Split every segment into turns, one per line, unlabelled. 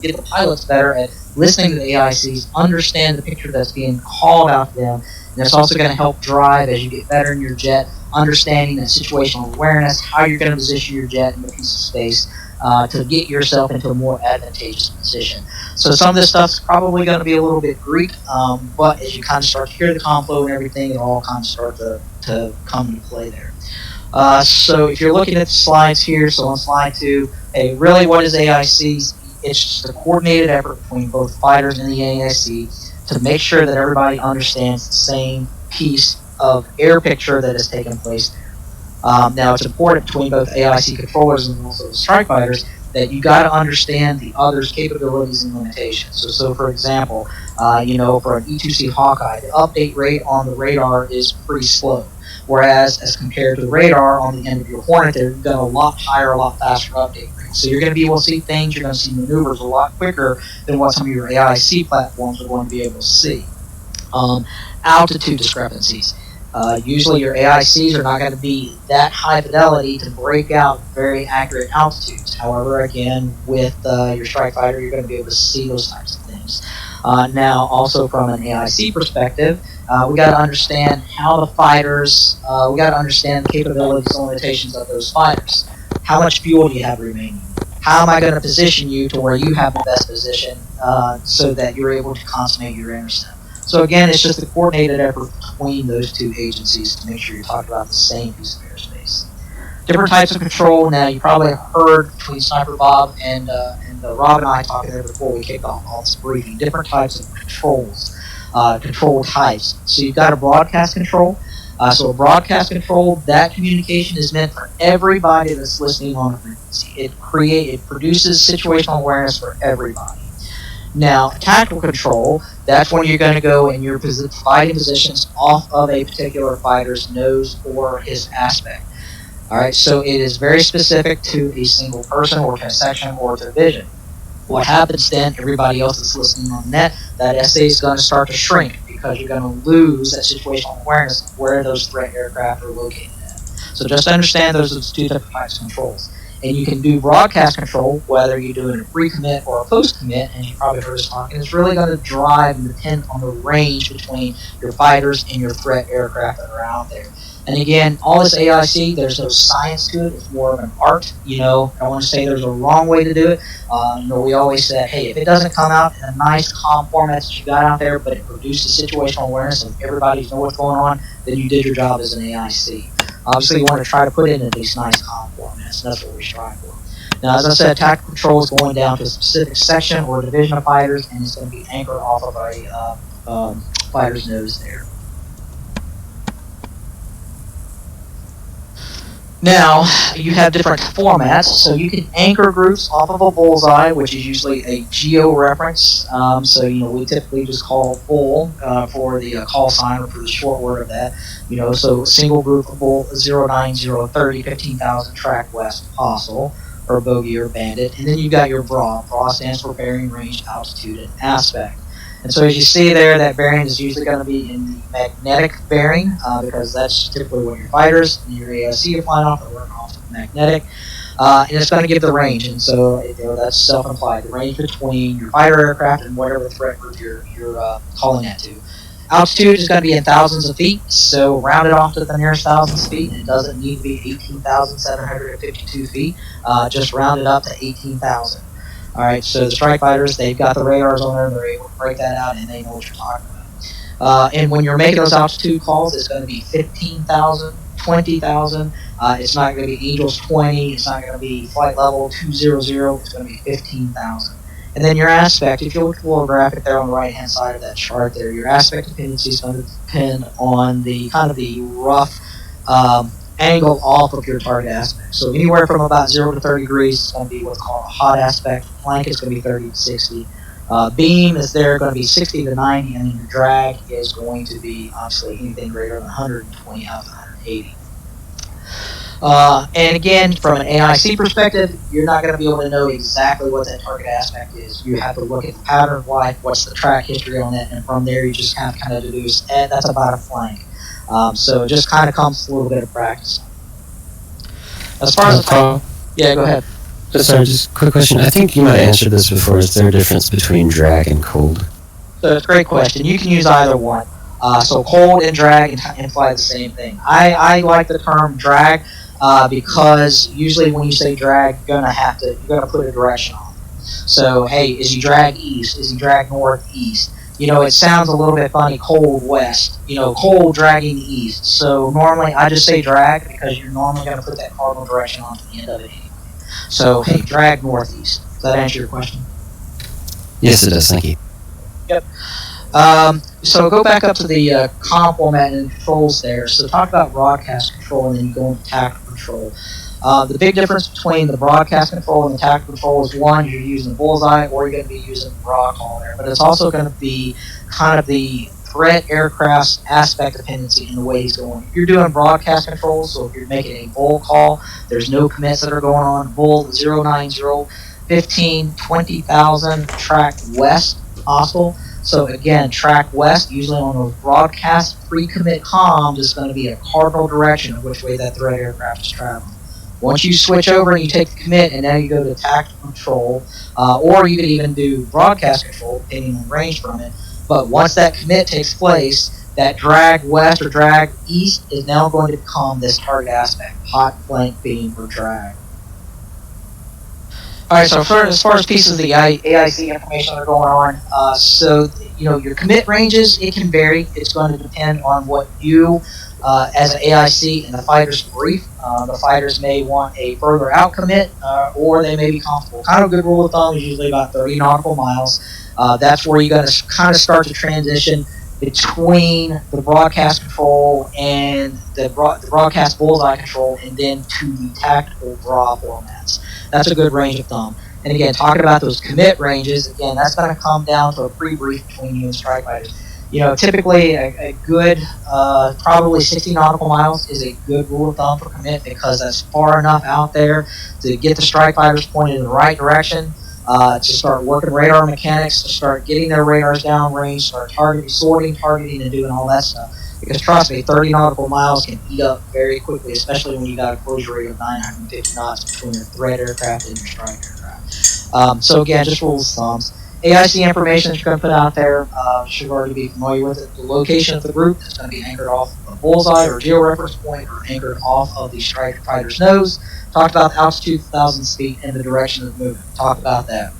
get the pilots better at listening to the AICs, understand the picture that's being called out to them, and it's also going to help drive as you get better in your jet, understanding that situational awareness, how you're going to position your jet in a piece of space to get yourself into a more advantageous position. So some of this stuff's probably going to be a little bit Greek, but as you kind of start to hear the comm flow and everything, it all kind of start to come into play there. So if you're looking at the slides here, so on slide 2, hey, really what is AICs? It's just a coordinated effort between both fighters and the AIC to make sure that everybody understands the same piece of air picture that has taken place. Now it's important between both AIC controllers and also the strike fighters that you got to understand the other's capabilities and limitations. So for example, for an E2C Hawkeye, the update rate on the radar is pretty slow. Whereas, as compared to the radar on the end of your Hornet, they've got a lot higher, a lot faster update rate. So you're going to be able to see things, you're going to see maneuvers a lot quicker than what some of your AIC platforms are going to be able to see. Altitude discrepancies. Usually your AICs are not going to be that high fidelity to break out very accurate altitudes. However, again, with your strike fighter, you're going to be able to see those types of things. Now, also from an AIC perspective, we got to understand how the fighters, we got to understand the capabilities and limitations of those fighters. How much fuel do you have remaining? How am I going to position you to where you have the best position so that you're able to consummate your intercept? So again, it's just a coordinated effort between those two agencies to make sure you're talking about the same piece of airspace. Different types of control. Now, you probably heard between Sniper Bob and Rob and I talking there before we kicked off all this briefing. Different types of controls, control types. So you've got a broadcast control. So a broadcast control, that communication is meant for everybody that's listening on a frequency. It produces situational awareness for everybody. Now, tactical control, that's when you're going to go and you're providing positions off of a particular fighter's nose or his aspect. All right, so it is very specific to a single person or to a section or to a vision. What happens then, everybody else that's listening on the net, that SA is going to start to shrink because you're going to lose that situational awareness of where those threat aircraft are located at. So just understand those are the two different types of controls. And you can do broadcast control, whether you're doing a pre-commit or a post-commit, and you probably heard us talking. It's really going to drive and depend on the range between your fighters and your threat aircraft that are out there. And again, all this AIC, there's no science to it. It's more of an art. I want to say there's a wrong way to do it. We always said, hey, if it doesn't come out in a nice, calm format that you got out there, but it produces situational awareness and everybody knows what's going on, then you did your job as an AIC. Obviously, you want to try to put it in these nice, calm formats, and that's what we strive for. Now, as I said, tactical control is going down to a specific section or division of fighters, and it's going to be anchored off of a fighter's nose there. Now, you have different formats, so you can anchor groups off of a bullseye, which is usually a geo reference. We typically just call bull for the call sign or for the short word of that. So single group of bull 09030, 15,000 track west apostle, or bogey or bandit. And then you've got your BRA. BRA stands for bearing, range, altitude, and aspect. And so as you see there, that bearing is usually going to be in the magnetic bearing because that's typically what your fighters and your AIC are flying off, or working off of magnetic. And it's going to give the range, and so that's self-implied. The range between your fighter aircraft and whatever threat group you're calling that to. Altitude is going to be in thousands of feet, so round it off to the nearest thousands of feet. It doesn't need to be 18,752 feet. Just round it up to 18,000. All right, so the strike fighters, they've got the radars on there, they're able to break that out, and they know what you're talking about. And when you're making those altitude calls, it's going to be 15,000, 20,000. It's not going to be Angels 20. It's not going to be flight level 200. It's going to be 15,000. And then your aspect, if you look at the little graphic there on the right-hand side of that chart there, your aspect dependency is going to depend on the kind of the rough angle off of your target aspect. So anywhere from about 0 to 30 degrees is going to be what's called a hot aspect. Flank is going to be 30 to 60. Beam is there going to be 60 to 90, and then your drag is going to be obviously anything greater than 120 out to 180. And again, from an AIC perspective, you're not going to be able to know exactly what that target aspect is. You have to look at the pattern of light, what's the track history on that, and from there you just kind of deduce, that's about a flank. So it just kind of comes to a little bit of practice. As far as yeah, go ahead.
Sorry, just a quick question. I think you might have answered this before. Is there a difference between drag and cold?
So it's a great question. You can use either one. So cold and drag imply the same thing. I like the term drag because usually when you say drag, you're gonna put a direction on it. So hey, is he drag east? Is he drag northeast? You know, it sounds a little bit funny, cold west. You know, cold dragging east. So normally I just say drag because you're normally gonna put that cardinal direction onto the end of it anyway. So hey, drag northeast. Does that answer your question?
Yes, it does. Thank you.
Yep. So go back up to the comm format and controls there. So talk about broadcast control and then you go into tactical control. The big difference between the broadcast control and the tactical control is one, you're using the bullseye or you're going to be using the broad call there. But it's also going to be kind of the threat aircraft's aspect dependency in the way he's going. If you're doing broadcast control, so if you're making a bull call, there's no commits that are going on. Bull 090, 15, 20,000, track west, hostile. So again, track west, usually on those broadcast pre-commit comms, is going to be a cardinal direction of which way that threat aircraft is traveling. Once you switch over and you take the commit, and now you go to tactical control, or you could even do broadcast control, depending on range from it. But once that commit takes place, that drag west or drag east is now going to become this target aspect, hot, flank, beam, or drag. Alright, so as far as pieces of the AIC information that are going on, so you know your commit ranges, it can vary. It's going to depend on what you, as an AIC and the fighters brief. The fighters may want a further out commit, or they may be comfortable. Kind of a good rule of thumb is usually about 30 nautical miles. That's where you're going to kind of start to transition between the broadcast control and the broadcast bullseye control, and then to the tactical draw formats. That's a good range of thumb. And again, talking about those commit ranges, again, that's going to come down to a pre-brief between you and strike fighters. You know, typically a good, probably 60 nautical miles is a good rule of thumb for commit because that's far enough out there to get the strike fighters pointed in the right direction, to start working radar mechanics, to start getting their radars downrange, start targeting, and doing all that stuff. Because trust me, 30 nautical miles can eat up very quickly, especially when you got a closure rate of 950 knots between your threat aircraft and your strike aircraft. So again, just rules of thumbs. AIC information that you're going to put out there should already be familiar with it. The location of the group is going to be anchored off of a bullseye or geo-reference point, or anchored off of the strike fighter's nose. Talked about the altitude, 1,000 feet, and the direction of the movement. Talked about that.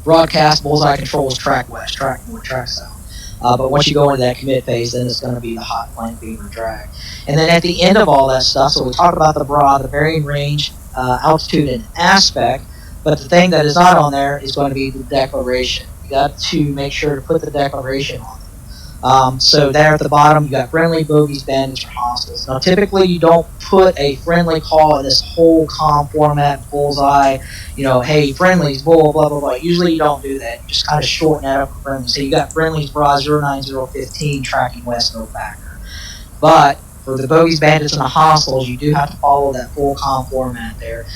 Broadcast, bullseye controls, track west, track north, track south. But once you go into that commit phase, then it's going to be the hot, flank, beam, or drag. And then at the end of all that stuff, so we talked about the broad, the varying range, altitude, and aspect. But the thing that is not on there is going to be the declaration. You got to make sure to put the declaration on it. So there at the bottom, you got friendly, bogeys, bandits, or hostiles. Now, typically, you don't put a friendly call in this whole comm format, bullseye, you know, hey, friendlies, bull, blah, blah, blah. Usually, you don't do that. You just kind of shorten that up for friendlies. So you got friendlies, broad, 09015, tracking west, no backer. But for the bogeys, bandits, and the hostiles, you do have to follow that full comm format there.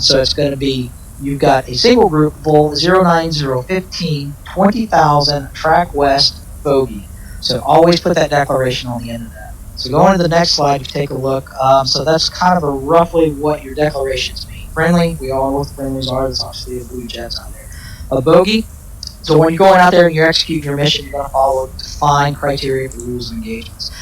So it's going to be, you've got a single group, bull, 09015, 20,000, track west, bogey. So always put that declaration on the end of that. So go into the next slide to take a look. So that's kind of roughly what your declarations mean. Friendly, we all know what the friendlies are. There's obviously the blue jets out there. A bogey, so when you're going out there and you're executing your mission, you're going to follow defined criteria for rules and engagements.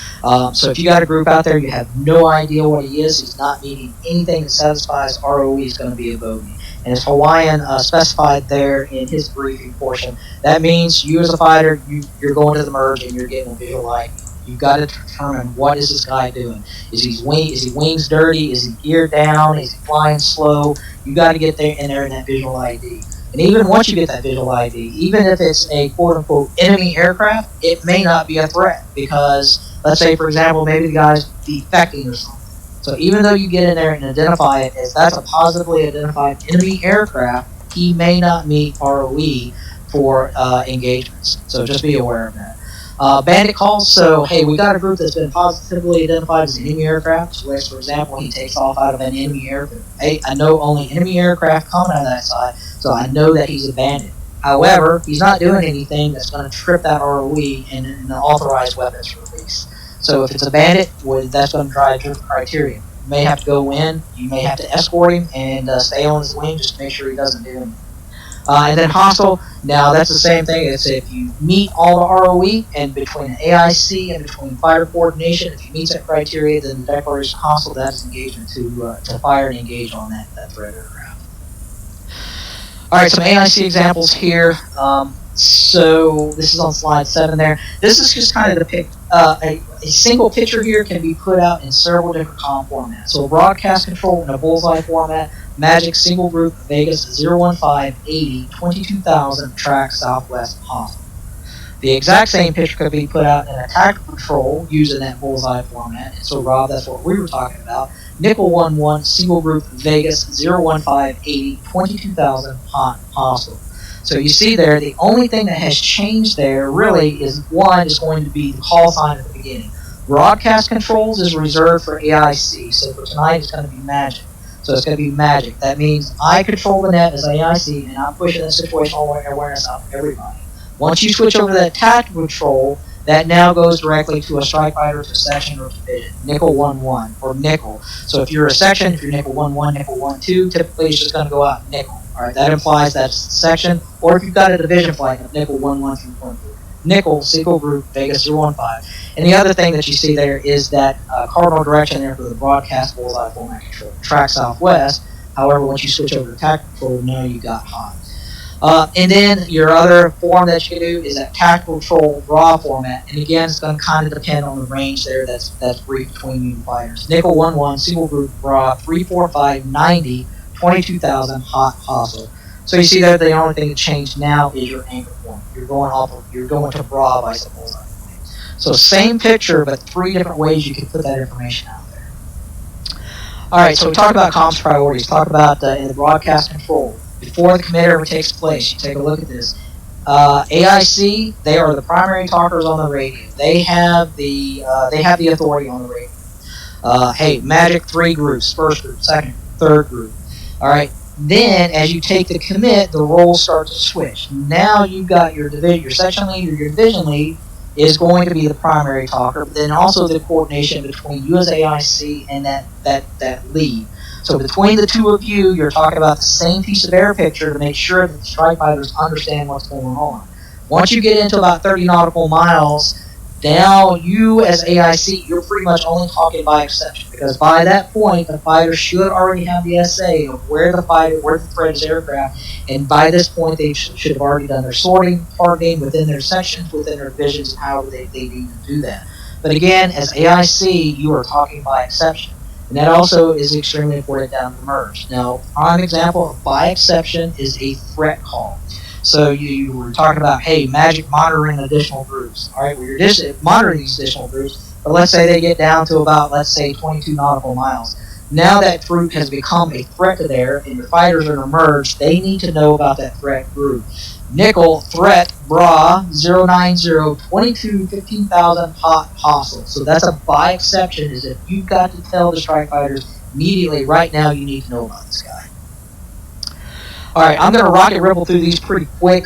So if you got a group out there, you have no idea what he is, he's not meeting anything that satisfies ROE, is going to be a bogey. And as Hawaiian specified there in his briefing portion, that means you as a fighter, you're going to the merge and you're getting a visual ID. You've got to determine, what is this guy doing? Is he wings dirty? Is he geared down? Is he flying slow? You got to get there in that visual ID. And even once you get that visual ID, even if it's a quote-unquote enemy aircraft, it may not be a threat because, let's say, for example, maybe the guy's defecting or something. So even though you get in there and identify it as that's a positively identified enemy aircraft, he may not meet ROE for engagements. So just be aware of that. Bandit calls, so hey, we got a group that's been positively identified as an enemy aircraft. So for example, he takes off out of an enemy aircraft. Hey, I know only enemy aircraft coming out of that side, so I know that he's a bandit. However, he's not doing anything that's going to trip that ROE and the authorized weapons release. So if it's a bandit, well, that's going to drive different criteria. may have to go in, you may have to escort him and stay on his wing just to make sure he doesn't do anything. And then hostile, now that's the same thing. It's if you meet all the ROE and between the AIC and between fighter coordination, if you meet that criteria, then the declaration of hostile, that's engagement to fire and engage on that threat aircraft. All right, some AIC examples here. So this is on slide 7 there. This is just kind of depict a single picture here can be put out in several different comm formats. So a broadcast control in a bullseye format, Magic single group Vegas 01580 22,000 track southwest hostile. The exact same picture could be put out in a tactical control using that bullseye format. And so Rob, that's what we were talking about. Nickel 11 single group Vegas 01580 22,000 hostile. So you see there, the only thing that has changed there really is one is going to be the call sign at the beginning. Broadcast controls is reserved for AIC, so for tonight it's going to be Magic. So it's going to be Magic. That means I control the net as AIC, and I'm pushing the situational awareness out to everybody. Once you switch over to that tactical control, that now goes directly to a strike fighter, to a section, or division. Nickel 1-1, or nickel. So if you're a section, if you're nickel 1-1, nickel 1-2, typically it's just going to go out nickel. Alright, that implies that's section, or if you've got a division flight of nickel 1-1 through 1-4. Nickel, single group, Vegas 015. And the other thing that you see there is that cardinal direction there for the broadcast bullseye format control. Track southwest. However, once you switch over to tactical control, now you got hot. And then your other form that you can do is that tactical control raw format. And again, it's going to kind of depend on the range there that's brief between you and fighters. Nickel 1-1, single group raw, 34590, 22,000 hot hostile. So you see that the only thing that changed now is your anchor point. You're going to bra by the bullseye point. So same picture, but 3 different ways you can put that information out there. All right, so we talked about comms priorities. Talk about in the broadcast control. Before the commit ever takes place, you take a look at this. AIC, they are the primary talkers on the radio. They have the authority on the radio. Hey, Magic 3 groups, first group, second, third group. All right. Then, as you take the commit, the roles start to switch. Now you've got your division, your section lead or your division lead is going to be the primary talker, but then also the coordination between you as AIC and that lead. So between the two of you, you're talking about the same piece of air picture to make sure that the strike fighters understand what's going on. Once you get into about 30 nautical miles, now you as AIC, you're pretty much only talking by exception, because by that point, the fighter should already have the SA of where the threat is aircraft, and by this point, they should have already done their sorting, targeting within their sections, within their divisions, and however they need to do that. But again, as AIC, you are talking by exception. And that also is extremely important down the merge. Now, prime example of by exception is a threat call. So you were talking about, hey, Magic monitoring additional groups. All right, well, you're monitoring these additional groups, but let's say they get down to about, let's say, 22 nautical miles. Now that group has become a threat to there, and your fighters are emerged, they need to know about that threat group. Nickel, threat, bra, 090, 22, 15,000, hot, hostile. So that's a by exception, is if you've got to tell the strike fighters immediately, right now, you need to know about this guy. Alright, I'm going to rocket ripple through these pretty quick.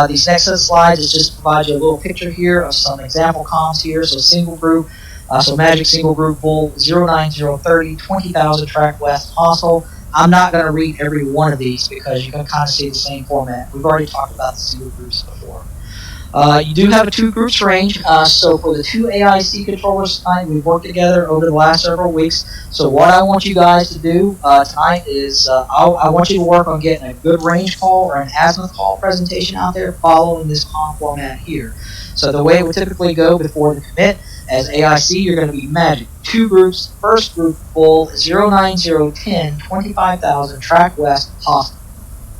These next set of slides is just to provide you a little picture here of some example comms here. So single group, so Magic single group bull, 09030, 20,000 track west, hostile. I'm not going to read every one of these because you can kind of see the same format. We've already talked about the single groups before. You do have a 2 groups range, so for the 2 AIC controllers tonight, we've worked together over the last several weeks. So what I want you guys to do tonight is I want you to work on getting a good range call or an azimuth call presentation out there following this comm format here. So the way it would typically go before the commit, as AIC, you're going to be Magic. 2 groups, first group, bull, 09010, 25,000, track west, hostile.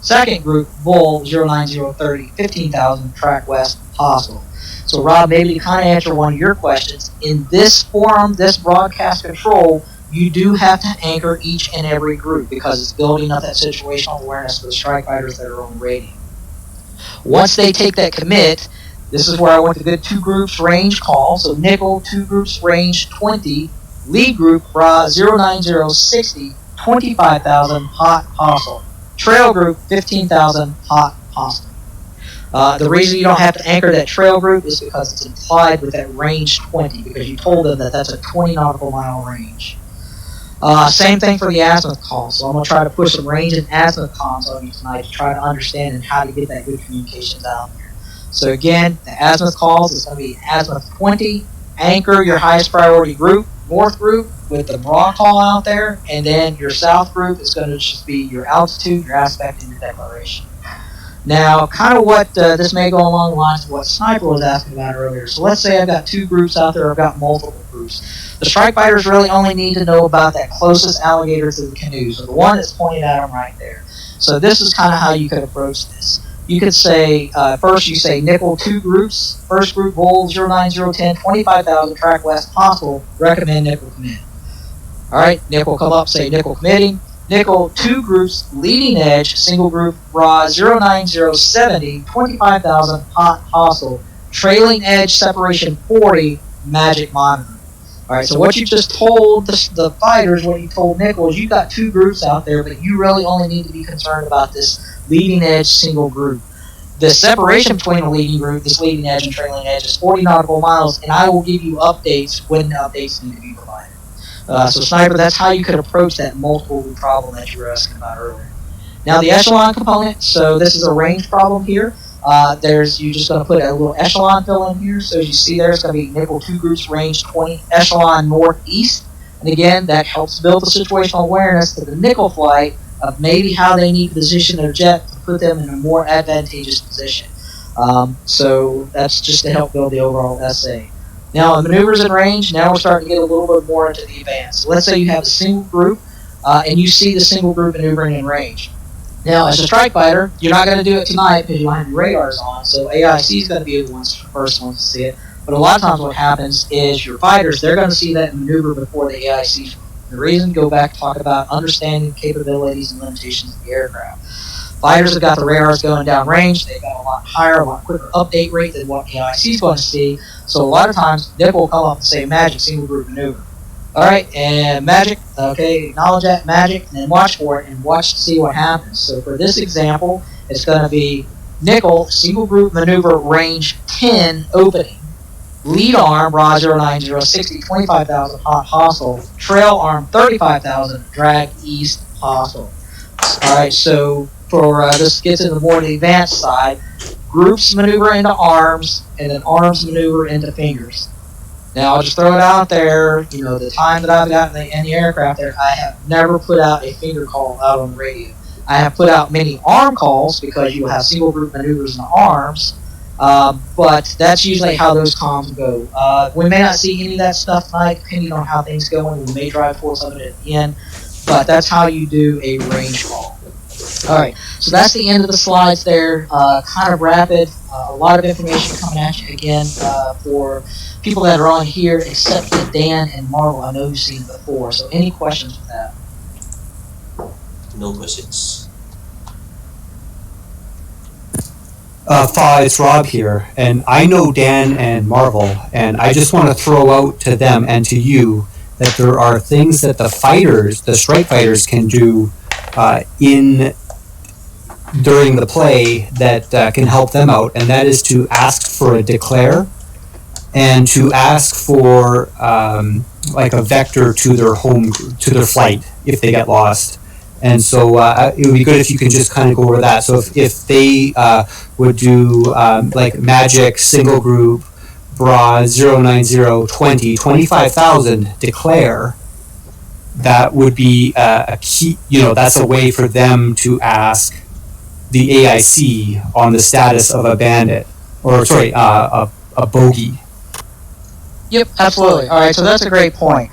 Second group, bull, 09030, 15,000, track west, hostile. So Rob, maybe to kind of answer one of your questions, in this forum, this broadcast control, you do have to anchor each and every group because it's building up that situational awareness for the strike fighters that are on the radio. Once they take that commit, this is where I want the good 2 groups range call. So nickel, 2 groups range 20, lead group, bra, 09060, 25,000, hot, hostile. Trail group, 15,000, hot, hostile. The reason you don't have to anchor that trail group is because it's implied with that range 20, because you told them that that's a 20 nautical mile range. Same thing for the azimuth call. So I'm going to try to push some range and azimuth comms on you tonight to try to understand and how to get that good communications out there. So again, the azimuth calls is going to be azimuth 20, anchor your highest priority group, north group, with the broad call out there, and then your south group is going to just be your altitude, your aspect, and your declaration. Now, kind of what this may go along the lines of what Sniper was asking about earlier. So let's say I've got 2 groups out there, I've got multiple groups. The strike fighters really only need to know about that closest alligator to the canoe, so the one that's pointed at them right there. So this is kind of how you could approach this. You could say, first you say nickel 2 groups, first group bull 09010, 25,000, track west possible, recommend nickel commit. Alright, nickel come up, say nickel committing. Nickel 2 groups, leading edge, single group, raw 09070, 25,000, hot hostile, trailing edge separation 40, magic monitor. Alright, so what you just told the fighters, what you told Nickel, is you got 2 groups out there, but you really only need to be concerned about this leading edge single group. The separation between the leading group, this leading edge and trailing edge, is 40 nautical miles, and I will give you updates when the updates need to be provided. So Sniper, that's how you could approach that multiple group problem that you were asking about earlier. Now the echelon component, so this is a range problem here. You're just going to put a little echelon fill in here. So as you see there, it's going to be nickel 2 groups, range 20, echelon northeast. And again, that helps build the situational awareness to the nickel flight of maybe how they need to position their jet to put them in a more advantageous position. So that's just to help build the overall essay. Now, maneuvers and range, now we're starting to get a little bit more into the advanced. So let's say you have a single group, and you see the single group maneuvering in range. Now, as a strike fighter, you're not going to do it tonight because you don't have your radars on, so AIC is going to be the first ones to see it. But a lot of times what happens is your fighters, they're going to see that maneuver before the AIC. The reason, go back to talk about understanding capabilities and limitations of the aircraft. Fighters have got the radars going down range, they've got a lot higher, a lot quicker update rate than what AIC is going to see. So a lot of times, Nickel will come up and say magic single group maneuver. Alright, and magic, okay, acknowledge that magic, and then watch for it, and watch to see what happens. So for this example, it's going to be Nickel, single group maneuver, range 10, opening. Lead arm, raw 09060, 25,000, hot hostile. Trail arm, 35,000, drag east, hostile. Alright, so for this gets into more of the advanced side, groups maneuver into arms, and then arms maneuver into fingers. Now, I'll just throw it out there, you know, the time that I've got in the aircraft there, I have never put out a finger call out on the radio. I have put out many arm calls because you'll have single group maneuvers in the arms, but that's usually how those comms go. We may not see any of that stuff tonight, depending on how things go, and we may drive towards something at the end, but that's how you do a range call. Alright, so that's the end of the slides there, kind of rapid, a lot of information coming at you again for people that are on here, except for Dan and Marvel. I know you've seen it before, so any questions with that?
No questions.
It's Rob here, and I know Dan and Marvel, and I just want to throw out to them and to you that there are things that the fighters, the strike fighters, can do during the play that can help them out, and that is to ask for a declare and to ask for like a vector to their their flight if they get lost. And so it would be good if you can just kind of go over that. So if they would do like magic single group bra 09020 25,000 declare, that would be a key, you know, that's a way for them to ask the AIC on the status of a bandit, or sorry, a bogey.
Yep, absolutely. Alright, so that's a great point.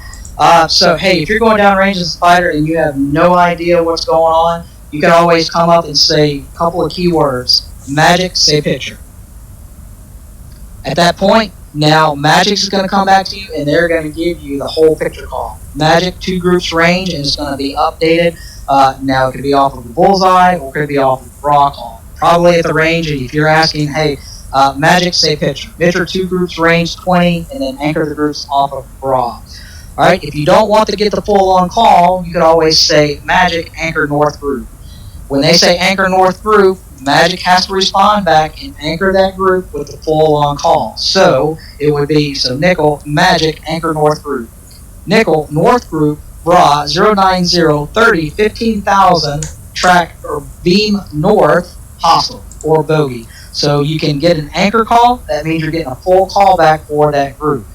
So, hey, if you're going down range as a fighter and you have no idea what's going on, you can always come up and say a couple of keywords. Magic, say picture. At that point, now Magic's going to come back to you and they're going to give you the whole picture call. Magic, 2 groups range, and it's going to be updated. Now it could be off of the bullseye or it could be off of the raw call. Probably at the range, and if you're asking, hey, Magic, say picture. Picture 2 groups range 20, and then anchor the groups off of raw. Alright, if you don't want to get the full-on call, you can always say Magic, anchor north group. When they say anchor north group, Magic has to respond back and anchor that group with the full-on call. So, it would be, so Nickel, Magic, anchor north group. Nickel, north group, bra 0903015,000 track or beam north hostile or bogey. So you can get an anchor call. That means you're getting a full callback for that group.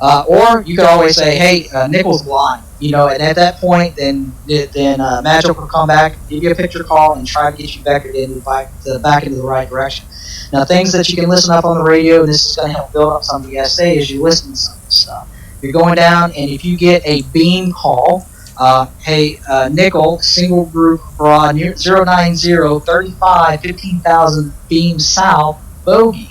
Or you can always say, hey, Nickel's blind. And at that point, then Magic will come back, give you a picture call, and try to get you vectored back into the right direction. Now, things that you can listen up on the radio, and this is going to help build up some of the SA as you listen to some of this stuff. You're going down, and if you get a beam call, hey, Nickel, single group bra 0903515,000 beam south bogey.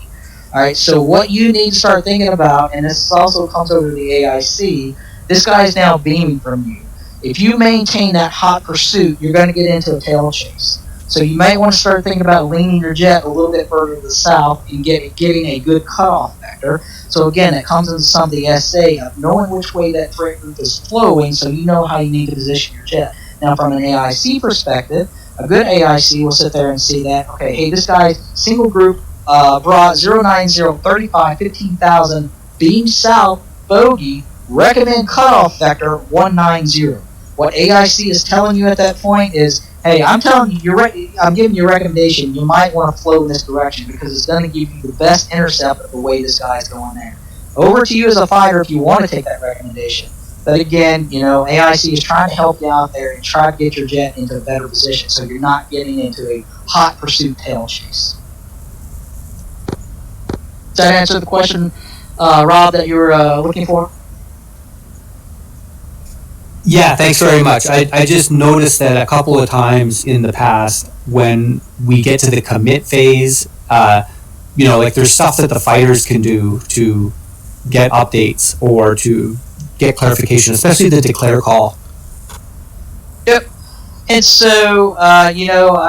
All right, so what you need to start thinking about, and this also comes over to the AIC, this guy is now beaming from you. If you maintain that hot pursuit, you're going to get into a tail chase. So you might want to start thinking about leaning your jet a little bit further to the south and getting a good cutoff vector. So again, it comes into some of the SA of knowing which way that threat group is flowing, so you know how you need to position your jet. Now, from an AIC perspective, a good AIC will sit there and see that, okay, hey, this guy's single group bra 0903515,000 beam south bogey, recommend cutoff vector 190. What AIC is telling you at that point is, hey, I'm telling you, I'm giving you a recommendation. You might want to flow in this direction because it's going to give you the best intercept of the way this guy's going there. Over to you as a fighter if you want to take that recommendation. But again, AIC is trying to help you out there and try to get your jet into a better position so you're not getting into a hot pursuit tail chase. Does that answer the question, Rob, that you were looking for?
Yeah, thanks very much. I just noticed that a couple of times in the past when we get to the commit phase, like there's stuff that the fighters can do to get updates or to get clarification, especially the declare call.
Yep. And so, I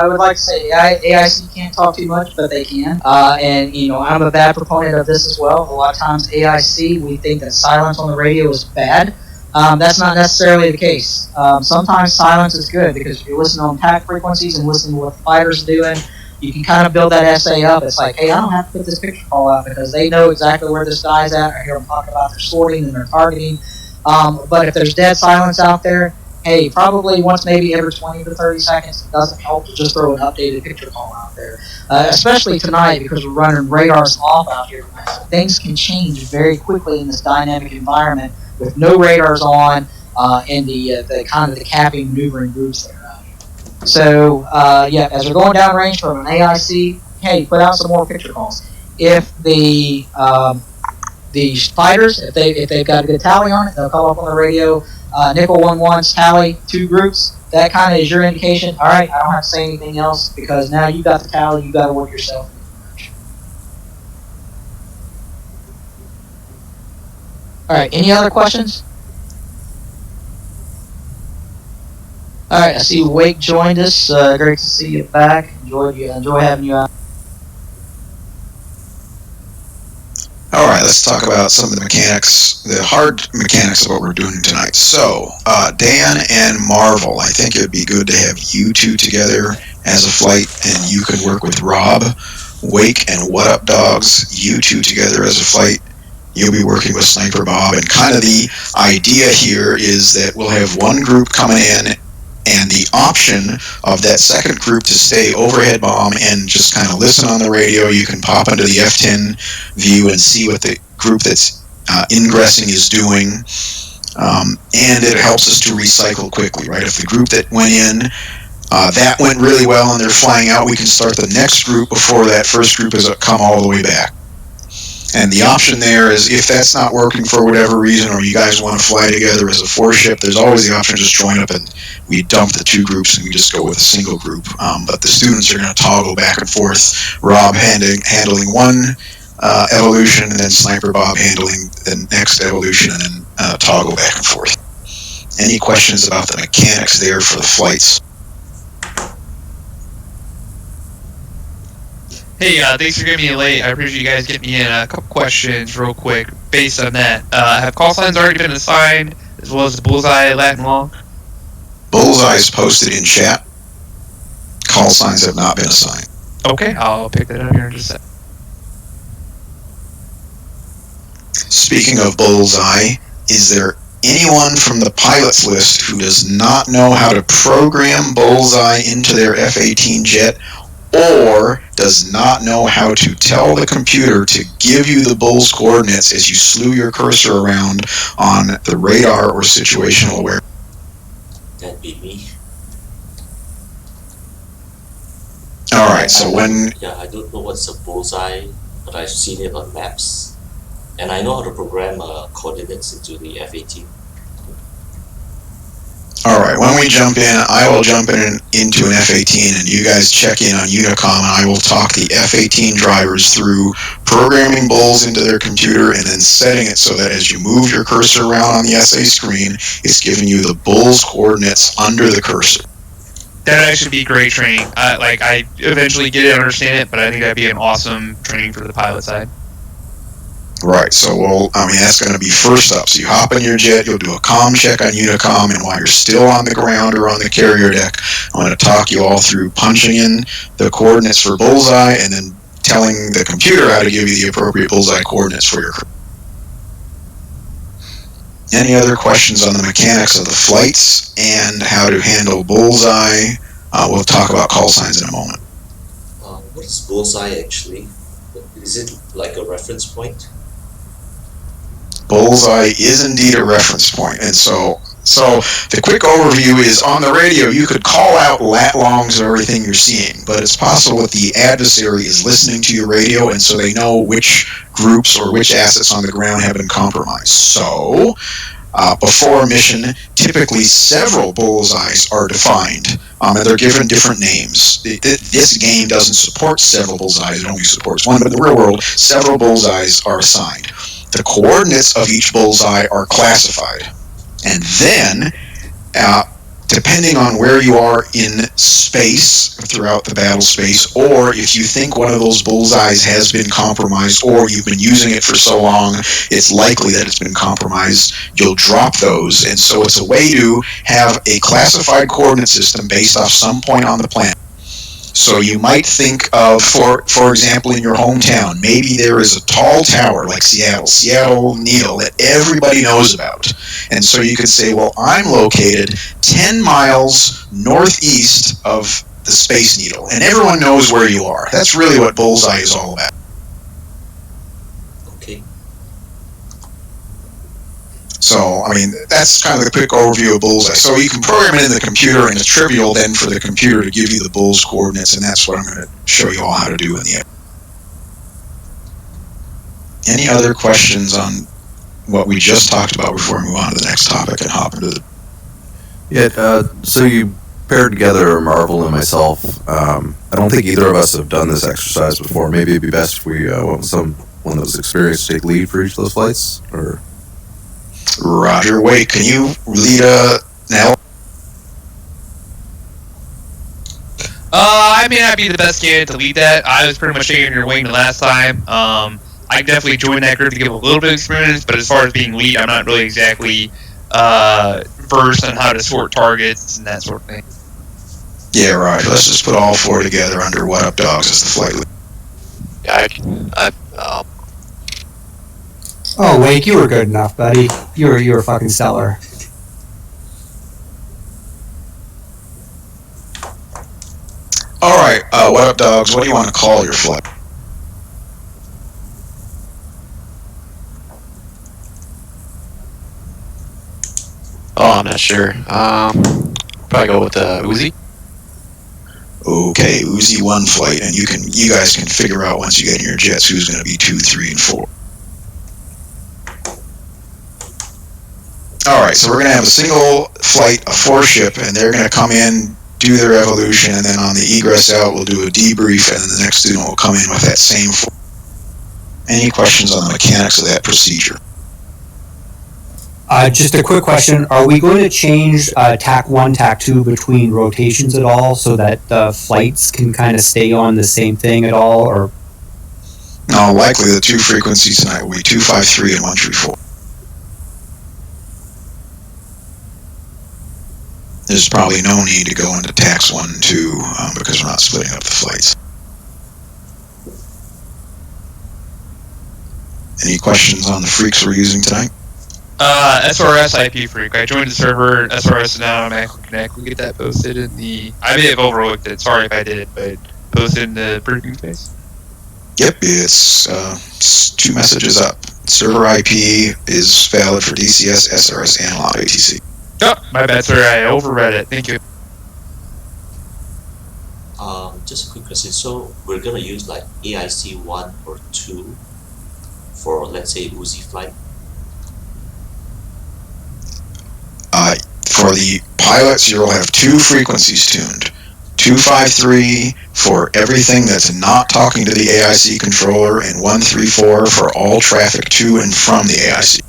would like to say AIC can't talk too much, but they can. And I'm a bad proponent of this as well. A lot of times AIC, we think that silence on the radio is bad. That's not necessarily the case. Sometimes silence is good because if you're listening on TAC frequencies and listening to what the fighters are doing, you can kind of build that SA up. It's like, hey, I don't have to put this picture call out because they know exactly where this guy's at. I hear them talking about their sorting and their targeting. But if there's dead silence out there, hey, probably once maybe every 20 to 30 seconds, it doesn't help to just throw an updated picture call out there. Especially tonight because we're running radars off out here. Things can change very quickly in this dynamic environment with no radars on and the kind of the capping maneuvering groups that are out here. So as we're going down range from an AIC, hey, put out some more picture calls. If the fighters, if they've got a good tally on it, they'll call up on the radio. Nickel 1-1's tally, 2 groups. That kind of is your indication. All right, I don't have to say anything else because now you got the tally. You got to work yourself. All right, any other questions? All right, I see Wake joined us. Great to see you back. Enjoy having you out.
All right, let's talk about some of the mechanics, the hard mechanics of what we're doing tonight. So, Dan and Marvel, I think it would be good to have you two together as a flight, and you can work with Rob. Wake and What Up Dogs, you two together as a flight. You'll be working with Sniper Bob, and kind of the idea here is that we'll have one group coming in and the option of that second group to stay overhead bomb and just kind of listen on the radio. You can pop into the F10 view and see what the group that's ingressing is doing, and it helps us to recycle quickly, right? If the group that went in, that went really well and they're flying out, we can start the next group before that first group has come all the way back. And the option there is if that's not working for whatever reason, or you guys want to fly together as a 4-ship, there's always the option to just join up and we dump the 2 groups and we just go with a single group. But the students are going to toggle back and forth, Rob handling one evolution and then Sniper Bob handling the next evolution, and then toggle back and forth. Any questions about the mechanics there for the flights?
Hey, thanks for getting me late. I appreciate you guys getting me in. A couple questions real quick based on that. Have call signs already been assigned, as well as the bullseye lat and long?
Bullseye is posted in chat. Call signs have not been assigned.
Okay, I'll pick that up here in just a second.
Speaking of bullseye, is there anyone from the pilot's list who does not know how to program Bullseye into their F-18 jet or does not know how to tell the computer to give you the Bull's coordinates as you slew your cursor around on the radar or situational awareness.
That'd be me.
Alright, so when...
Yeah, I don't know what's a bullseye, but I've seen it on maps. And I know how to program coordinates into the F-18.
Alright, when we jump in, I will jump into an F-18 and you guys check in on Unicom and I will talk the F-18 drivers through programming Bulls into their computer and then setting it so that as you move your cursor around on the SA screen, it's giving you the Bull's coordinates under the cursor.
That'd actually be great training. I eventually get it and understand it, but I think that'd be an awesome training for the pilot side.
Right, so that's going to be first up. So you hop in your jet, you'll do a comm check on Unicom, and while you're still on the ground or on the carrier deck, I'm going to talk you all through punching in the coordinates for Bullseye and then telling the computer how to give you the appropriate Bullseye coordinates for your crew. Any other questions on the mechanics of the flights and how to handle Bullseye? We'll talk about call signs in a moment.
What is Bullseye actually? Is it like a reference point?
Bullseye is indeed a reference point, and so the quick overview is on the radio you could call out lat longs of everything you're seeing, but it's possible that the adversary is listening to your radio and so they know which groups or which assets on the ground have been compromised. So before a mission, typically several bullseyes are defined, and they're given different names. This game doesn't support several bullseyes, it only supports one, but in the real world, several bullseyes are assigned. The coordinates of each bullseye are classified. And then, depending on where you are in space, throughout the battle space, or if you think one of those bullseyes has been compromised, or you've been using it for so long, it's likely that it's been compromised, you'll drop those. And so it's a way to have a classified coordinate system based off some point on the planet. So you might think of, for example, in your hometown, maybe there is a tall tower like Seattle Needle, that everybody knows about. And so you could say, well, I'm located 10 miles northeast of the Space Needle, and everyone knows where you are. That's really what Bullseye is all about.
Okay.
So, that's kind of the quick overview of Bullseye. So you can program it in the computer, and it's trivial then for the computer to give you the Bull's coordinates, and that's what I'm going to show you all how to do in the end. Any other questions on what we just talked about before we move on to the next topic and hop into the...
Yeah, so you paired together Marvel and myself. I don't think either of us have done this exercise before. Maybe it'd be best if we went with someone that was experienced to take lead for each of those flights, or...
Roger. Wait, can you lead now?
I may not be the best candidate to lead that. I was pretty much taking your wing the last time. I definitely joined that group to give a little bit of experience, but as far as being lead, I'm not really exactly versed on how to sort targets and that sort of thing.
Yeah, right. Let's just put all four together under What Up Dogs as the flight lead.
Yeah,
Oh, Wake, you were good enough, buddy. You were fucking stellar.
All right, What Up Dogs, what do you want to call your flight?
I'm not sure. Probably go with Uzi.
Okay, Uzi 1 flight, and you guys can figure out once you get in your jets who's going to be 2, 3, and 4. Alright, so we're going to have a single flight, a 4-ship, and they're going to come in, do their evolution, and then on the egress out, we'll do a debrief, and then the next student will come in with that same 4. Any questions on the mechanics of that procedure?
Just a quick question. Are we going to change TAC 1, TAC 2 between rotations at all so that the flights can kind of stay on the same thing at all? Or
No, likely the 2 frequencies tonight will be 253 and 134. There's probably no need to go into TACs 1 and 2 because we're not splitting up the flights. Any questions on the freaks we're using tonight?
SRS IP Freak. I joined the server. SRS is now on Macro Connect. We get that posted in the. I may have overlooked it. Sorry if I did, but posted in the briefing space.
Yep, it's 2 messages up. Server IP is valid for DCS, SRS, and Log ATC.
Oh, my bad, sir. I overread it. Thank you.
Just a quick question. So we're gonna use like AIC 1 or 2 for, let's say, Uzi flight.
For the pilots, you'll have 2 frequencies tuned. 253 for everything that's not talking to the AIC controller, and 134 for all traffic to and from the AIC.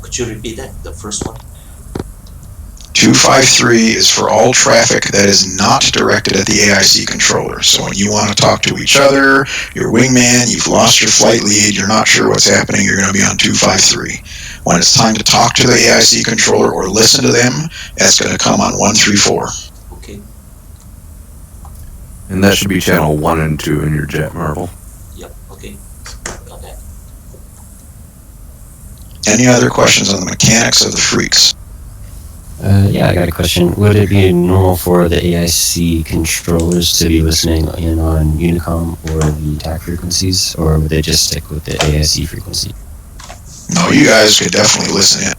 Could you repeat that? The first one?
253 is for all traffic that is not directed at the AIC controller. So when you want to talk to each other, your wingman, you've lost your flight lead, you're not sure what's happening, you're going to be on 253. When it's time to talk to the AIC controller or listen to them, that's going to come on 134.
Okay.
And that should be channel 1 and 2 in your jet, Marvel.
Yep. Okay. Got that.
Any other questions on the mechanics of the freaks?
Yeah, I got a question. Would it be normal for the AIC controllers to be listening in on Unicom or the TAC frequencies, or would they just stick with the AIC frequency?
No, you guys could definitely listen in.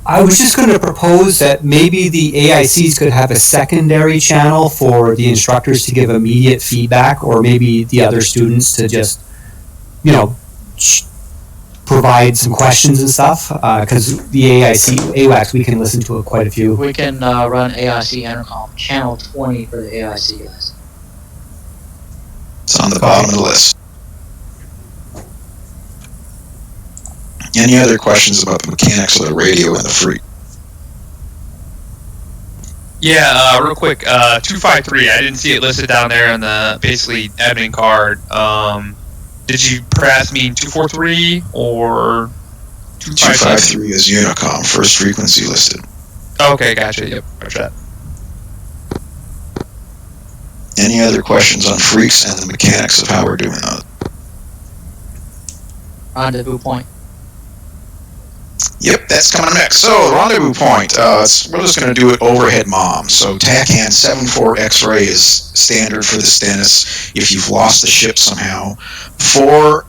I was just going to propose that maybe the AICs could have a secondary channel for the instructors to give immediate feedback, or maybe the other students to just, provide some questions and stuff, because the AWACS, we can listen to quite a few.
We can run AIC Intercom, channel 20 for the AIC guys.
It's on the bottom of the list. Any other questions about the mechanics of the radio and the freak?
Yeah, real quick. 253. I didn't see it listed down there on the basically admin card. Did you perhaps mean 243 or
253 is Unicom, first frequency listed.
Okay, gotcha. Yep, gotcha.
Any other questions on freaks and the mechanics of how we're doing those?
Rendezvous point.
Yep, that's coming next. So, the rendezvous point, we're just going to do it overhead mom. So, TACAN 74 X-ray is standard for the Stennis if you've lost the ship somehow. Before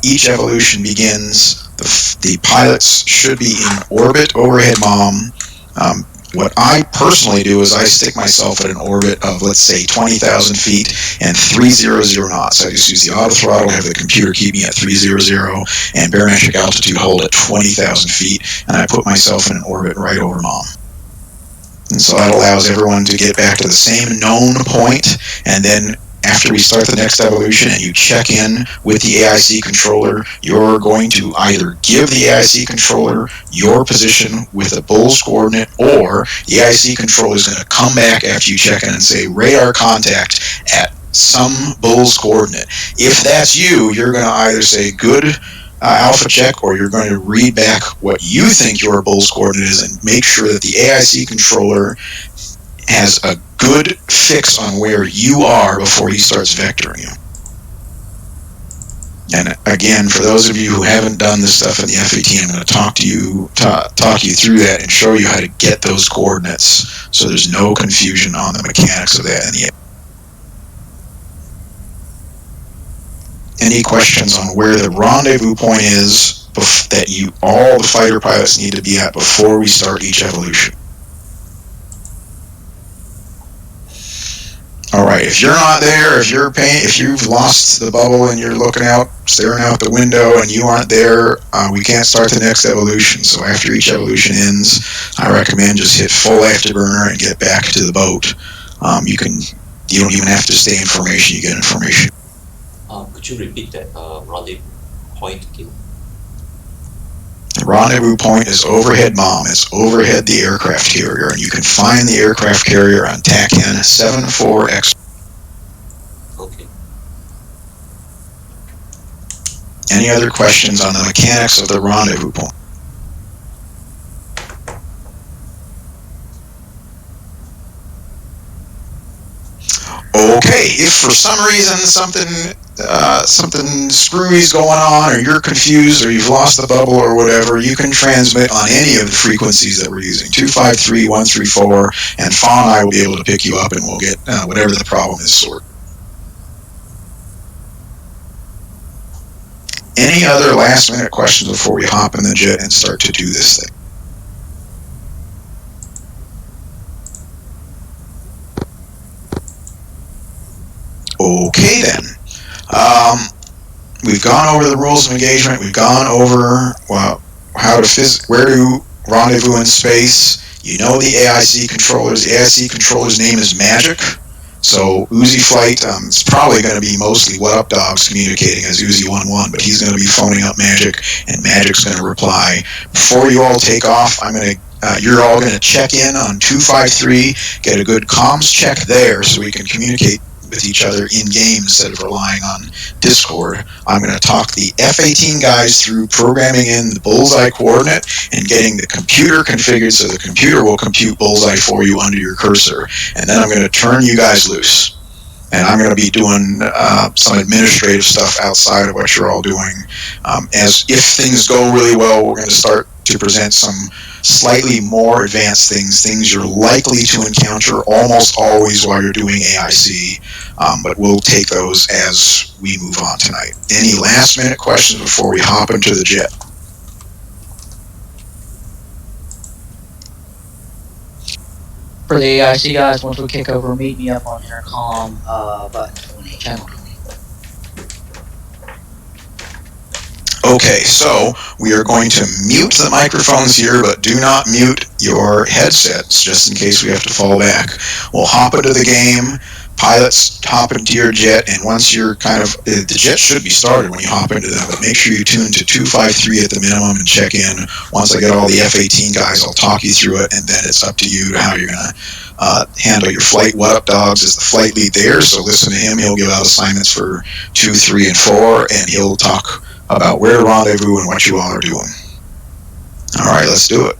each evolution begins, the pilots should be in orbit overhead mom. What I personally do is I stick myself at an orbit of, let's say, 20,000 feet and 300 knots. I just use the auto throttle, have the computer keep me at 300, and barometric altitude hold at 20,000 feet, and I put myself in an orbit right over mom. And so that allows everyone to get back to the same known point, and then after we start the next evolution and you check in with the AIC controller, you're going to either give the AIC controller your position with a bull's coordinate, or the AIC controller is going to come back after you check in and say radar contact at some bull's coordinate. If that's you, you're going to either say good alpha check, or you're going to read back what you think your bull's coordinate is and make sure that the AIC controller has a good fix on where you are before he starts vectoring you. And again, for those of you who haven't done this stuff in the F-18, I'm going to talk you through that and show you how to get those coordinates so there's no confusion on the mechanics of that. Any questions on where the rendezvous point is that all the fighter pilots need to be at before we start each evolution? Alright, if you're not there, if you've lost the bubble and you're looking out, staring out the window and you aren't there, we can't start the next evolution. So after each evolution ends, I recommend just hit full afterburner and get back to the boat. You don't even have to stay in formation, you get information.
Could you repeat that rendezvous point again?
The rendezvous point is overhead mom. It's overhead the aircraft carrier, and you can find the aircraft carrier on TACAN 74X.
Okay.
Any other questions on the mechanics of the rendezvous point? Okay, if for some reason something something screwy's going on, or you're confused, or you've lost the bubble, or whatever, you can transmit on any of the frequencies that we're using, 253, 134, and Fawn and I will be able to pick you up, and we'll get whatever the problem is sorted. Any other last minute questions before we hop in the jet and start to do this thing? Okay then. We've gone over the rules of engagement. We've gone over where to rendezvous in space. You know the AIC controllers. The AIC controller's name is Magic. So Uzi Flight is probably going to be mostly What Up Dogs communicating as Uzi11, but he's going to be phoning up Magic, and Magic's going to reply. Before you all take off, you're all going to check in on 253, get a good comms check there so we can communicate with each other in game instead of relying on Discord. I'm going to talk the F-18 guys through programming in the bullseye coordinate and getting the computer configured so the computer will compute bullseye for you under your cursor. And then I'm going to turn you guys loose. And I'm going to be doing some administrative stuff outside of what you're all doing. As if things go really well, we're going to start to present some slightly more advanced things you're likely to encounter almost always while you're doing AIC, but we'll take those as we move on tonight. Any last minute questions before we hop into the jet?
For the AIC guys, once we kick over, meet me up on intercom button 20, channel 20.
Okay, so we are going to mute the microphones here, but do not mute your headsets, just in case we have to fall back. We'll hop into the game, pilots hop into your jet, and once you're the jet should be started when you hop into them, but make sure you tune to 253 at the minimum and check in. Once I get all the F-18 guys, I'll talk you through it, and then it's up to you to how you're going to handle your flight. What Up Dogs is the flight lead there, so listen to him. He'll give out assignments for 2, 3, and 4, and he'll talk about where to rendezvous and what you all are doing. All right, let's do it.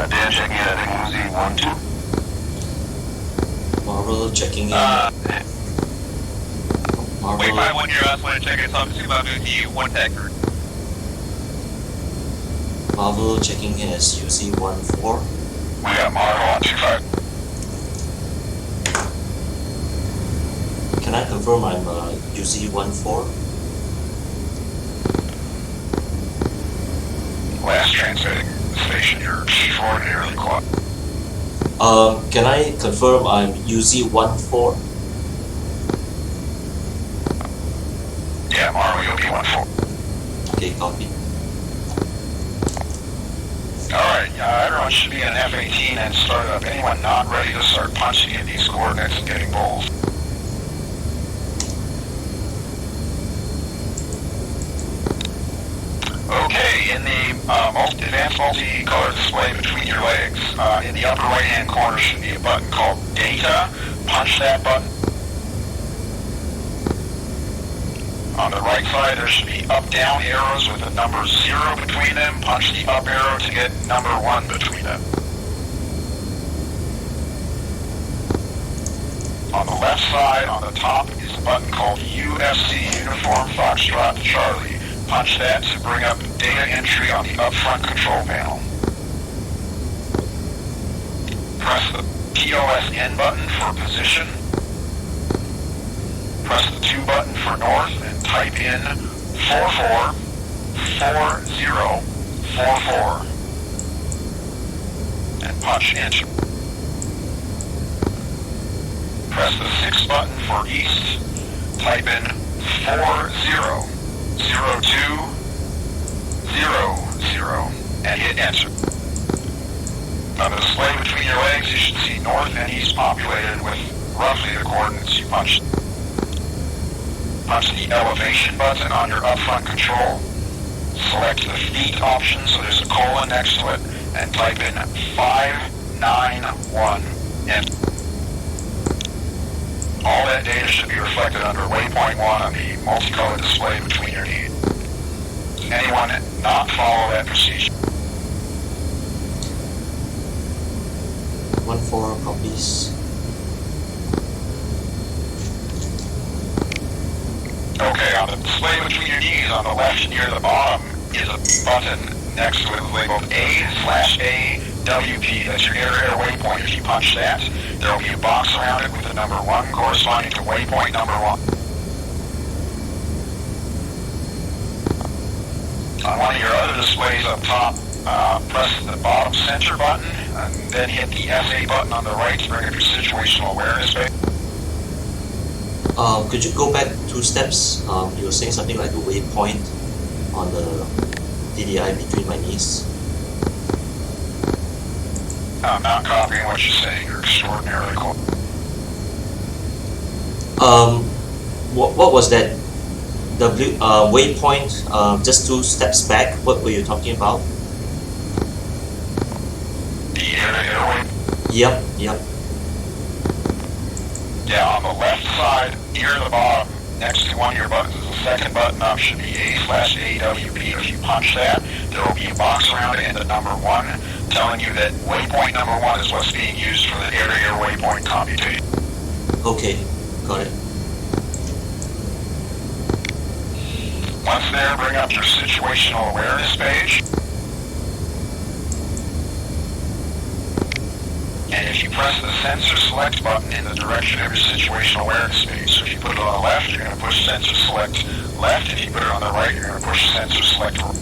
Dan checking in at Uzi 1-2.
Marvel checking in. Marvel.
Wait, 5-1 here, I just want to check in, so I'm assuming about Uzi 1 Tactor.
Marvel checking in as UC14.
We got Marvel on 2-5.
Can I confirm I'm UC14?
Last transmitting station, your G4 nearly caught.
Can I confirm I'm UC14?
Yeah, Marvel, you'll be 1-4.
Okay, copy.
everyone should be in an F-18 and start up. Anyone not ready to start punching in these coordinates and getting bowls? Okay, in the advanced multicolor display between your legs, in the upper right-hand corner should be a button called Data. Punch that button. On the right side, there should be up-down arrows with the number 0 between them. Punch the up arrow to get number 1 between them. On the left side, on the top, is a button called UFC, Uniform Foxtrot Charlie. Punch that to bring up data entry on the up-front control panel. Press the POSN button for position. Press the 2 button for north and type in 444044 and punch enter. Press the 6 button for east, type in 400200 and hit enter. On the display between your legs, you should see north and east populated with roughly the coordinates you punched. Punch the elevation button on your up-front control. Select the feet option, so there's a colon next to it, and type in 591. Enter. All that data should be reflected under waypoint 1 on the multicolor display between your knees. Anyone not follow that procedure?
1-4 copies.
Okay, on the display between your knees on the left near the bottom is a button next to it labeled A/AWP. That's your air waypoint. If you punch that, there will be a box around it with the number 1 corresponding to waypoint number 1. On one of your other displays up top, press the bottom center button and then hit the SA button on the right to bring up your situational awareness page.
Could you go back 2 steps? You were saying something like a waypoint on the DDI between my knees.
I'm not copying what you're saying. You're extraordinarily cool.
What was that? Waypoint, just 2 steps back. What were you talking about?
The air waypoint.
Yep.
Yeah, on the left side, near the bottom, next to one of your buttons, is the second button up, should be A/AWP. If you punch that, there will be a box around it and the number 1, telling you that waypoint number 1 is what's being used for the air-to-air waypoint computation.
Okay, got it.
Once there, bring up your situational awareness page. And if you press the sensor select button in the direction of your situational awareness page, so if you put it on the left, you're going to push sensor select left. If you put it on the right, you're going to push sensor select right.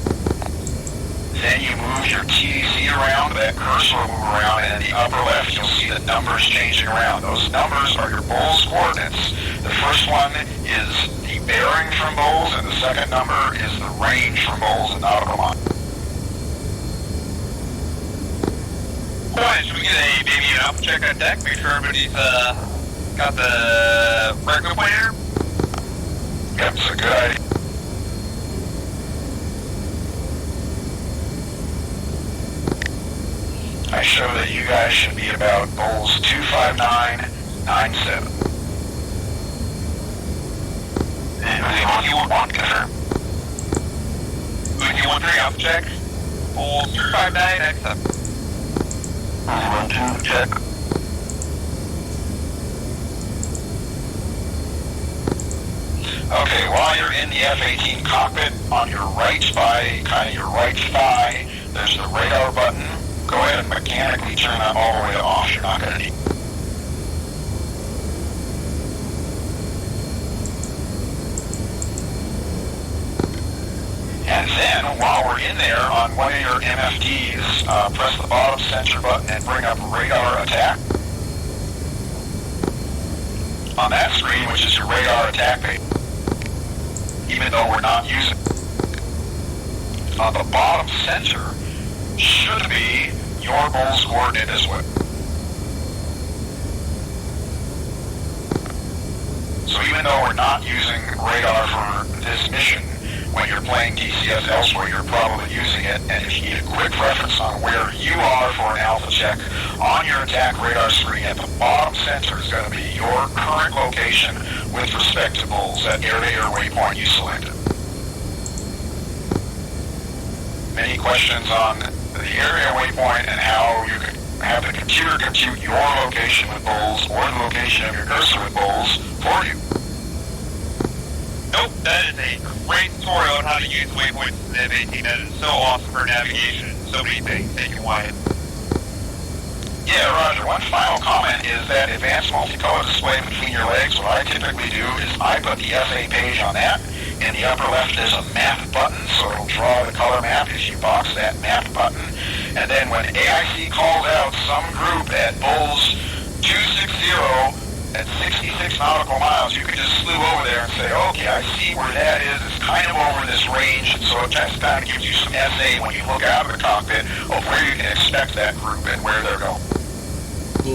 Then you move your TDC around, that cursor will move around, and in the upper left, you'll see the numbers changing around. Those numbers are your bowls coordinates. The first one is the bearing from bowls, and the second number is the range from bowls in nautical miles.
Alright, should we get maybe an alpha check on deck? Make sure everybody's got the right waypoint here?
Yep, it's a good idea. I show that you guys should be about bowls 25997. And you want 1, confirm.
213 alpha check. Full 25997.
1-2, check. Okay, while you're in the F-18 cockpit, on your right by kind of your right thigh, there's the radar button. Go ahead and mechanically turn that all the way to off. You're not going to need. And then, while we're in there, on one of your MFDs, press the bottom center button and bring up radar attack. On that screen, which is your radar attack page, even though we're not using it. On the bottom center should be your bull's coordinate as well. So even though we're not using radar for this mission, when you're playing DCS elsewhere, you're probably using it, and if you need a quick reference on where you are for an alpha check, on your attack radar screen at the bottom center is going to be your current location with respect to bulls, that area or waypoint you selected. Any questions on the area waypoint and how you can have the computer compute your location with bulls or the location of your cursor with bulls for you?
Nope, that is a great tutorial on how to use waypoints in the A-18. That is so awesome for navigation and so many things. Thank you, Wyatt.
Yeah, Roger. One final comment is that advanced multicolor display between your legs, what I typically do is I put the SA page on that. In the upper left there's a map button, so it'll draw the color map if you box that map button. And then when AIC calls out some group at Bulls 260 at 66 nautical miles, you can just slew over there and say, okay, I see where that is. It's kind of over this range, and so it just kind of gives you some SA when you look out of the cockpit of where you can expect that group and where they're going.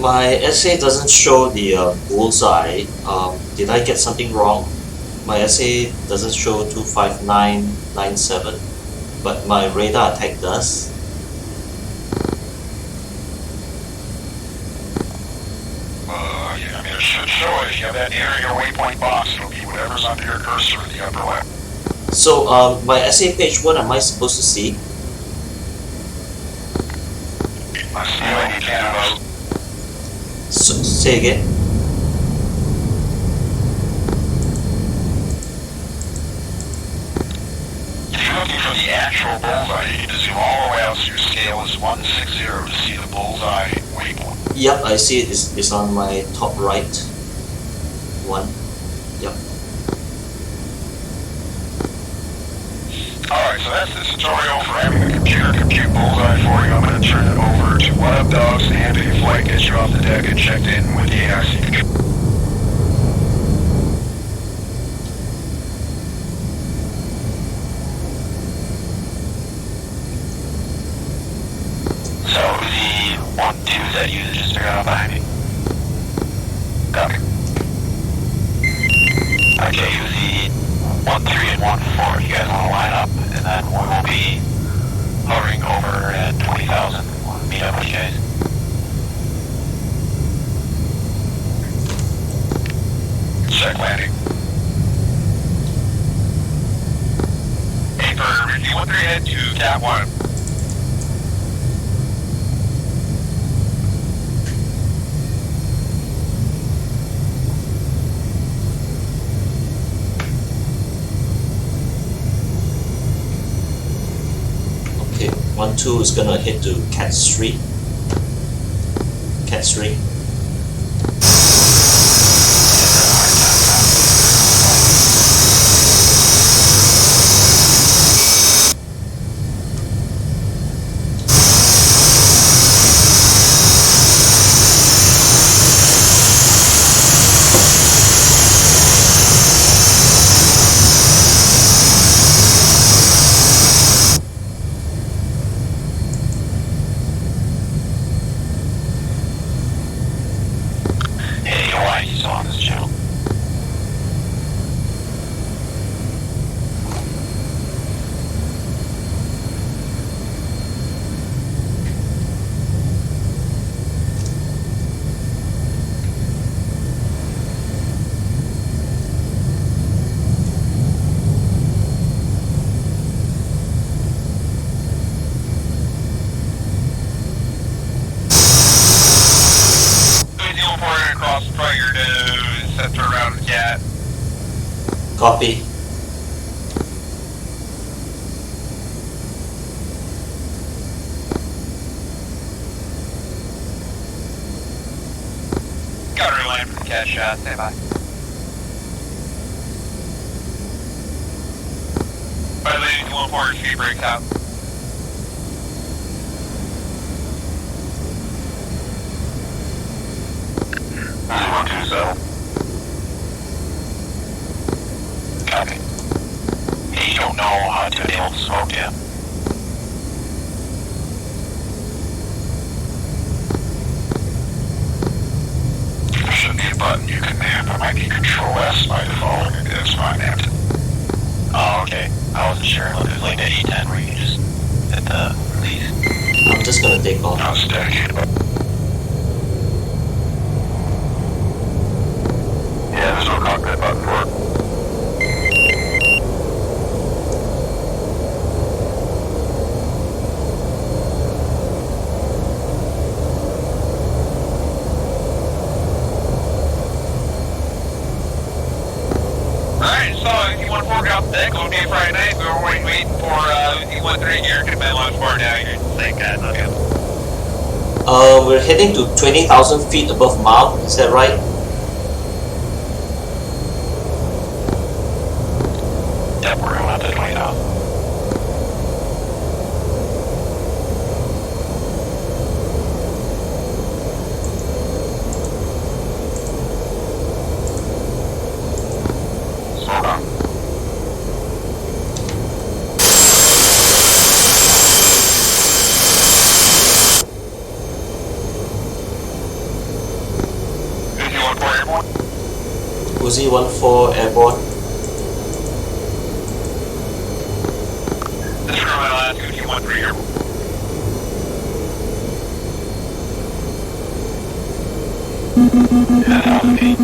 My SA doesn't show the bullseye. Did I get something wrong? My SA doesn't show 25997, but my radar attack does.
Yeah, I mean, it should show it. If you have that area waypoint box, it'll be whatever's under your cursor in the upper left.
So, my SA page, what am I supposed to see?
I see what you can about.
So, say again.
If you're looking for the actual bullseye, you need to zoom all the way out so your scale is 160 to see the bullseye waypoint.
Yep, I see it. It's on my top right one. Yep.
Alright, so that's the tutorial for having the computer compute bullseye for you. I'm going to turn it over to What Up Dogs to handle your flight, get you off the deck and checked in with the AIC control. So the 1-2 that you just figured out behind me. Copy. Okay, use the 1-3 and 1-4. You guys want to line up, and then we will be hovering over at 20,000. We'll meet up with you guys. Check landing.
Hey, for Richie 1-3 head to Cat 1.
Okay, 1-2 is gonna head to Cat 3. Cat 3.
Hey, GAW AIC is on this channel.
Across the front of your nose, center around the cat.
Copy.
Got her line for the cat shot, stand by. By leading to 1-4, speed breaks out.
Easy 1-2 settle. Copy. Hey, you don't know how to enable the smoke yet. Control S by default. That's fine, Captain.
Oh, okay. I wasn't sure. It was like the A-10 where you can just hit the release.
I'm just gonna take off.
No, it's dedicated. Yeah, there's no cockpit button for it.
Alright, so if you want to fork out the deck, it'll be a Friday night. We were waiting for UC-13 here. Could have been launch bar now. You're thank God, not him.
We're heading to 20,000 feet above Mount, is that right?
Yep, we're going up to 20,000.
Slow down.
UC-14 airborne.
Uzi 14 airborne.
This is from my last UC-13 airborne.
Yeah, 1,000 feet.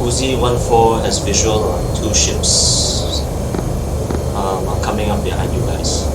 Uzi 14 has visual on 2 ships. I'm coming up behind you guys.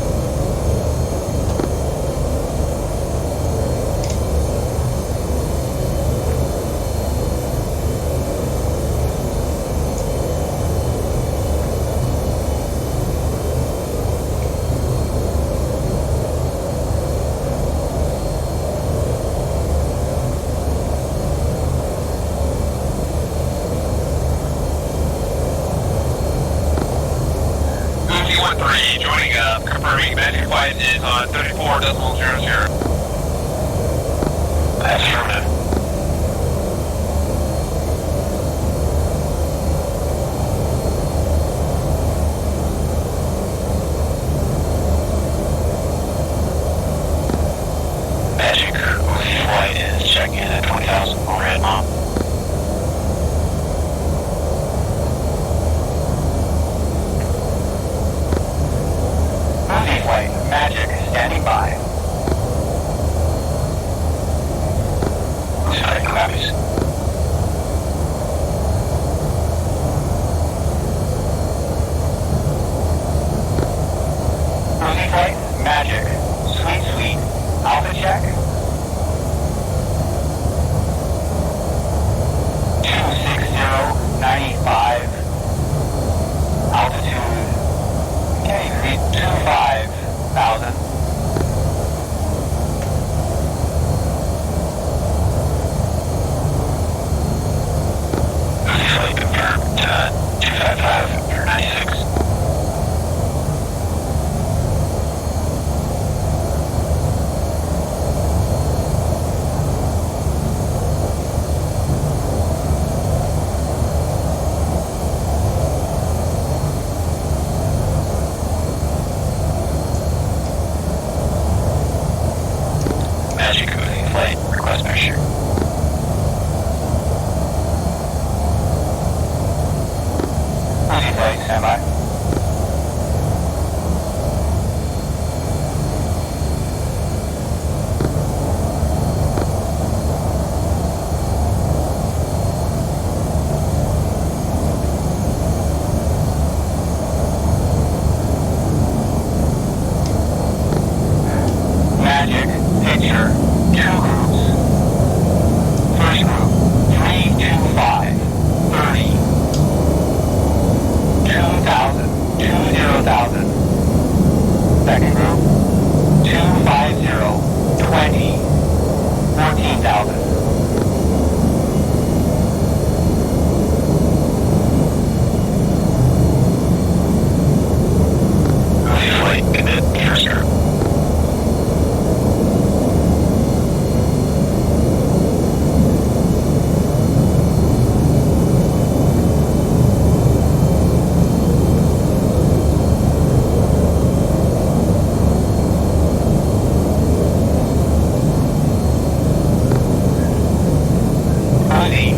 UC-13 joining up, confirming magic quiet is on 34.00.
That's affirmative. 255 or 96. Magic moving flight, request measure. Moving flight, standby. Magic, picture, 2 groups. First group, 325, 30. 2,000, 20,000. Second group, 250, 20. 14,000. Moving flight, commit, first group. Moving,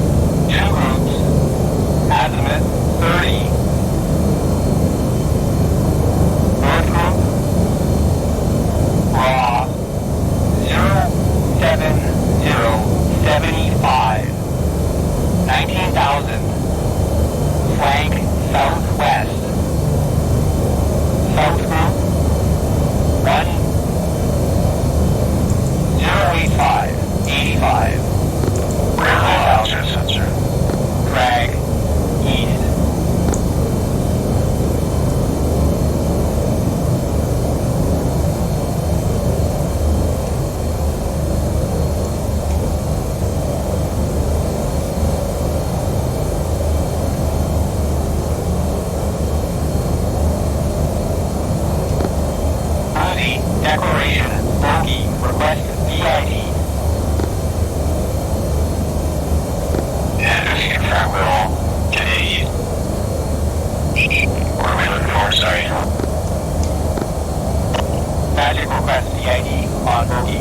2 groups, azimuth 30. North group, raw 07075. 19,000. Flank southwest. South group 1085. 85. Altitude sensor. Drag east. Bogey declaration. Bogey request VID. And if you confirm, we'll get a... What are we looking for? Sorry. Magic request VID on Bogey.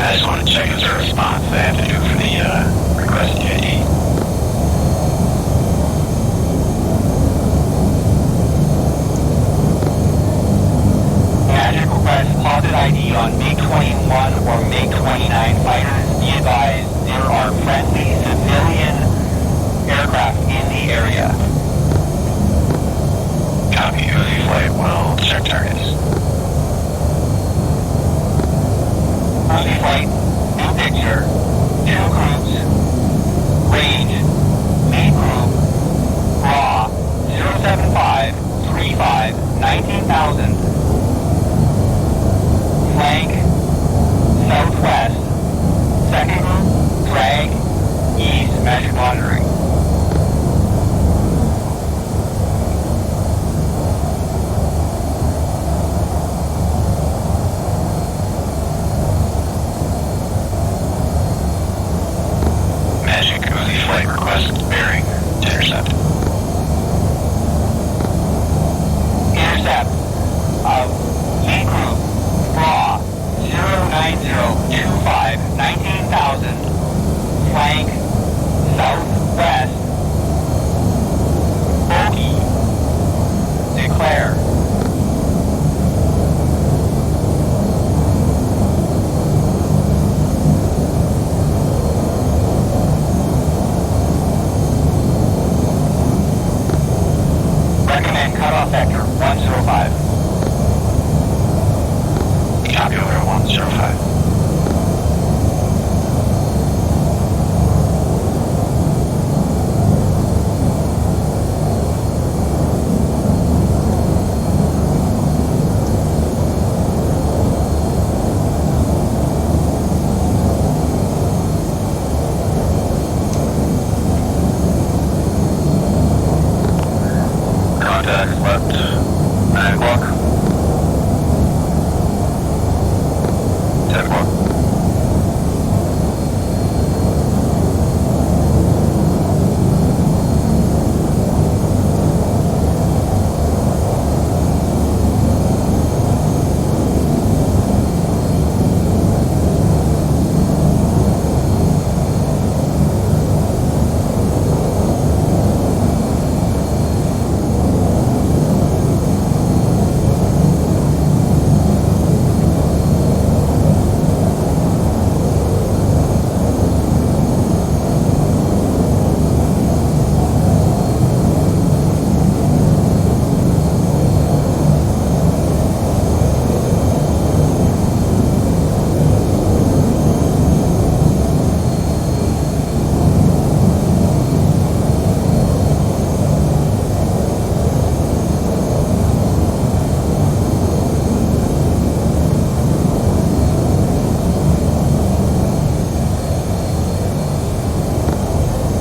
I just want to check if there's a response they have to do for the Copy. Uzi flight will check targets.
Uzi flight, new picture, 2 groups, range, lead group, raw, 075, 35, 19,000, flank, southwest, second group, drag, east, magic monitoring.
Magic Uzi flight request bearing to intercept.
Intercept, lead group, raw, 09025, 19,000, flank, southwest, bogey, declare. Recommend cutoff vector 105.
Copy order 105. Contact left 9 o'clock. 10 o'clock.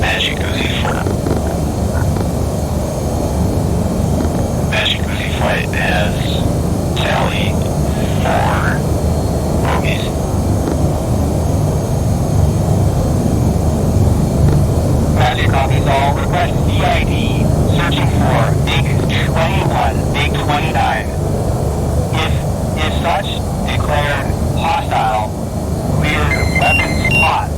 Magic Uzi flight. Magic Uzi flight has tally 4 bogeys.
Magic copies all. Request CID. Searching for Big 21, Big 29. If such, declared hostile. Clear weapons hot.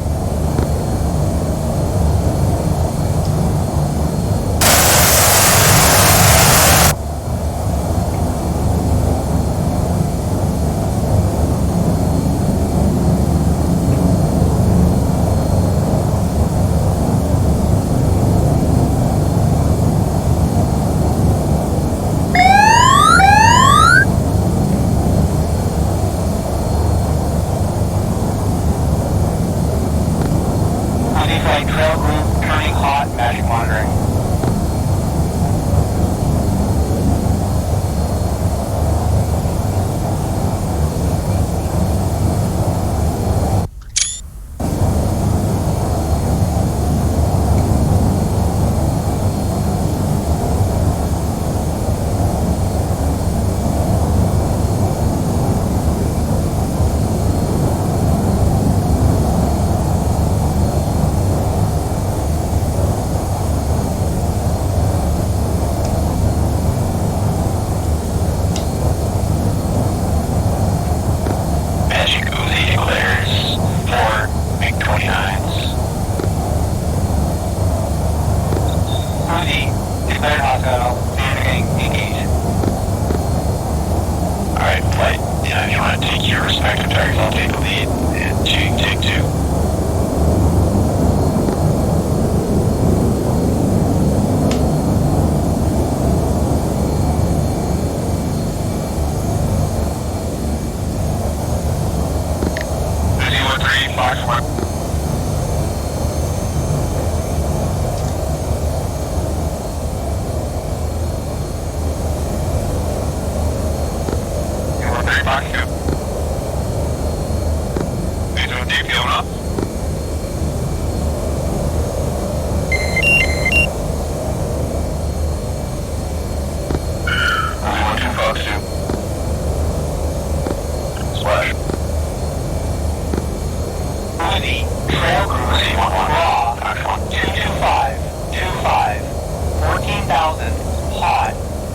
Uzi flight trail group turning hot, magic monitoring.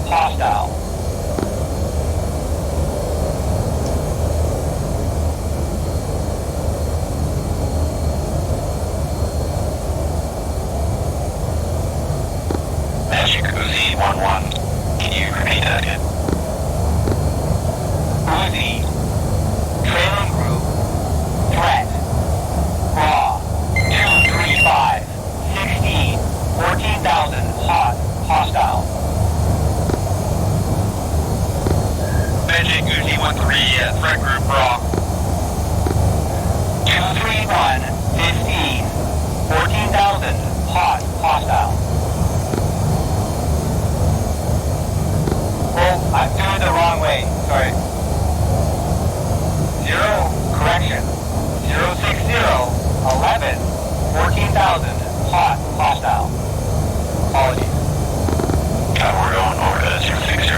hostile.
Magic Uzi 1-1. Can you repeat that again?
Uzi. Trailing group. Threat. Raw. 235. 16. 14,000. Hot. Hostile.
Magic Uzi 1-3, threat group raw.
231. 15. 14,000. Hot. Hostile. Oh, I'm doing the wrong way. Sorry. 0, correction. 060, 11, 14,000, hot, hostile. Apologies.
We're going over to 260.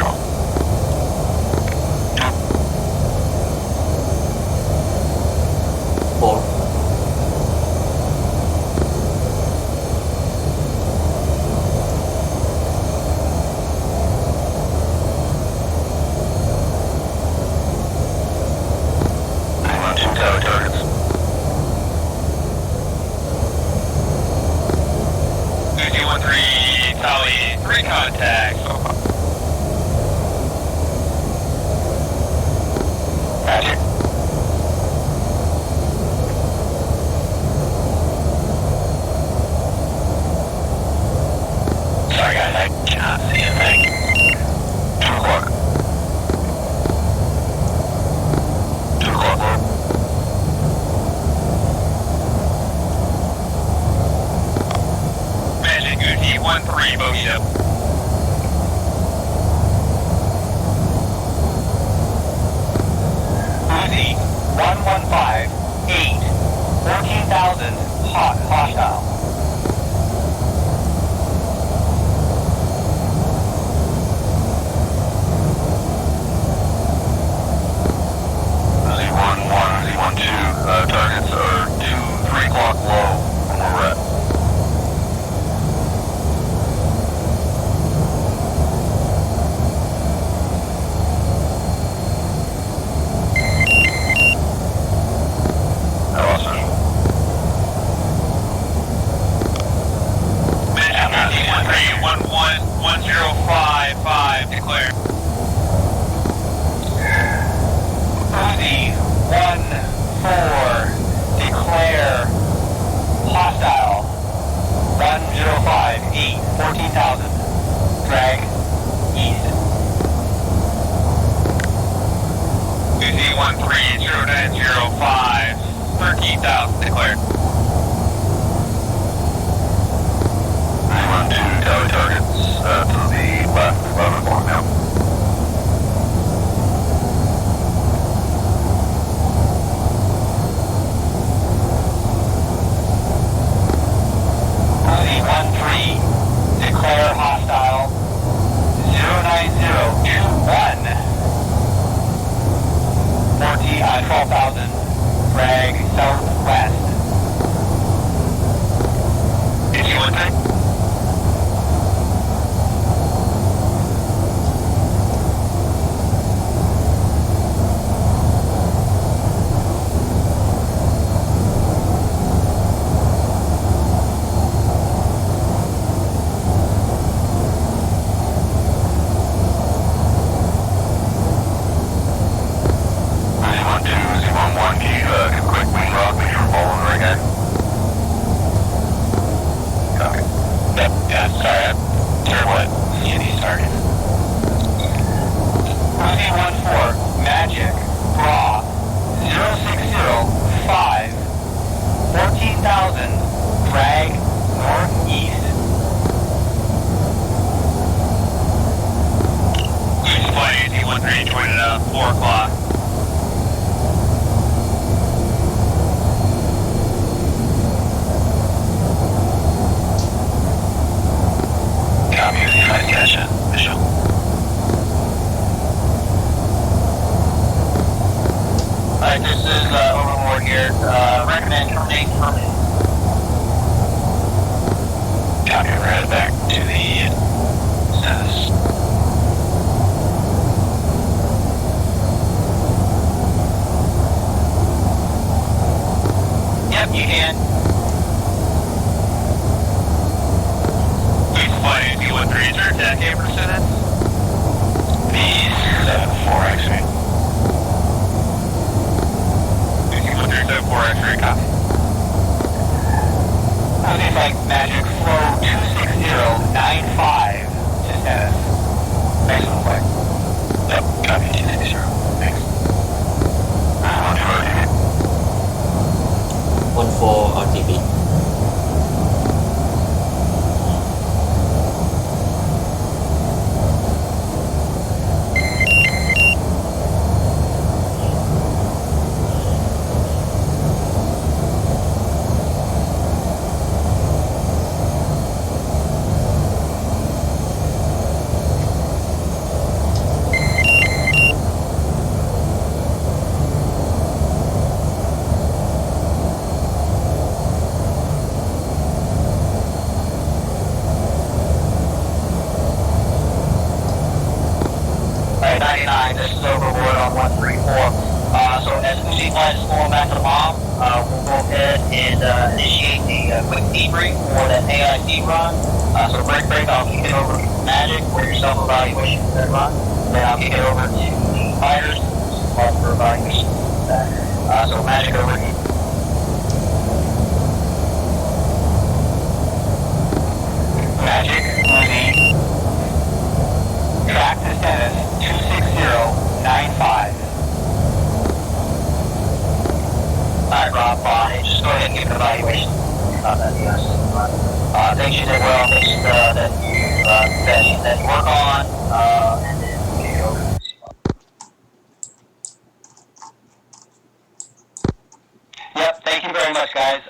Four.
I'm on 2 tower targets.
Uzi 1-3, tally 3 contacts.
Magic. Sorry guys, I cannot see a thing. 2 o'clock. 2 o'clock, Lord.
Magic Uzi 1-3, bogeyed up.
Uzi, 115, 8, 14,000, hot, hostile.
Uzi 1-1, Uzi 1-2, targets are 2, 3 o'clock low from where we're at. I lost visual.
Magic Uzi 1-3, 1-1, 1055, declare.
Uzi, 1-4, declare, hostile. 105, 8, 14,000, drag, east.
Uzi 1-3, 0905, 13,000, declare.
I'm on 2 tower targets to the left, 11 o'clock now.
Uzi 1-3, declare hostile. 09021, 12,000, drag southwest.
Uzi 1-3.
Uzi 1-2, Uzi 1-1, can you give a quick wing rock when you're following the right guy? Copy.
Yep, yeah, sorry, I'm terrible at seeing these targets. Uzi 1-4, magic, raw, 0605, 14,000, drag, northeast.
Uzi flight Uzi 1-3, joined at 4 o'clock.
Copy, Uzi 5, gotcha. Visual.
Alright, this is Overlord here. Recommend terminate permit.
Copy, we're headed back to the status.
You can. Please fly AC-13 or attack aim percentage. B-74 X-ray. AC-13 74 X-ray, copy. Okay, like Magic Flow 26095 to status. Maximum flight. Yep, copy 260. Thanks. On to RTB.
14 RTB.
This is Overlord on 134. So as we see flight is pulling back to the bomb, we'll go ahead and initiate a quick debrief for that AIC run. So break, I'll kick it over to Magic for your self-evaluation for that run. Then I'll kick it over to the fighters for evaluation for that. So Magic, over to you. Magic, moving. Track to status 26095. Alright, Rob, just go ahead and give an evaluation on that, yes. Things you did well, things that you work on, and then we go over to the spot. Yep, thank you very much, guys.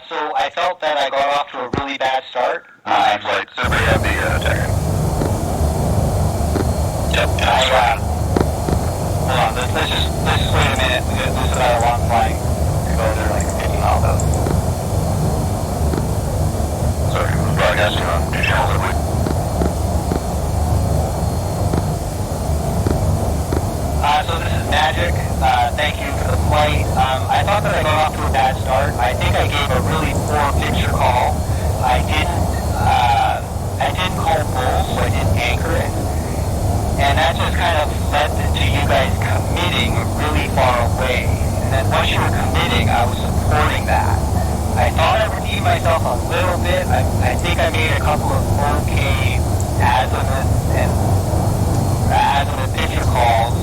So I felt that I got off to a really bad start. Flight, somebody have the attacker. Yep, hold on, let's just wait a minute. This is about a long flight. Go there like 50 miles out. Sorry, we're broadcasting on 2 channels, I believe. So this is Magic. Thank you for the flight. I thought that I got off to a bad start. I think I gave a really poor picture call. I didn't call bull, so I didn't anchor it. And that just kind of led to you guys committing really far away. And then once you were committing, I was supporting that. I thought I redeemed myself a little bit. I think I made a couple of okay azimuth picture calls.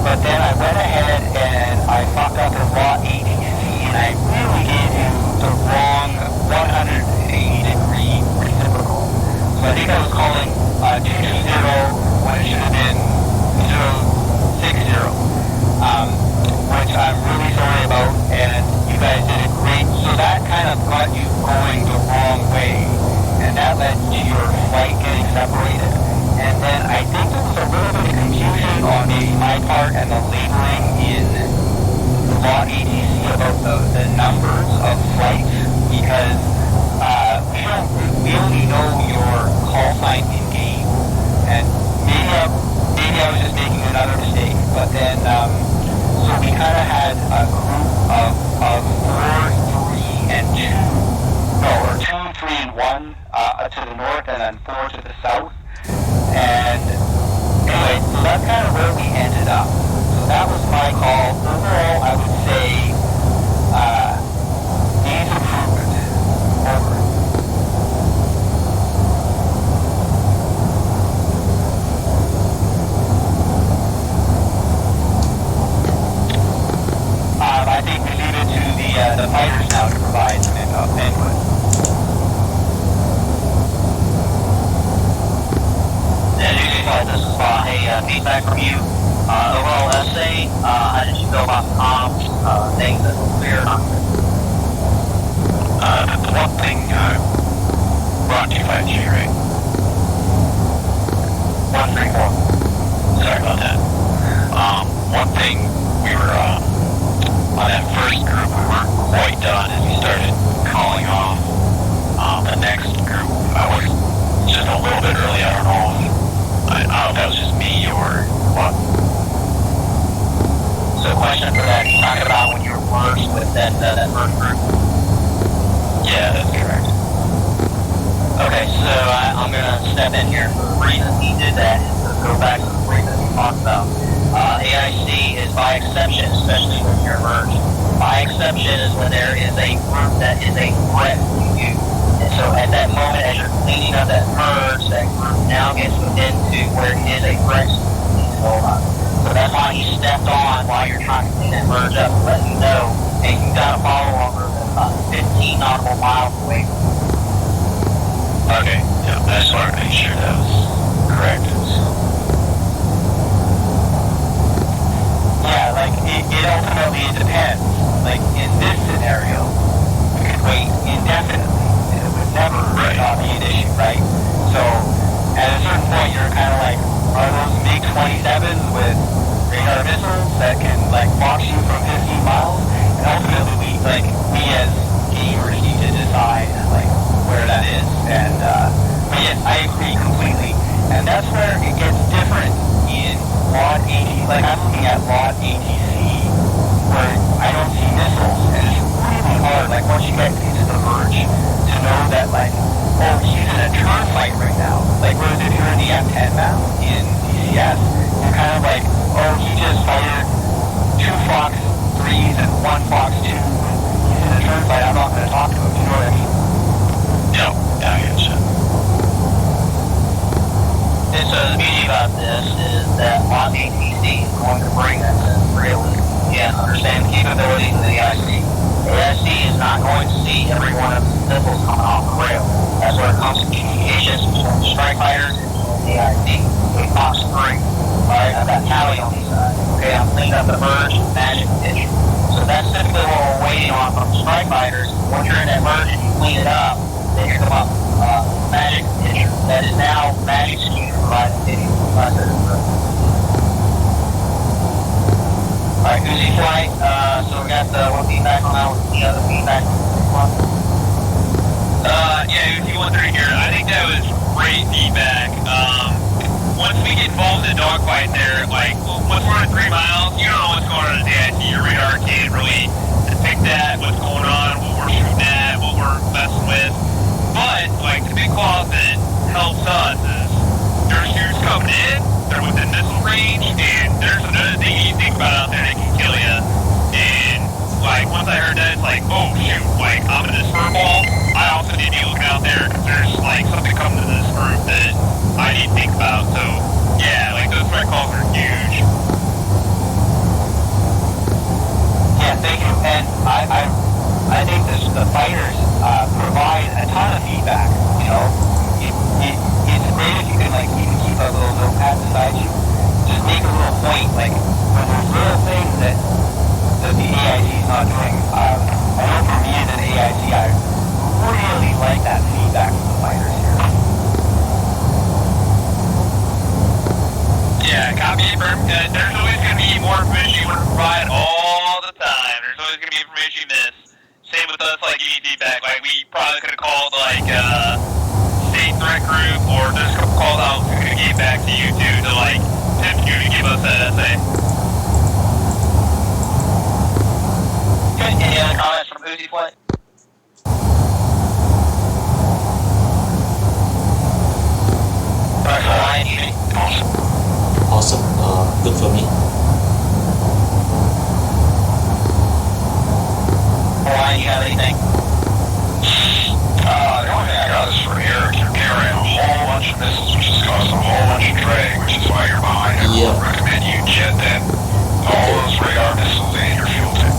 But then I went ahead and I fucked up the raw ATC, and I really gave you the wrong 180-degree reciprocal. So I think I was calling 220 when it should have been 060, which I'm really sorry about, and you guys did it great. So that kind of got you going the wrong way, and that led to your flight getting separated. And then I think there was a little bit of confusion on maybe my part and the labeling in the raw ATC about the numbers of flights, because we only know your call sign in game, and maybe I was just making another mistake. But then so we kind of had a group of 4, 3, and 2, or 2, 3, and 1 to the north, and then 4 to the south. And anyway, so that's kind of where we ended up. So that was my call. Overall, I would say needs improvement. Over. I think we leave it to the fighters now to provide some input. This is feedback from you. Overall essay, how did you feel about the comms? Things that were clear or not clear? The one thing, we're on 25G, right? 134. Sorry about that. One thing, we were on that first group, we weren't quite done as we started calling off. The next group, I was just a little bit early. I don't know if that was just me or what. So question for that, you talked about when you were worse with that first group? Yeah, that's correct. Okay, so I'm going to step in here. The reason he did that is to go back to the reason we talked about. AIC is by exception, especially when you're merged. By exception is when there is a group that is a threat to you. And so at that moment, as you're cleaning up that merge, that group now gets moved into where it is a threat to go on. So that's why he stepped on while you're trying to clean that merge up, to let you know, hey, you got to follow on about 15 nautical miles away from you.
Okay, yeah, I just wanted to make sure that was correct.
Yeah, like, it ultimately depends. Like, in this scenario, we could wait indefinitely, and it would never be an issue, right? So, at a certain point, you're kind of like, are those MiG-27s with radar missiles that can, like, box you from 15 miles? And ultimately, we as gamers need to decide, like, where that is. And, but yes, I agree completely. And that's where it gets different in LOD ATC. Like, I'm looking at LOD ATC, where I don't see missiles, and it's really hard, like, once you get into the merge, to know that, like, oh, he's in a turn fight right now. Like, whereas if you're in the F-10 map in DCS, you're kind of like, oh, he just fired 2 Fox 3s and 1 Fox 2. He's in a turn fight, I'm not going to talk to him, you know what I mean?
Yeah, I get you.
And so the beauty about this is that LOD ATC is going to bring that sense of realism. Again, understand the capabilities of the AIC. AIC is not going to see every one of the missiles coming off the rail. That's where it comes to communications between the strike fighters and the AIC. Okay, Fox 3. Alright, I've got Tally on the side. Okay, I'm cleaning up the merge, magic pitch. So that's typically what we're waiting on from the strike fighters. Once you're in that merge and you clean it up, then you come up magic picture. That is now magic scheme to provide the video. Alright, Uzi flight. So we got one feedback on that, the other feedback on
Yeah, Uzi 130 here. I think that was great feedback. Once we get involved in a dogfight there, like, once we're at 3 miles, you don't know what's going on in the AIC. Your radar can't really depict that, what's going on, what we're shooting at, what we're messing with. But, like, the big clause that helps us is there's shoots coming in, they're within missile range, and there's another thing you think about out there that can kill you. And, like, once I heard that, it's like, oh, shoot, like, I'm in this furball. I also need to be looking out there because there's, like, something coming to this group that I need to think about. So, yeah, like, those threat calls are huge.
Yeah, thank you. And I think the fighters provide a ton of feedback. You know, it's great if you can, like, even keep a little notepad beside you. Just make a little point, like, when there's little things that the AIC is not doing. I know for me as an AIC, I really like that feedback from the fighters here.
Yeah, copy it, Bert. There's always going to be more information you want to provide all the time. There's always going to be information you miss. Same with us, like, giving feedback. Like, we probably could have called, like, state threat group, or there's a couple calls out we could have gave back to you, too, to, like, tempt you to give us that essay.
Okay, any other comments from Uzi Flight?
Awesome. Good for me.
Ryan, you have anything?
The only thing I got is for Eric. You're carrying a whole bunch of missiles, which has caused a whole bunch of drag, which is why you're behind. I
Yeah.
recommend you jet that, all those radar missiles and your fuel tank.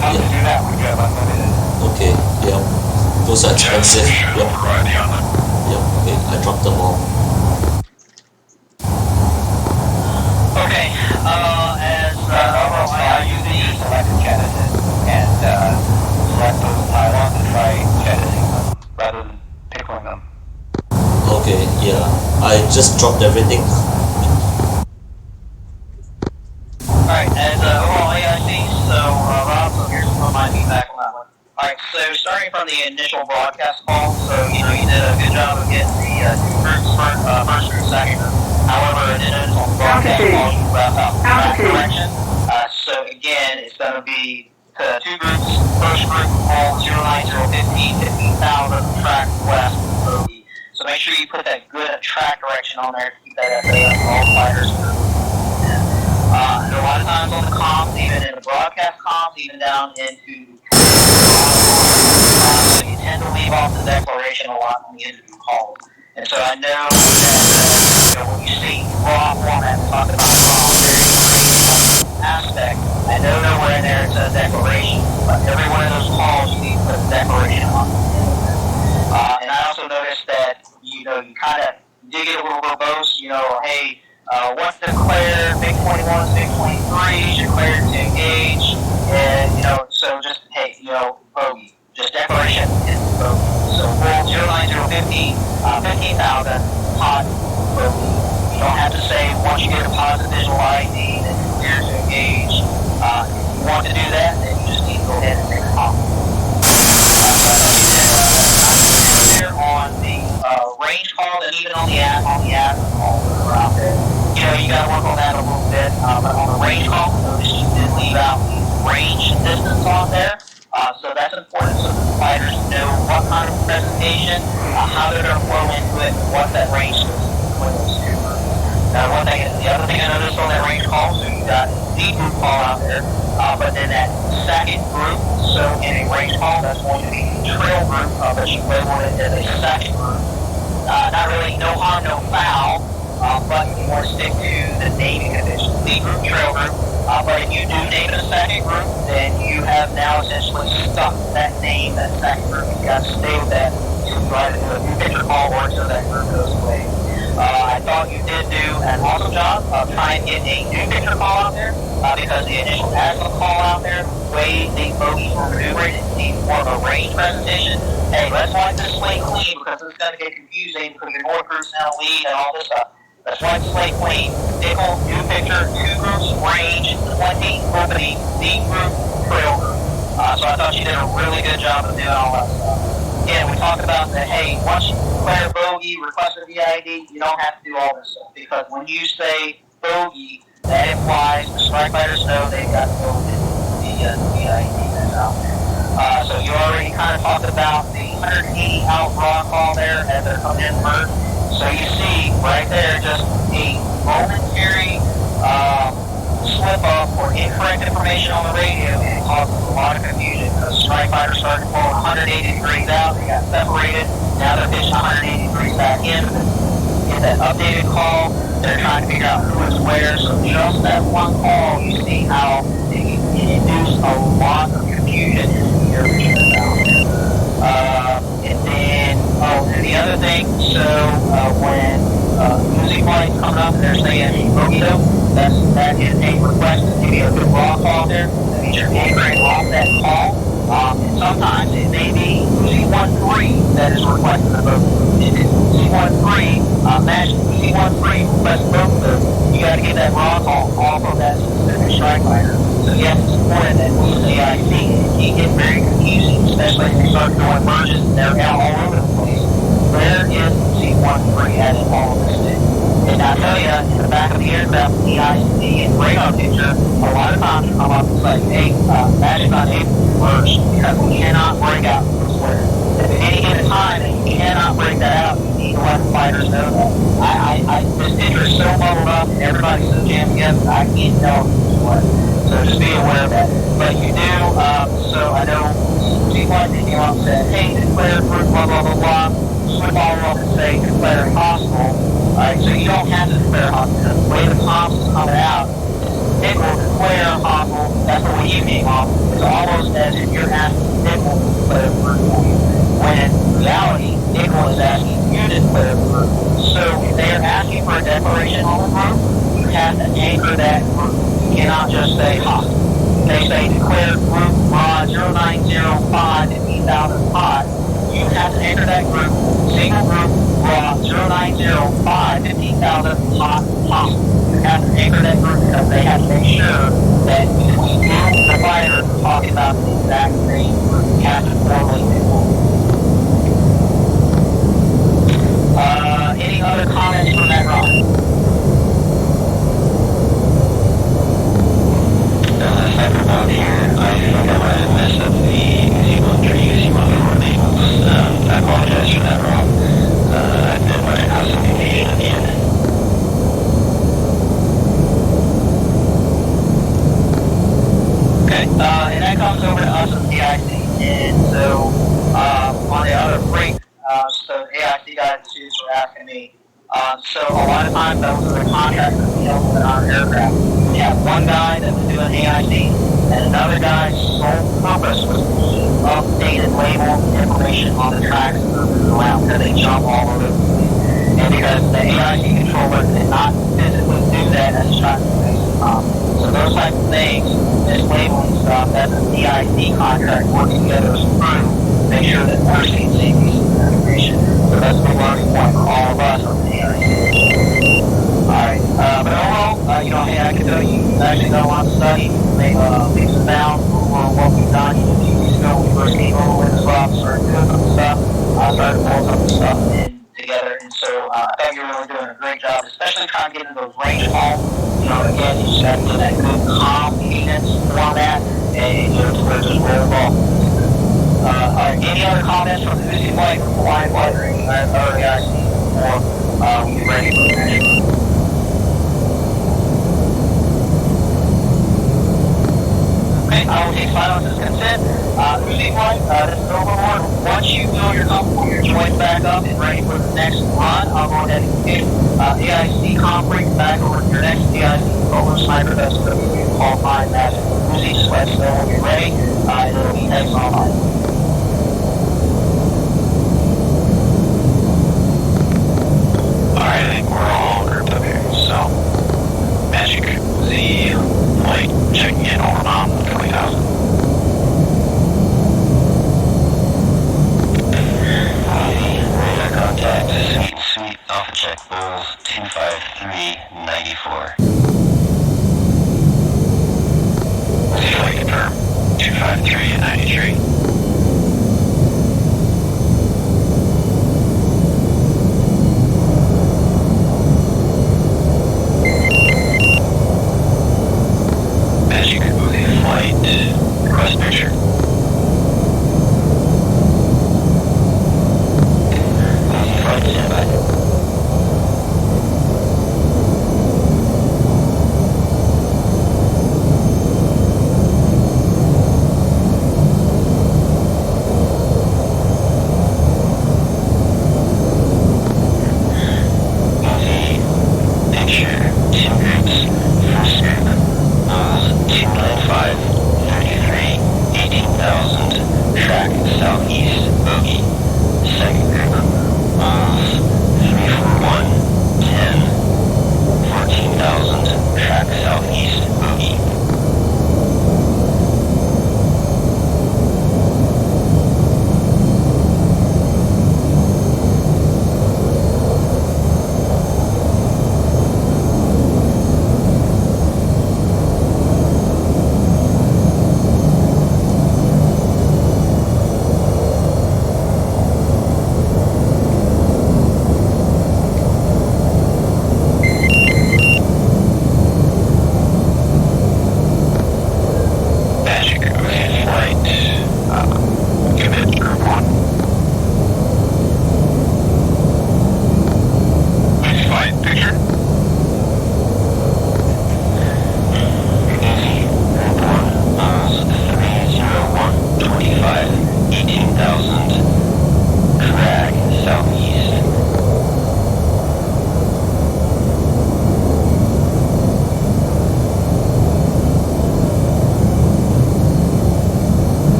How to do that when you have unlimited?
Okay, yeah. Those are expensive.
Should
Yep,
override the unlimited.
yep. Okay, I dropped them all.
Okay, as overall, I usually select Genesis and select those pylons and try jettisoning them rather than pickling them.
Okay, yeah. I just dropped everything.
Alright, as overall AIC, so Rob, so here's some of my feedback on that one. Alright, so starting from the initial broadcast call, so you did a good job of getting the two groups first group second. However, I did notice on the broadcast call you left out the track direction. So again, it's going to be to 2 groups. First group called 09015, 15,000 track west bogey. So make sure you put that good track direction on there to keep that at all fighters. And a lot of times on the comms, even in the broadcast comms, even down into so you tend to leave off the declaration a lot in the interview calls. And so I know that when you see raw format, we talk about raw, very aspect. I know nowhere in there it says declaration, but every one of those calls you need to put a declaration on. And I also noticed that you kind of dig it a little verbose. Hey, once declared, big 21s, big 23s, declared to engage, and so just hey, bogey, just declaration is bogey. So roll 09015, 15,000 hot bogey. You don't have to say once you get a positive visual ID that you're clear to engage. If you want to do that, then you just need to go ahead and take a call. On the range call and even on the app calls that are out there. You got to work on that a little bit. But on the range call, notice you did leave out the range distance on there. So that's important so the fighters know what kind of presentation, how they're going to flow into it, and what that range is between those two groups. Now, the other thing I noticed on that range call, so you got the group call out there, but then that second group, so in a range call, that's going to be a trail group, but you label it as a second group. Not really no harm, no foul, but you want to stick to the naming convention, the group, trail group. But if you do name it a second group, then you have now essentially stuck that name, that second group. You've got to stay with that until you either do a new picture call or until that group goes away. I thought you did do an awesome job of trying to get a new picture call out there because the initial asthma call out there, the way the bogeys were maneuvered, it needs more of a range presentation. Hey, let's wipe this slate clean because it's going to get confusing because your North group's now lead and all this stuff. Let's wipe the slate clean. Nickel, new picture, 2 groups, range, 20, opening, D group, trail group. So I thought you did a really good job of doing all that stuff. Again, we talked about that, hey, once you declare bogey, request a VID, you don't have to do all this stuff because when you say bogey, that implies the strike fighters know they've got to go with the VID that's out there. So you already kind of talked about the 180 out raw call there as they're coming in first. So you see right there just a momentary slip up or incorrect information on the radio, and it causes a lot of confusion because strike fighters started pulling 180 degrees out, they got separated, now they're pitching 180 degrees back in. Get that updated call, they're trying to figure out who is where, so just that one call, you see how it induced a lot of confusion in the air and then, and the other thing, so when music lights coming up and they're saying bogey though, that is a request to give you a good raw call there. That means you're anchoring off that call. And sometimes it may be C13 that is requesting the bogey. If it's C13, imagine C13 requests both of those. You got to get that raw call off of that specific strike fighter. So yes, it's important that we AIC. It can get very confusing, especially if you start doing merges and they're out all over the place. Where is C13 as in all of this thing? And I tell you, in the back of the aircraft, the EIC and radar picture, a lot of times you come up and say, hey, that's not able to merge because we cannot break out the square. If at any given time that you cannot break that out, you need to let the fighters know that. This picture is so bubbled up and everybody's so jammed together, I can't tell who's what. So just be aware of that. But you do, so I know G-Flight came up and said, hey, declare group, blah, blah, blah, blah. Switch all up and say declare hostile. Alright, so you don't have to declare hostile because the way the comms is coming out, it will declare hostile. That's the way you came off. It's almost as if you're asking Nickel to declare the group for you. When in reality, Nickel is asking you to declare the group. So if they are asking for a declaration on the group, you have to anchor that group. You cannot just say hostile. If they say declare group ROD 0905 15,000 hot, you have to enter that group, single group, raw 0905 15,000 hot hostile. You have to anchor that group because they have to make sure that between you and the fighter are talking about the exact same group. You have to formally do any other comments from that run?
Here, I think I
And so on the other freight, so the AIC guys were asking me. So a lot of times those are the contracts that we dealt with on our aircraft. We had one guy that was doing AIC, and another guy's sole purpose was to keep updated label information on the tracks that are moving around because they jump all over the place. And because the AIC controller did not physically do that as a track so those types of things, this labeling stuff, that's a DIC contract working together as a crew to make sure that we're seeing safety information. So that's the learning point for all of us on the AIC. Alright, but overall, hey, I can tell you actually done a lot of study, made leaps and bounds on what we've done. A few weeks ago, when we first came over with this stuff, started doing some stuff, started pulling some of the stuff in together, and so I thought you were really doing a great job, especially trying to get into those range calls. Again, you just got to get that good calm cadence format, and to where it just rolls off. Any other comments from the Uzi flight, from Hawaiian flight, or any other guys before we get ready for the next? Okay, I will take silence as consent. Uzi flight, this is overboard. Once you feel you're comfortable, your joints back up and ready for the next run, I'll go ahead and get AIC conference back over to your next AIC controller sniper. That's going to be qualified as Uzi. Just let us know when you're ready, and it'll be next online.
Alright, I think we're all grouped up here, so Magic Z flight checking in over on 20,000. Radar contact, Sweet Alpha Check Bulls 25394. Flight confirm 25393. Magic Uzi flight, request picture. Uzi flight standby.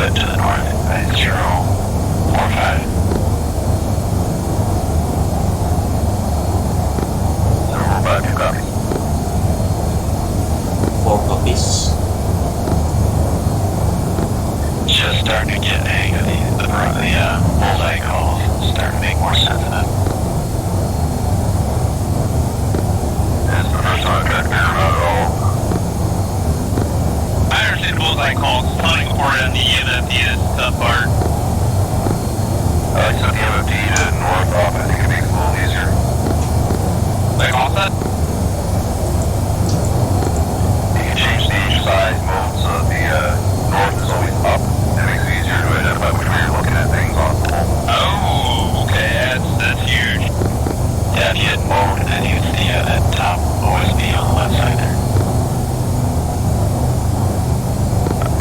bit to the north. 045. About 2 copies.
4 copies.
Just starting to get the hang of the bullseye calls. Starting to make more sense of it. That's the first time I've got clear about it all.
I understand bullseye calls. Hunting for it on the EMFD is the tough part.
So the MFD to north off, I think it makes it a little easier.
Like offset?
You can change the size mode so that the north is always up. That makes it easier to identify which way you're looking at things on the pole.
Oh, okay, that's huge.
Yeah, if you hit mode, then you can see that top OSB on the left side there.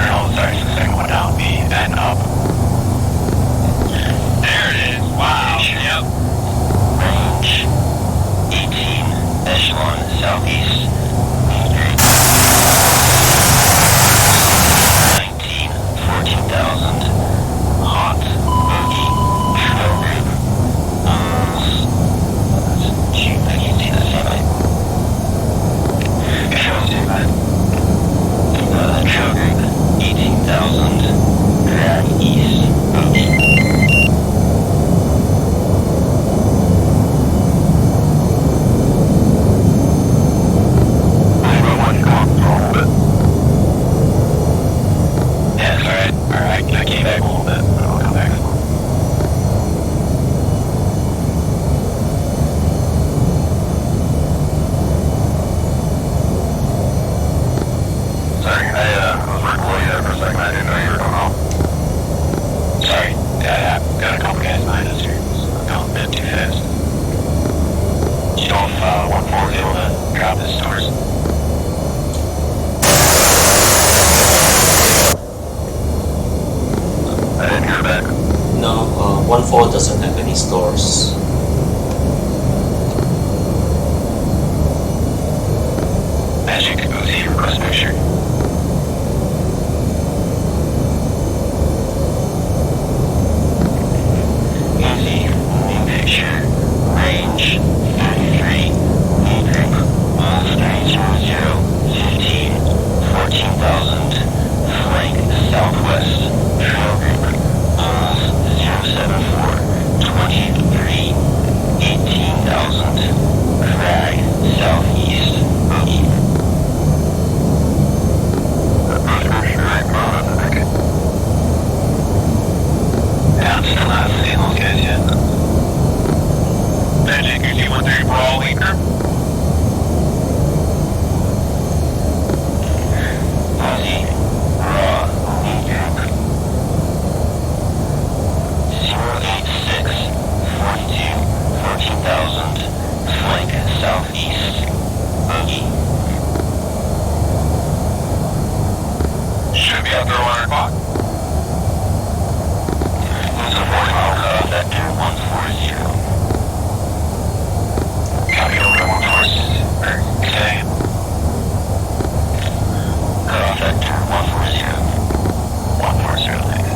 No, sorry, it's the second one down, B and up.
There it is. Wow. Yep.
Range 18, echelon, southeast. 19, 14,000. Hot, boogie, trail group. Shoot, I can't see that same trail group, 18,000. Drag east, boogie. I came back a little bit, but I'll come back. Sorry, I was working below you there for a second. I didn't know you were coming home. Sorry, I've got a couple guys behind us here. So I'm going a bit too fast. You know if 1-4 is able to drop his stores? I didn't hear back.
No, 1-4 doesn't have any stores.
Magic Uzi request picture. Uzi, moving picture. Range 33. Need group. All 300, 15, 14,000. Flank southwest. Trail group. Bulls 074, 23, 18,000. Crag southeast. Boogie. Yeah, I'm still not seeing those guys yet.
Magic UC-13 Brawl Leaker.
Uzi, raw, lead group. 086, 42, 14,000. Flank southeast. Boogie.
Should be out there 1 o'clock.
Lose a 40-mile cutoff at 2140. Copy over to 140. Okay. Cutoff at 2140. 140, thanks.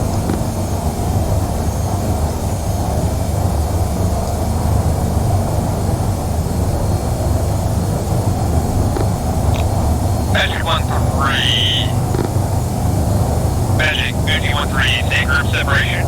Magic 1-3. Magic UC-13, same group separation.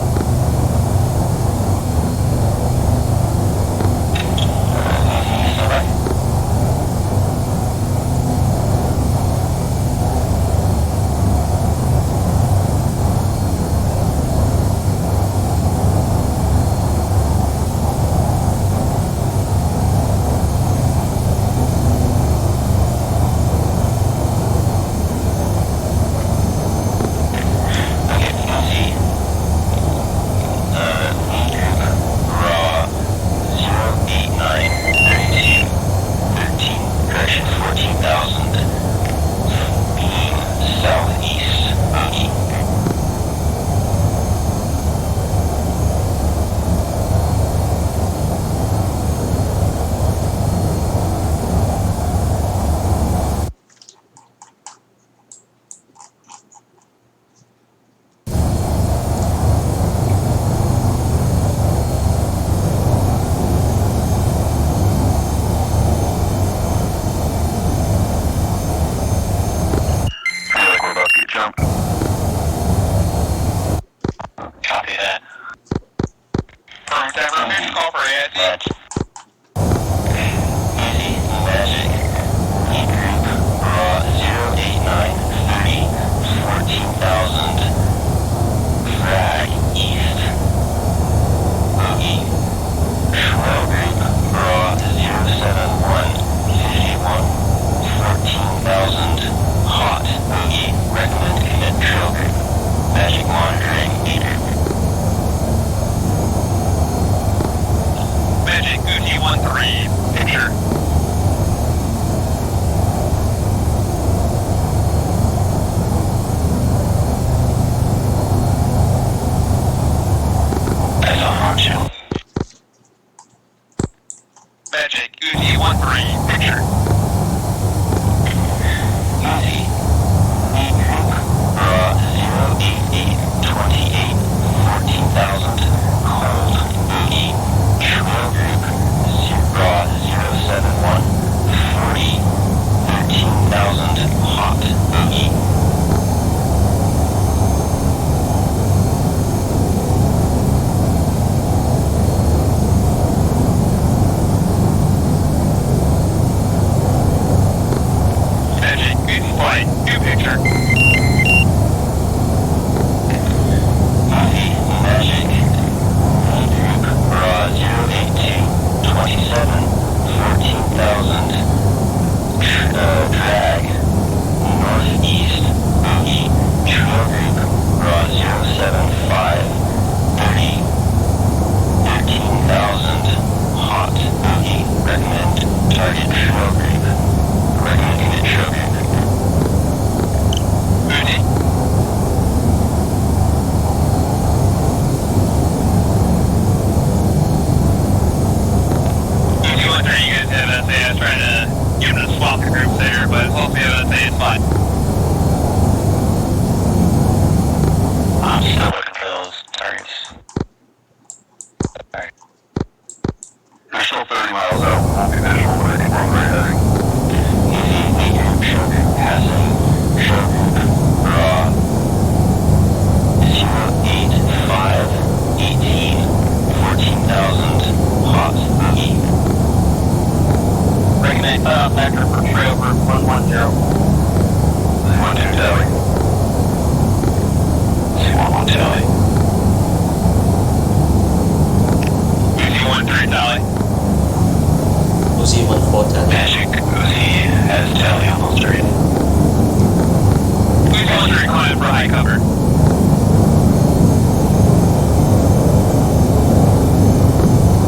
high cover.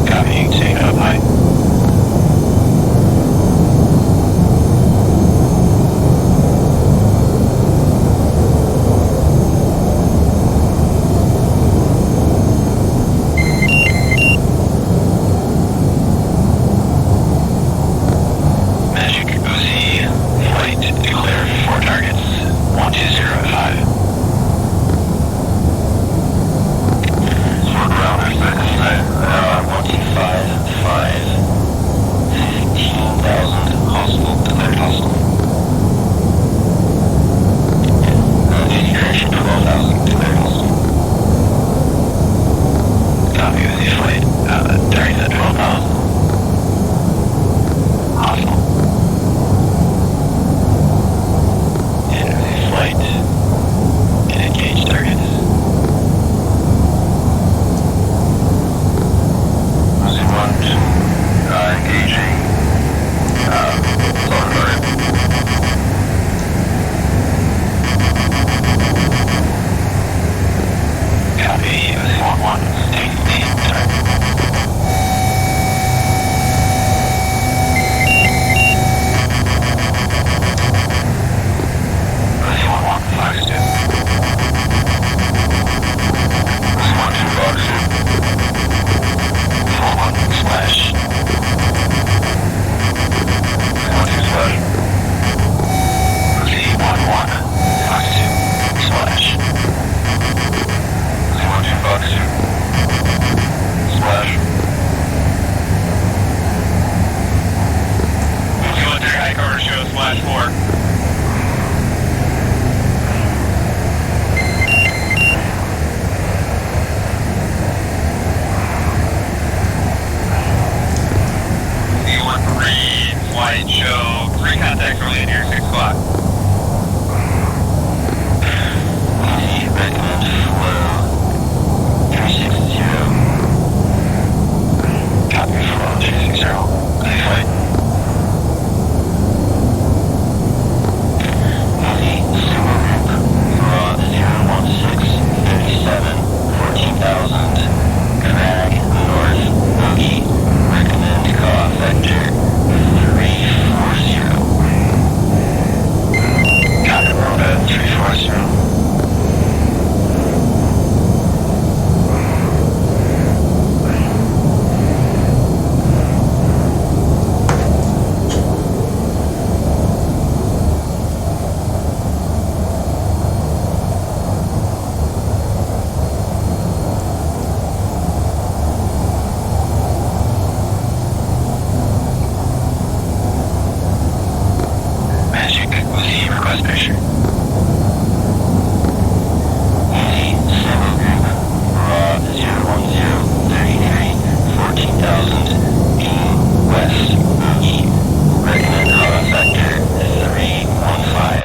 Copy, take up high. Magic Uzi, flight declared 4 targets, 120 at 5. So we're ground or 6, 125, 5, 15,000, hostile, declared hostile. Duty duration 12,000, declared hostile. Copy Uzi flight, target at 12,000. Hostile. Flight can engage targets. Uzi 1, engaging lower guard. Copy, Uzi 1, take lead target. Fox 2. Uzi 1, 2, Fox 2. 4-1, slash. Uzi 1, 2, slash. Uzi 1, 1, Fox 2, slash. Uzi 1, 2, Fox 2. Slash.
Uzi 1, 3, high cover, show slash 4. Flight show 3 contacts early in here, 6 o'clock.
Recommend flow 360. Copy flow 360. Clear flight. Uzi Sumo Group, raw 016, 57, 14,000, drag north, bogey, recommend CAW vector 340. Copy Rhoda 340. Magic Uzi request picture. Uzi Sumo Group, raw 010, 33, 14,000, beam west, bogey, recommend CAW vector 315.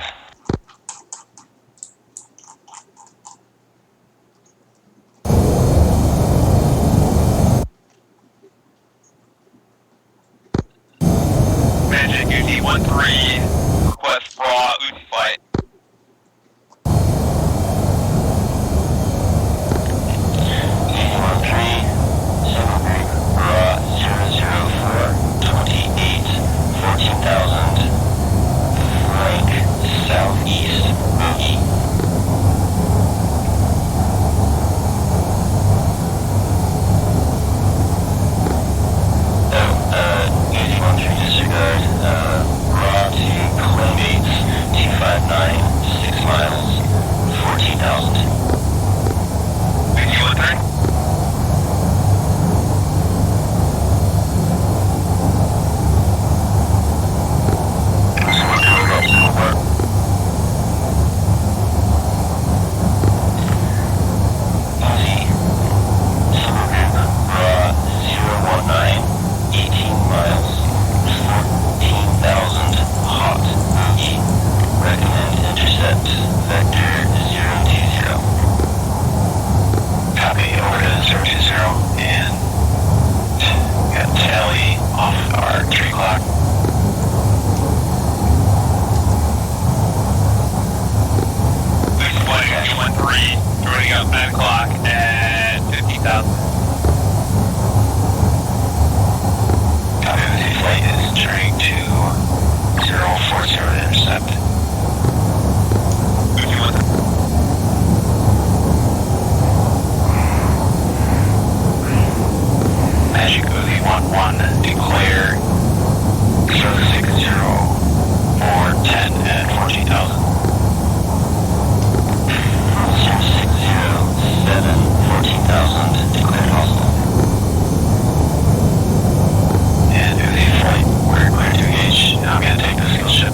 Magic Uzi 1, 3, request raw Uzi flight.
Uzi 1, 3, Sumo Group, raw 004, 28, 14,000, flank southeast, bogey. Uzi 1, 3, disregard, raw to Claymates, 259, 6 miles, 14,000.
Uzi 1, 3.
Uzi 1, 2, drop Sumo Bar. Uzi Sumo Group, raw 019, 18 miles, 14,000, hot, bogey, recommend intercept, vector 020.
running up 9 o'clock at 15,000.
The flight is turning to 040 to intercept. Magic Uzi 11, declare 060 for 10 and 14,000. 060, 14,000, declared hostile. And Uzi flight, we're clear to engage. I'm going to take the skill ship.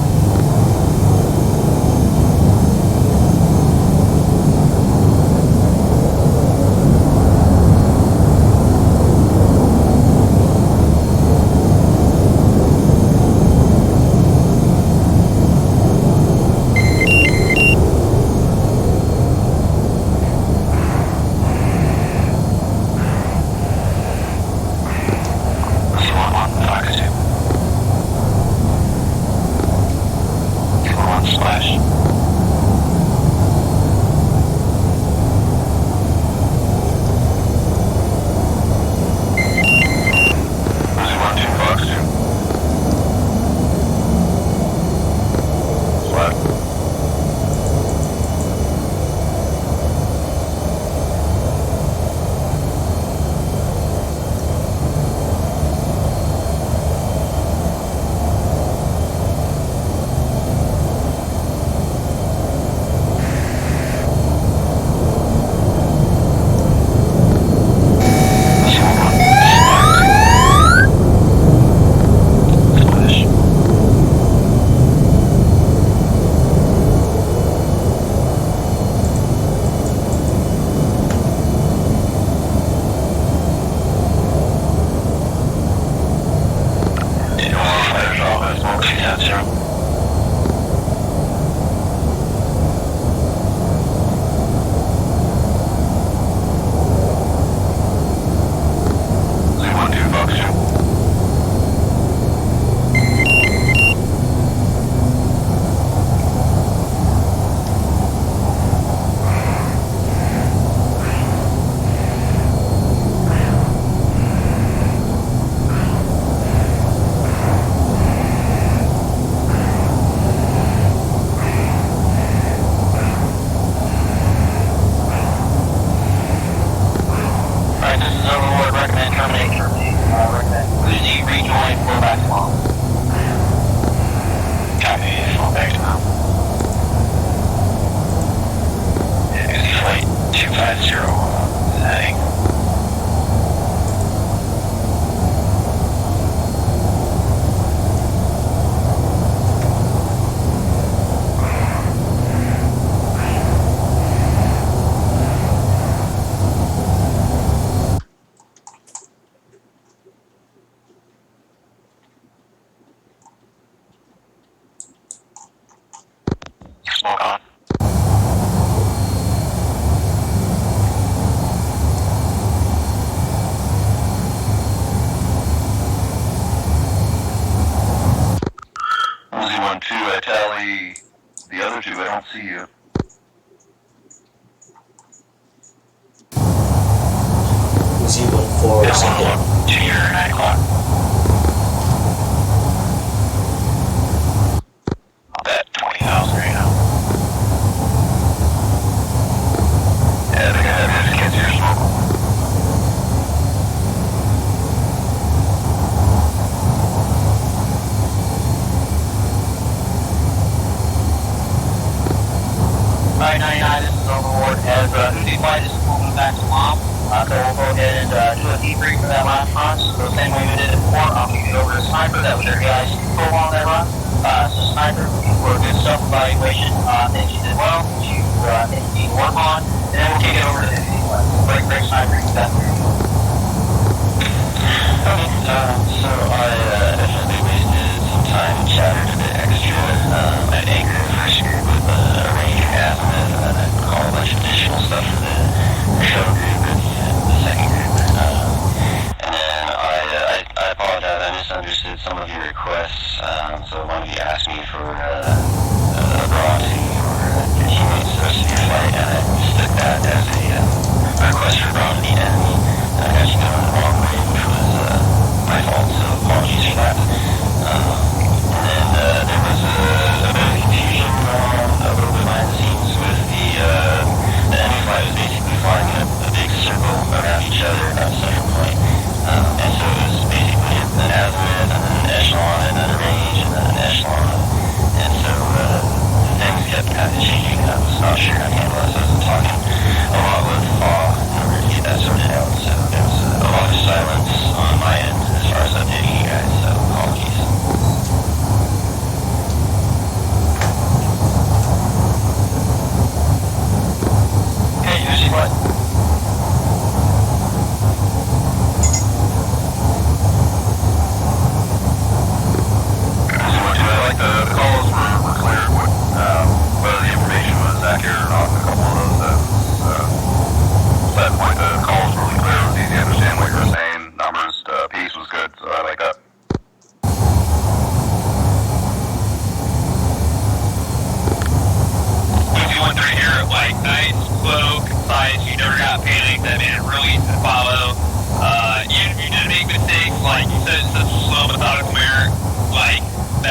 Smoke on. Uzi 1-2, I tally the other two, I don't see you.
Uzi 1-4 second.
To your 9 o'clock. I'll bet 20,000 right now. Yeah, they're gonna have this kid's here smoke.
Alright, 99, this is Overlord. As Uzi flight is moving back to Mom, so we'll go ahead and do a debrief for that last run. So the same way we did it before, I'll kick it over to Sniper. That was their AIC program on that run. So Sniper, for a good self-evaluation, things you did well, things you need to work on, and then we'll kick it over to the Uzi flight. Break Sniper, you got there.
Okay, so I definitely wasted some time, chatted a bit extra at Anchor first group with a range of azimuth, and then I call a bunch of additional stuff for the show group and the second group. And then I apologize, I misunderstood some of your requests. So one of you asked me for a bra to or a teammate's rest of your flight, and I mistook that as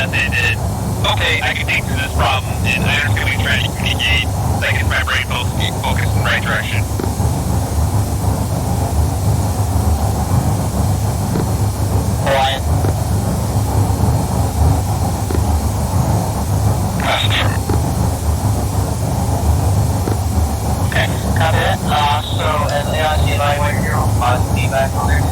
that they did, okay, I can think through this problem, and I understand what you're trying to communicate, so I get my brain focused in the right direction.
Brian? Okay, copy that. So as AIC evaluator here, I'll provide some feedback on there.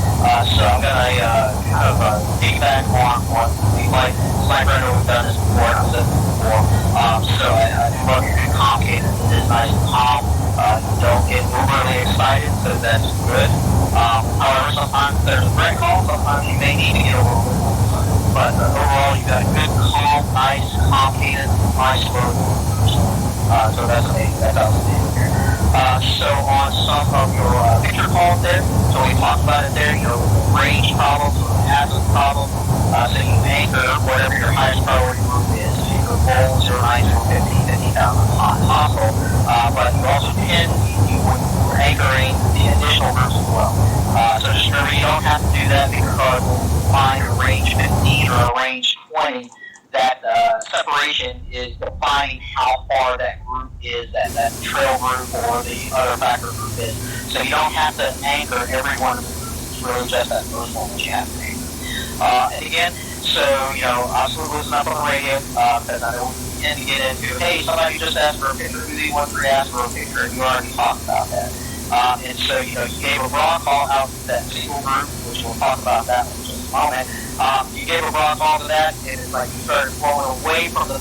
So I'm going to kind of piggyback on what we like. Sniper, I know we've done this before, I've said this before. So I do love your good calm cadence. It is nice and calm. You don't get overly excited, so that's good. However, sometimes there's a threat call. Sometimes you may need to get a little bit more excited. But overall, you've got good, calm, nice, calm cadence, nice slow. So that's amazing. That's outstanding here. So on some of your picture calls there, so we talked about it there, range problems, absence problems, so you anchor whatever your highest priority group is. So you go goal 09, 015, 50,000 hostile, but you also you're anchoring the additional groups as well. So just remember, you don't have to do that because when you find a range 15 or a range 20, that separation is defining how far that group is, that trail group or the other factor group is. So you don't have to anchor every one of the groups. It's really just that first one that you have to anchor. And again, so, obviously listen up on the radio, because I know we tend to get into, hey, somebody just asked for a picture, who do you want to ask for a picture, and you already talked about that. And so, you gave a broad call out to that single group, which we'll talk about that in just a moment. You gave a broad call to that, and it's like you started flowing away from the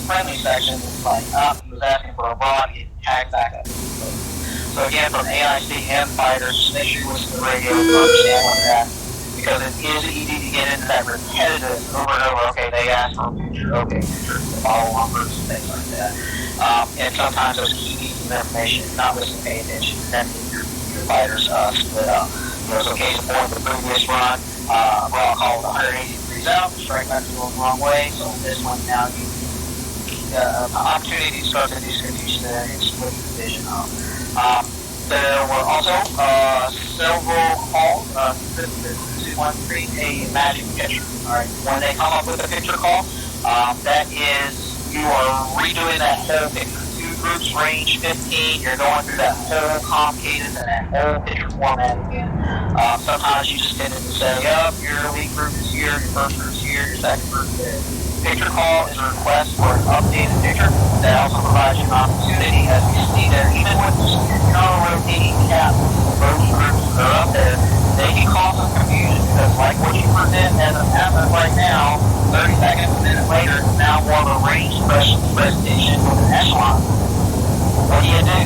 friendly section. It's like, he was asking for a broad, he tagged back up. So again, from AIC and fighters, just make sure you listen to the radio to understand what they're asking. Because it is easy to get into that repetitive over and over, okay, they asked for a picture, okay, picture, follow on groups and things like that. And sometimes those key pieces of information, not listening, pay attention, then your fighters split up. So case in point, the previous run, Raw called 180 degrees out, strike back to going the wrong way. So this one now, you opportunity to start to do some confusion there and split the vision up. There were also several calls to want to create a magic picture. All right, when they come up with a picture call, that is, you are redoing that whole picture. Two groups, range 15. You're going through that whole calm cadence and that whole picture format again. Sometimes you just tend to say, your lead group is here, your first group is here, your second group is there. Picture call is a request for an updated picture. That also provides you an opportunity, as we see there, even with rotating cap, those groups that are up there, they can cause some confusion because, like what you present as an asset right now, 30 seconds, a minute later, is now more of a range presentation with an echelon. What do you do?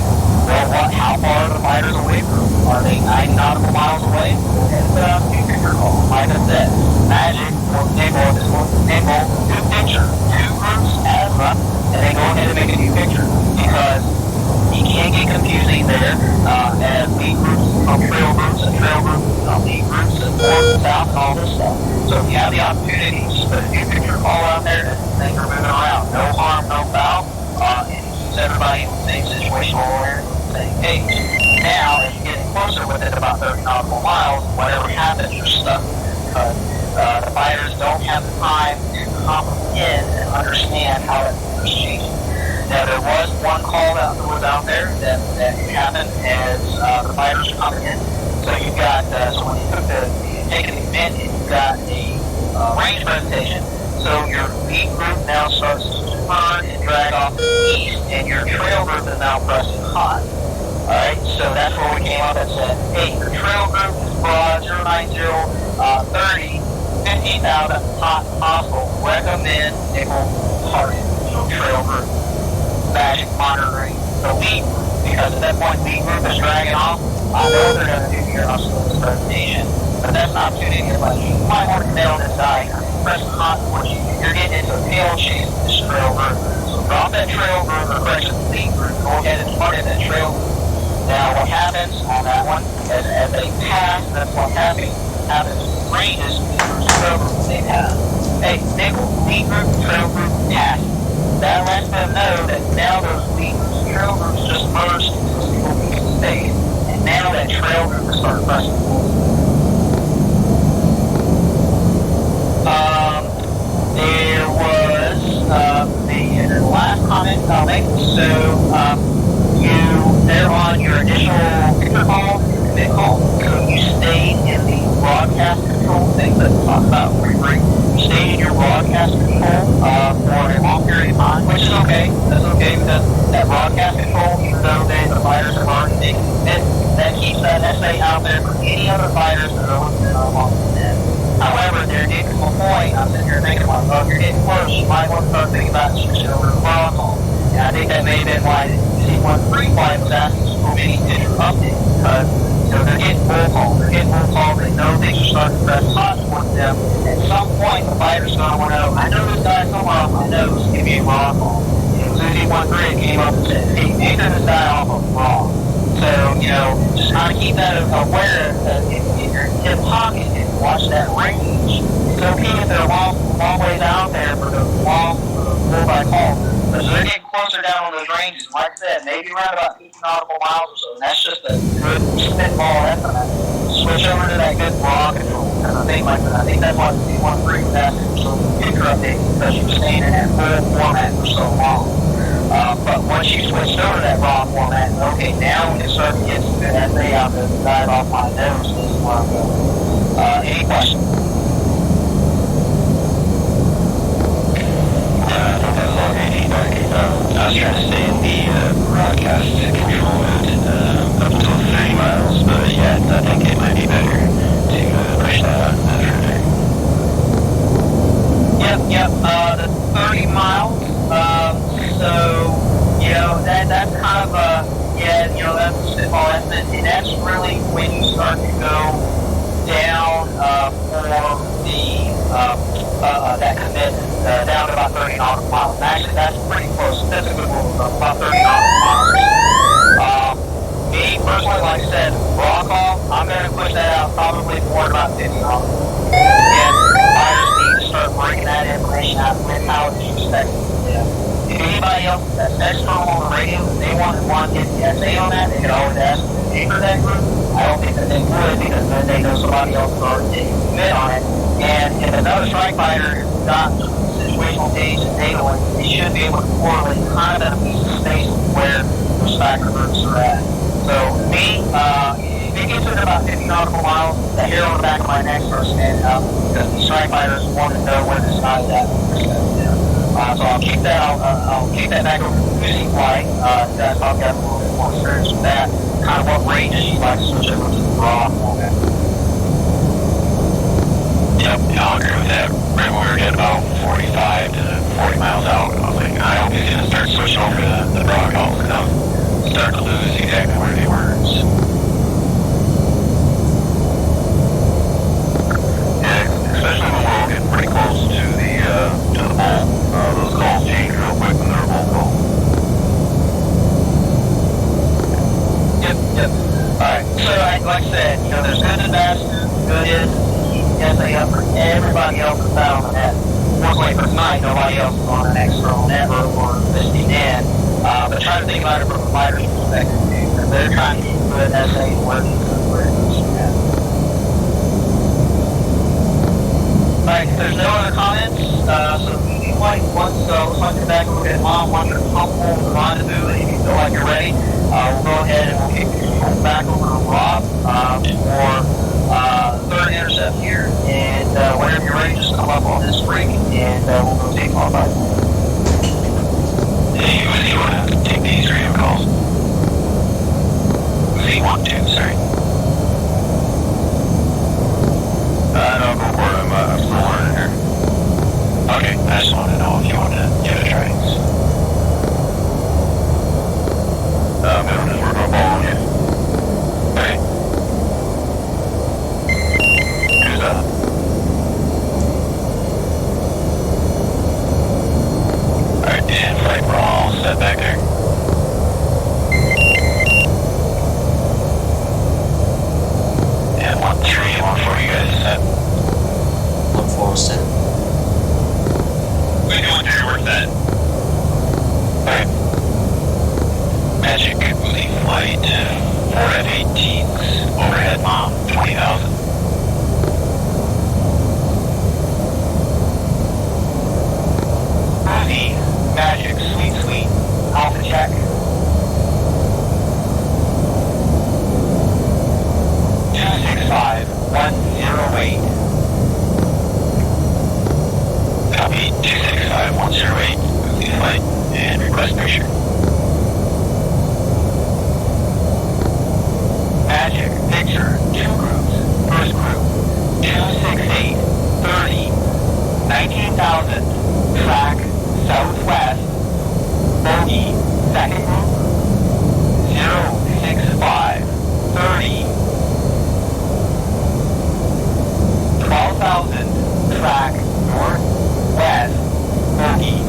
Well, how far are the fighters away from them? Are they 90 nautical miles away? Go ahead and put out a new picture call. Like I said, magic will enable new picture, two groups as up, and then go ahead and make a new picture because you can get confusing there as lead groups become trail groups and trail groups become lead groups and north and south and all this stuff. So if you have the opportunity, just put a new picture call out there and things are moving around. No harm, no foul. And it keeps everybody in the same situational awareness on the same page. Now, as you get closer within about 30 nautical miles, whatever happens, you're stuck because the fighters don't have the time to comprehend and understand how that is changing. Now, there was one call that was out there that happened as the fighters are coming in. So you've got, so when you took taking the event, you've got a range presentation. So your lead group now starts to turn and drag off to the east, and your trail group is now pressing hot. Alright, so that's where we came up and said, hey, your trail group is broad, 090, 30, 15,000 hot hostile, recommend nickel target, so trail group. Magic monitoring the lead group, because at that point, lead group is dragging off. I know they're going to do your hustle this presentation, but that's an opportunity to let you might want to nail this guy. Press hot towards you. You're getting into a tail chase with this trail group. So drop that trail group or correction lead group. Go ahead and target that trail group. Now what happens on that one, as they pass, that's what happens ranges, trail group they pass. Hey, nickel, lead group, trail group, pass. That lets them know that now those lead groups, trail groups just merged into a single piece of space. And now that trail group is starting pressing forward. There was right? So they're on your initial picture call, commit call. So you stayed in the broadcast control thing that we talked about briefly. You stayed in your broadcast control for a long period of time, which is okay. That's okay because that broadcast control, even though the fighters have already taken commit, that keeps that SA out there for any other fighters that are looking along with them. However, there did come a point, I'm sitting here thinking, well, if you're getting close, you might want to start thinking about switching over to raw call. And I think that may have been why the C-13 flight was asking so many digital updates, because they're getting bull calls. They're getting bull calls. They know things are starting to press hot towards them. At some point, the fighter's going to want to know, I know this guy's so off, I know this give me a raw call. C-13 came up and said, hey, anchor this guy off of raw. So, just kind of keep that aware if you're in hip pocket and watch that range. It's okay if they're long ways out there for the bullseye call. But as they're getting closer down on those ranges, like I said, maybe around about 50 nautical miles or so, and that's just a good spitball estimate. Switch over to that good raw control. Because I think that's why the C-13 was asking for some picture updates, because you were staying in that full format for so long. But once you switched over to that raw format, okay, now we can start to get some good SA out there to dive off my nose. This is where I'm going. Any questions?
I think that was all great feedback. I was trying to stay in the broadcast control mode up until 30 miles, but yeah, I think it might be better to push that out further.
Yep, the 30 miles. So, that's kind of that's a spitball estimate, and that's really when you start to go down for the that commitment down to about 30 nautical miles. And actually, that's pretty close. That's a good rule of about 30 nautical miles. Me personally, like I said, raw call, I'm going to push that out probably more about 50 nautical. And fighters need to start breaking that information out with how it's expected. If anybody else that's external on the radio, if they want to get the SA on that, they can always ask them to anchor that group. I don't think that they would, because then they know somebody else is already taking commit on it. And if another strike fighter has got situational gauge and data link, they should be able to correlate kind of a piece of space where those factor groups are at. So me, if it gets to about 50 nautical miles, the hair on the back of my neck starts standing up, because the strike fighters want to know where this guy's at. So I'll keep that back over to the Uzi flight. You guys probably got a little bit more experience with that. Kind of what ranges you'd like to switch over to the raw format.
Yep, I'll agree with that. Right when we were getting about 45 to 40 miles out, I was like, I hope he's going to start switching over to the raw calls, because I'm starting to lose exactly where they were. Yeah, especially when we're all getting pretty close to the bull. Those calls change real quick when they're a bull call.
Yep. Alright, so like I said, there's good and bad. Good is SA up for everybody else that's out on the net. Fortunately for tonight, nobody else is on an external network or listening in. But try to think about it from a fighter's perspective too, because they're trying to get good SA working where it needs to be. Alright, if there's no other comments, so once come back and look at Mom, once you're comfortable with the rendezvous, and you feel like you're ready, we'll go ahead and we'll kick the back over to Rob for third intercept here, and whenever you're ready, just come up on this break, and we'll go take off.
Hey, Uzi, you want to take these radio calls? Uzi, want to, sorry. No, go for it. I'm still learning here. Okay, I just wanted to know if you want to give it a try. Middle is work on
20,000, track southwest, bogey, second group, 065, 30. 12,000, track northwest, bogey.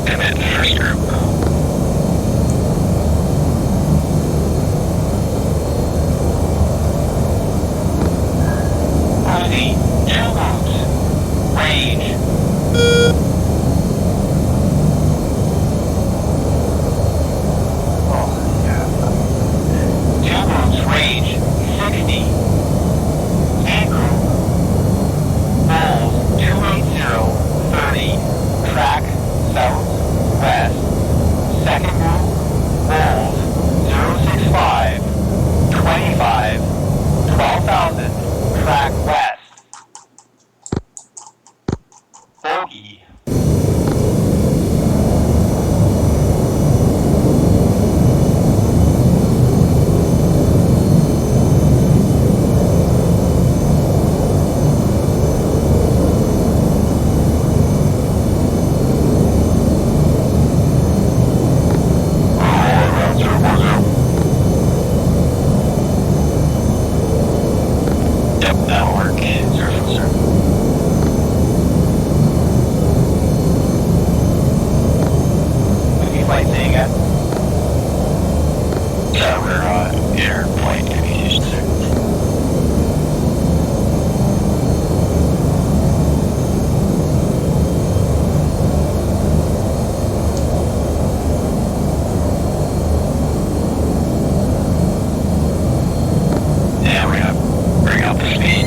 Commit first group.
Uzi, 2 groups, range. Two groups, range, 60. Lead group, Bulls, 280, 30, track southwest. Second group, Bulls, 065, 25, 12,000, track west. Bogey.
Yep, that'll work. 040.
Movie flight saying it.
Yeah, we're airplane communication, sir. Yeah, we're gonna bring up the speed.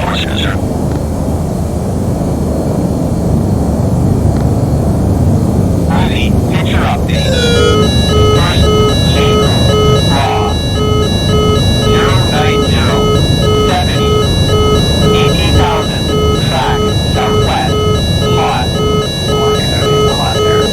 400.
Uzi, picture update. First, lead group, raw. 090, 70. 18,000, track southwest, hot. Okay, a lot there.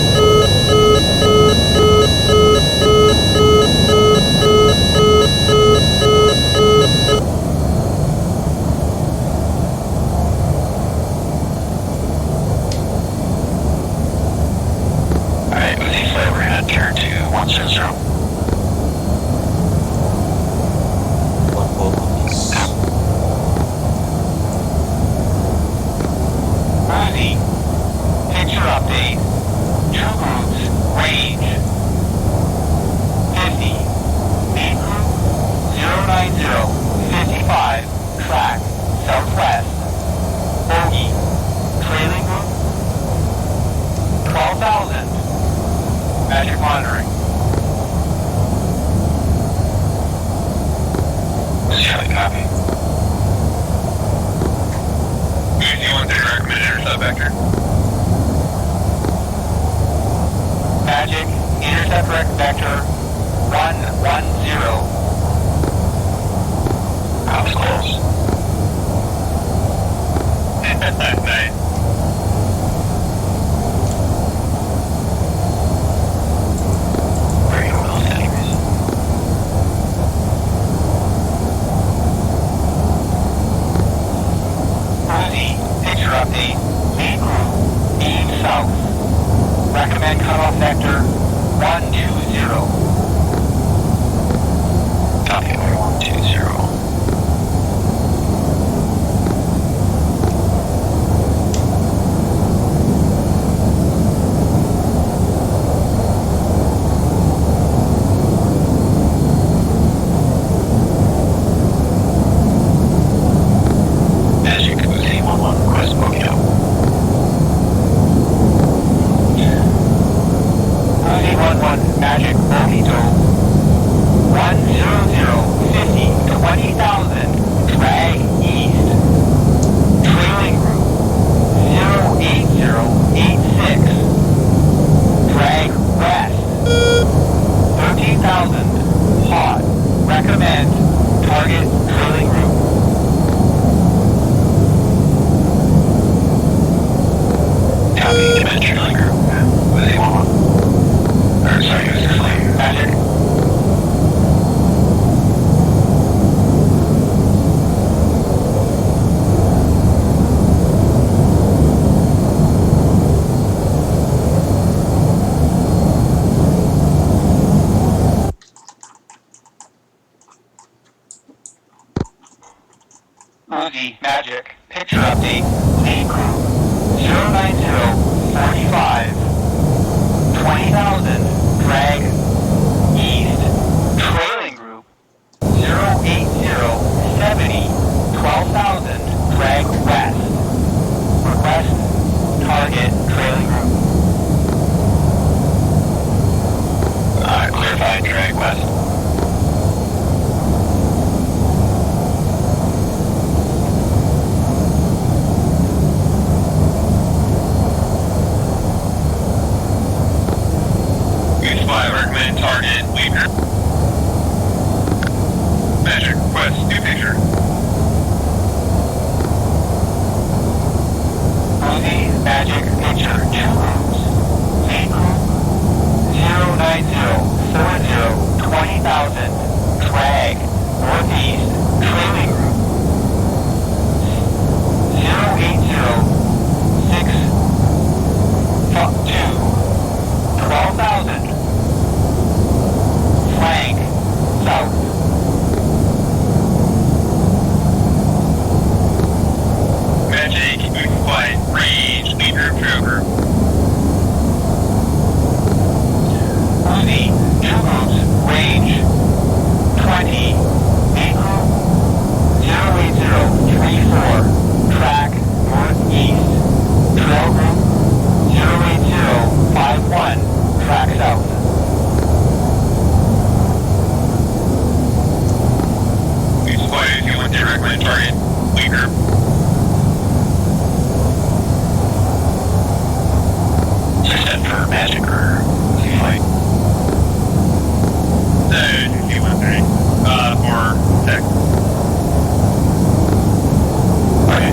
Alright, with the flight, we're gonna turn to 100.
One more, please.
Uzi, picture update. 2 groups, range. 50. Lead group, 090, 55, track southwest. Bogey. Trailing group, 12,000. Magic monitoring.
Charlie, copy.
Do you want the recommended intercept vector?
Magic, intercept vector, 110.
That was close.
Nice.
Very well, anyways.
Uzi, picture update. Lead group, beam south. Recommend cutoff vector, 120.
Copy, 120. Magic, Uzi, 11, request booking out.
Uzi 11, Magic, Mojito. 100, 50, 20,000, drag east. Trailing group, 08086. Drag west. 13,000, hot. Recommend, target, trailing group.
Copy, command trailing group. Uzi, 11. Or,
Uzi, Magic, picture update, lead crew, 09045, 20,000, drag east, trailing group, 08070, 12,000, drag west, request, target, trailing group. Clarified, drag west. Recommend target lead group. Magic request new picture. Uzi Magic picture 2 groups. Lead group 09040 20,000 drag northeast trailing group 08062 12,000 flank south. Magic flight range lead group trail group. Uzi 2 groups range 20 lead group 08034 track northeast trail group 08051 track south. If you want to recommend target, lead group. Set for Magic or flight? No, you want to for tech. Okay.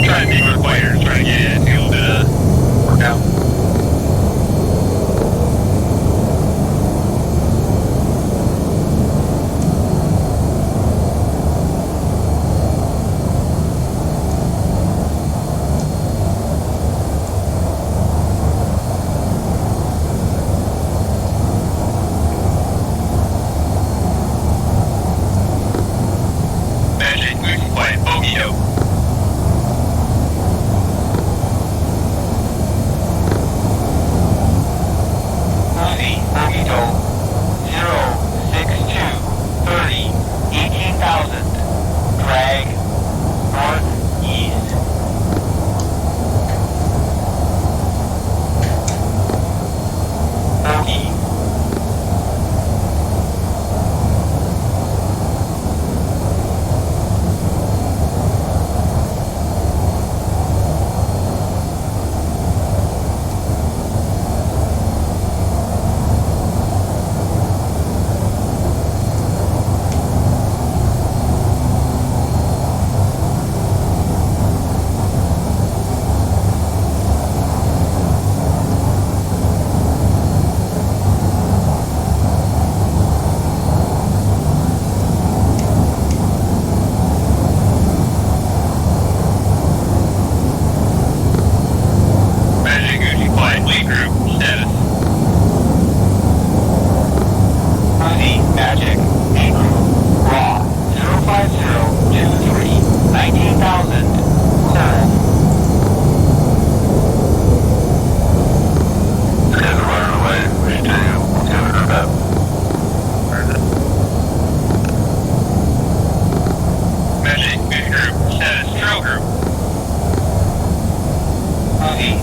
Trying to be with players, trying to get it able to work out. Magic moves play bogey out. Bogey 062 30 18,000 drag northeast. Bogey.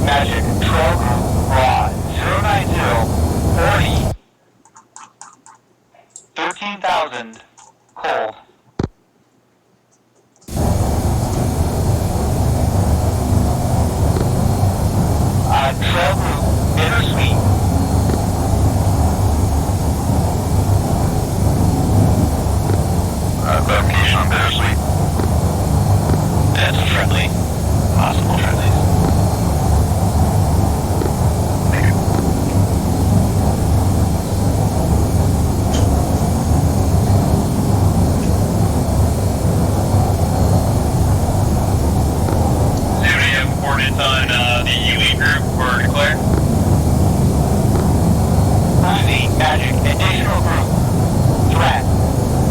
Magic Trail Group Raw 090 40 13,000 cold. Trail Group Bittersweet. Clarification on Bittersweet. That's a friendly. Possible friendlies. Magic, additional group. Threat,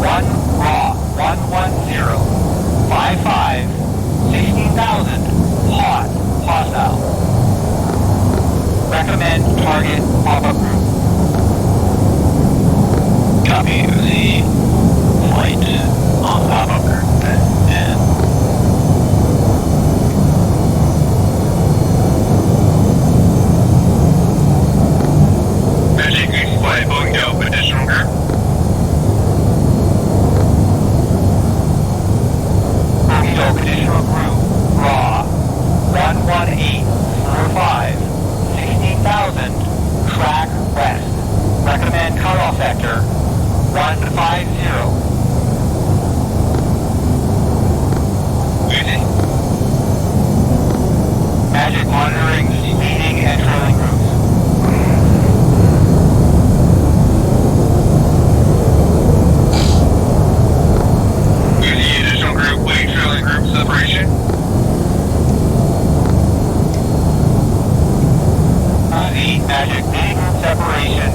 1 raw, 110, 55, 16,000, hot, hostile. Recommend target pop-up group.
Copy the flight on the pop-up group. And
Magic Goose flight, Boeing Delta, additional group.
Boeing Delta, additional group. Raw, 11845, 16,000, track west. Recommend cutoff sector, 150.
Easy.
Magic monitoring leading and trailing groups.
Easy, additional group, leading trailing group separation.
Easy, Magic leading group separation.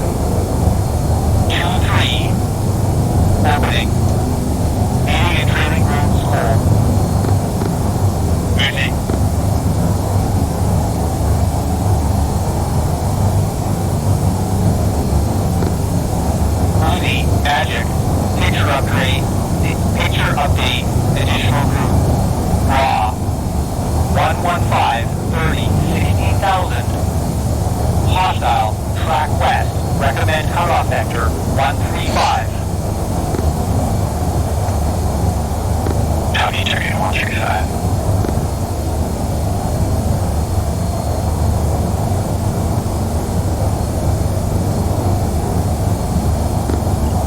2-3. Opening. Leading and trailing groups hold.
Easy.
Easy, Magic. Picture upgrade. Picture update. Additional group. Raw. 115, 30, 16,000. Hostile. Track west. Recommend cutoff sector 135.
copy target 135.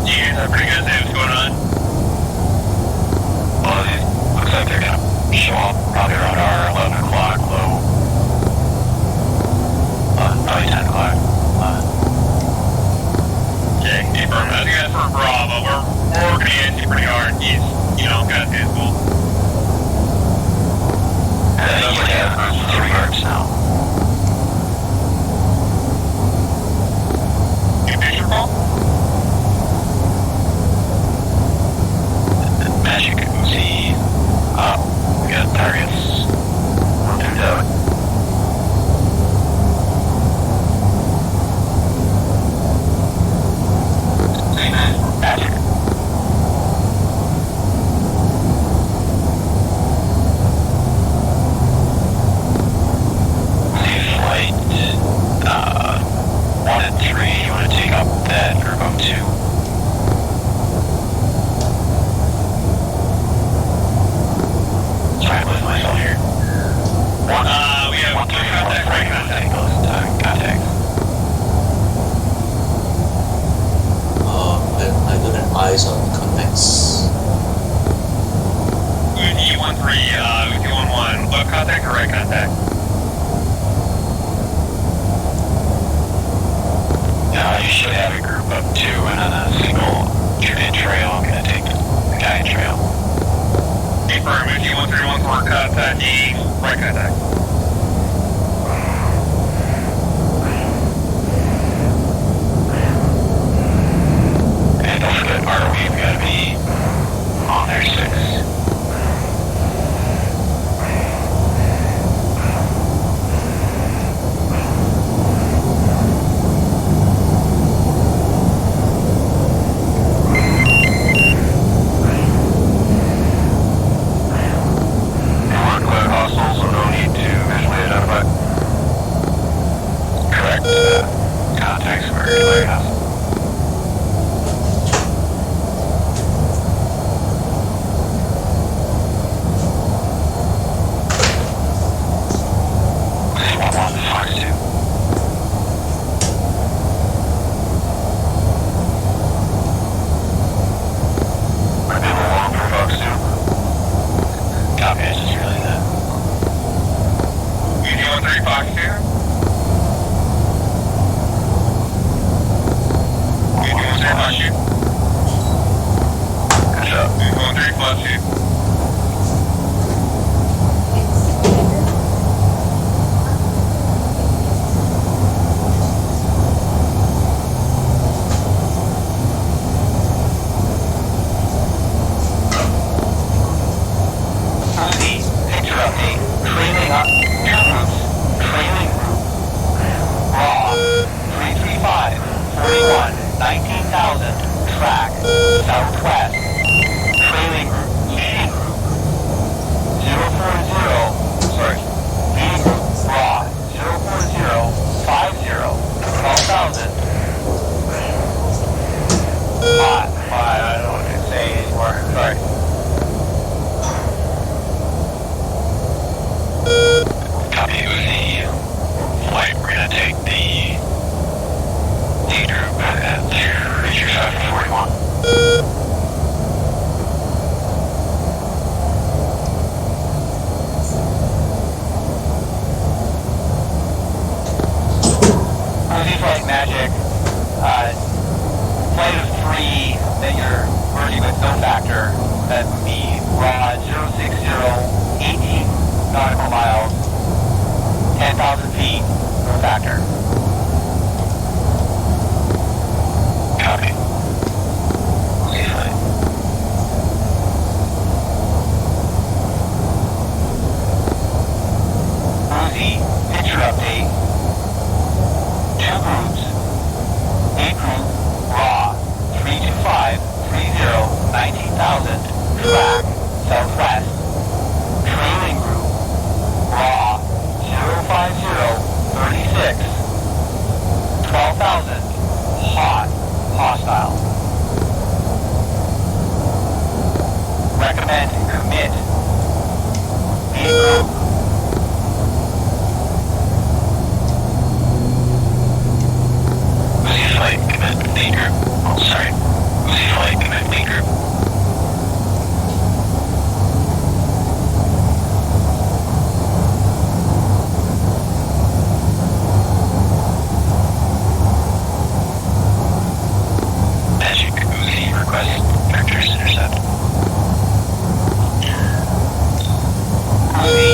You guys have pretty good idea what's going on.
Well, it looks like they're gonna show up probably around our 11 o'clock low. Probably 10 o'clock.
Okay, confirm. I think that's for Bravo. We're working against you pretty hard. He's, got his goal.
Yeah, 3 yards now.
New picture call?
Magic Uzi up. We got targets. We're moved out. Magic. Flight 1 and 3, you want to take up that group of 2? Trying to lose myself here.
We have 1 contact right now.
Take those contacts.
I don't have eyes on contacts.
Uzi 13, Uzi 11, left contact or right contact?
You should have a group of 2 and on a single in trail. I'm going to take the guy in trail.
Confirm, Uzi 131 for contact, right contact.
And don't forget, ROE, we got to be on there 6. Contacts were clear enough. Fox 2. Might be a little long for Fox 2. Copy, I just realized that.
Uzi 13, Fox 2. Plus you.
Good job.
1-3 plus you.
Two groups, trailing group, raw, 335, 41, 19,000, track, southwest, trailing group, leading group, 040, sorry, leading group, raw, 040, 50, 12,000, hot, I don't want to say anymore, sorry.
Copy Uzi. Flight, we're gonna take the D group at Reacher 741.
Uzi Flight Magic, flight of 3 that you're working with no factor, that would be raw 060, 18 nautical miles, 10,000 feet, no factor.
Copy. Uzi Flight.
Uzi, picture update. 2 groups. A group, raw, 325, 30, 19,000, track, southwest. Trailing group, raw, 050, 36, 12,000, hot, hostile. Recommend commit. B group.
Uzi Flight, commit D group. Oh, sorry. Uzi Flight, commit D group. Magic Uzi request vectors intercept.
Uzi,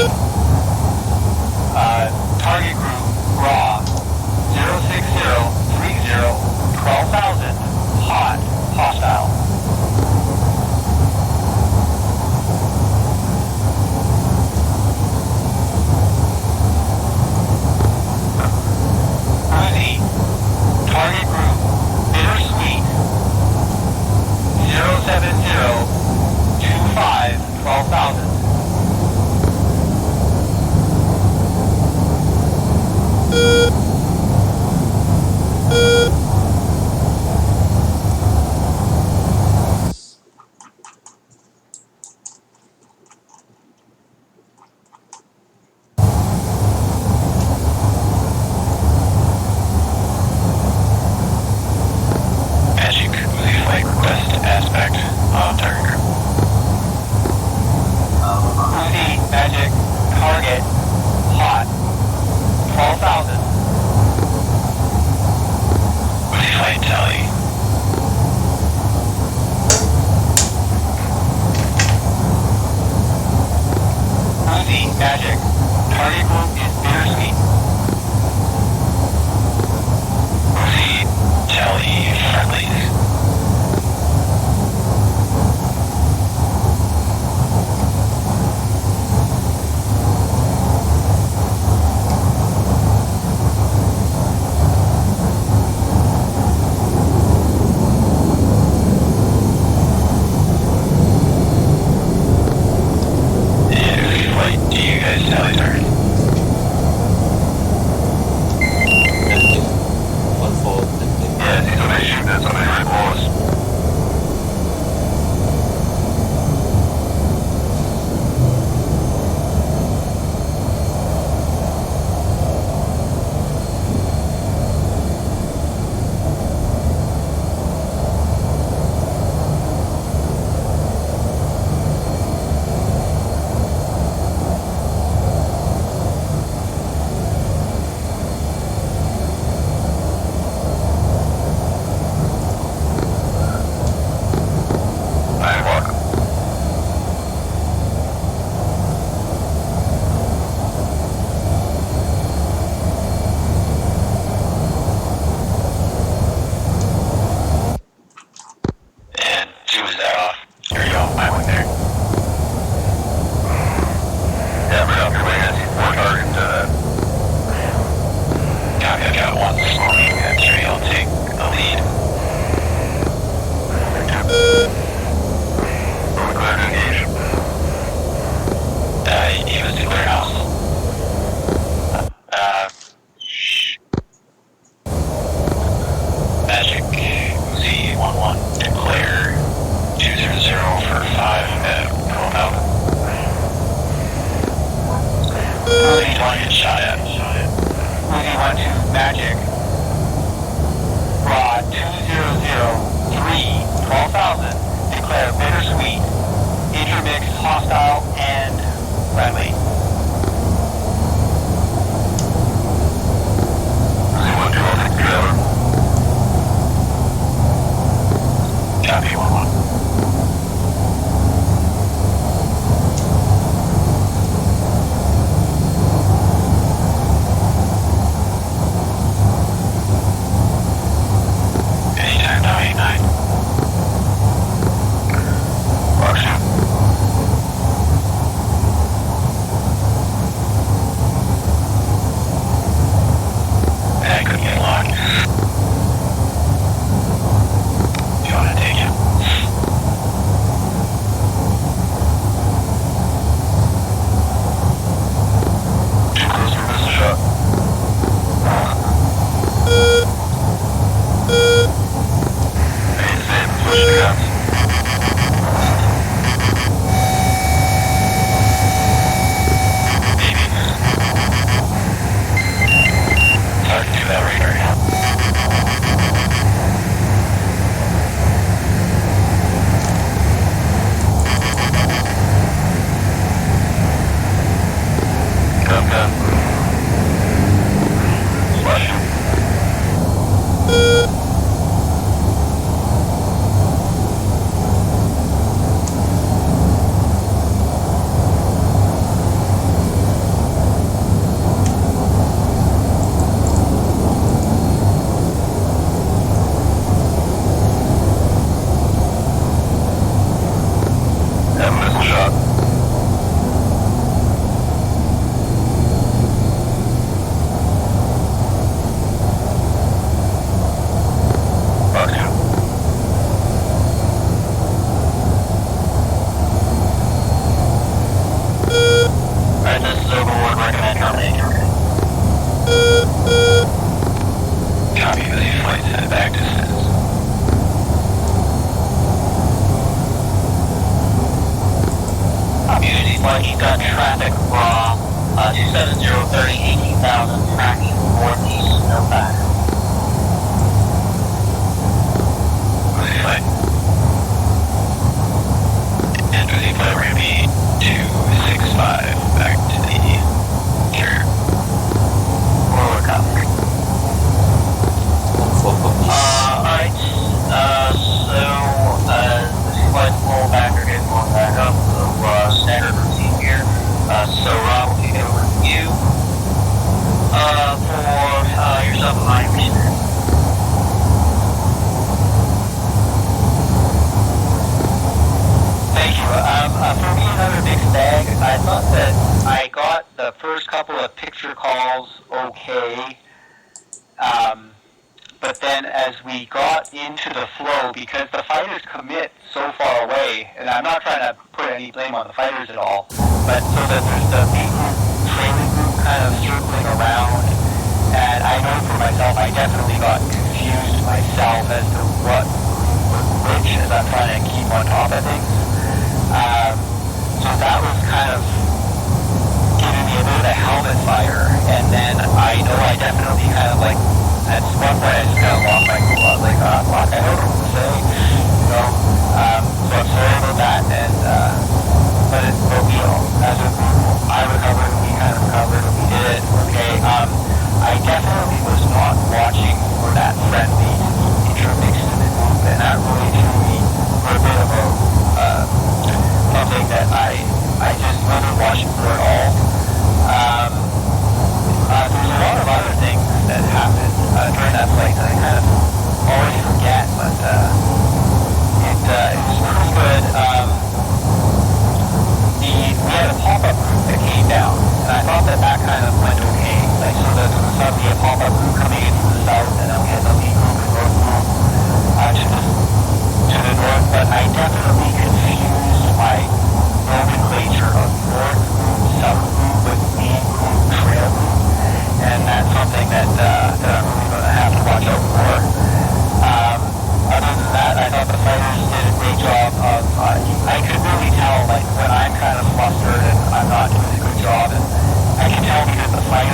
shot at.
Uzi 1 to Magic. Rod 2003, 12,000. Declare bittersweet, intermix, hostile, and friendly.
Uzi 1 2, I'll take the trailer.
Copy 1-1. Anytime now, 8-9.
Box 2.
I couldn't get locked. Do you want to take it?
Too close to miss a shot. I hate to say it, but switch the guns.
Maybe. Talking to that radar.
Gun. Flash. Have a missile shot. Box 2.
Alright, this is Overlord. Recommend terminating. Copy with a flight set back distance.
Unity flight, you've got traffic raw, 27030, 18,000, tracking northeast, no back.
Uzi flight. And Uzi flight, we're going to be 265 back to the carrier.
Forward copy. Alright, this flight's pull back or getting pulled back up, so standard routine here. So Rob will take it over to you for yourself and my missionary. Thank you. For me, another mixed bag. I thought that I got the first couple of picture calls okay. But then as we got into the flow, because the fighters commit so far away, and I'm not trying to put any blame on the fighters at all, but so that there's the big group, trailing group kind of circling around, and I know for myself, I definitely got confused myself as to what was which as I'm trying to keep on top of things. So that was kind of giving me a bit of a helmet fire, and then I know I definitely kind of like, at one point I just kind of lost my cool. I was like, fuck, I don't know what to say, you know. So I'm sorry about that, and but we all, as a group, I recovered, we kind of recovered, we did it, okay. I definitely was not watching for that friendly intermixed in the group, and that really threw me for a bit of a something that I just wasn't watching for at all. There's a lot of other things that happened during that flight that I kind of always forget, but it was pretty good. We had a pop-up group that came down, and I thought that kind of went okay. Like, so there was suddenly a pop-up group coming in from the south, and then we had the lead group and north group to the north, but I definitely confused my nomenclature of north group, south group, with lead group, trail group, and that's something that I'm really going to have to watch out for. Other than that, I thought the fighters did a great job of, I could really tell, like, when I'm kind of flustered and I'm not doing a good job, and I can tell because the fighter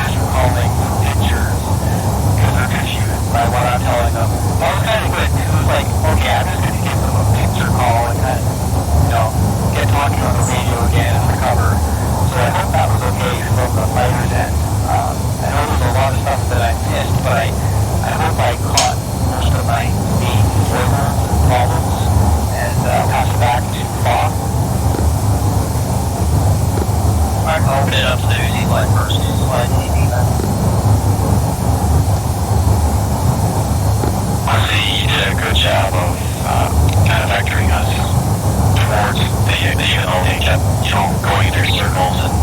select any defense.
I see you did a good job of kind of vectoring us towards even though they kept, going in their circles and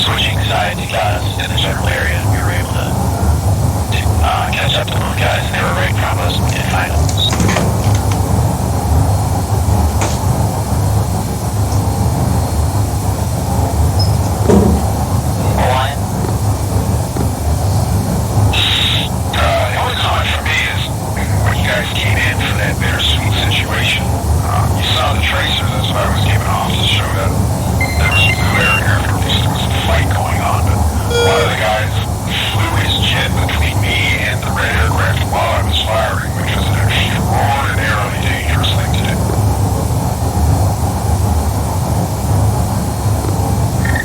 switching sides, got us in the general area, and we were able to catch up to those guys, and they were right in front of us, and we didn't find them.
Orion?
The only comment from me is when you guys came in for that bittersweet situation, you saw the tracers. That's what I was giving off to show that there was blue air here. At least there was a fight going on. But one of the guys flew his jet between me and the red aircraft while I was firing, which was an extraordinarily dangerous thing to do.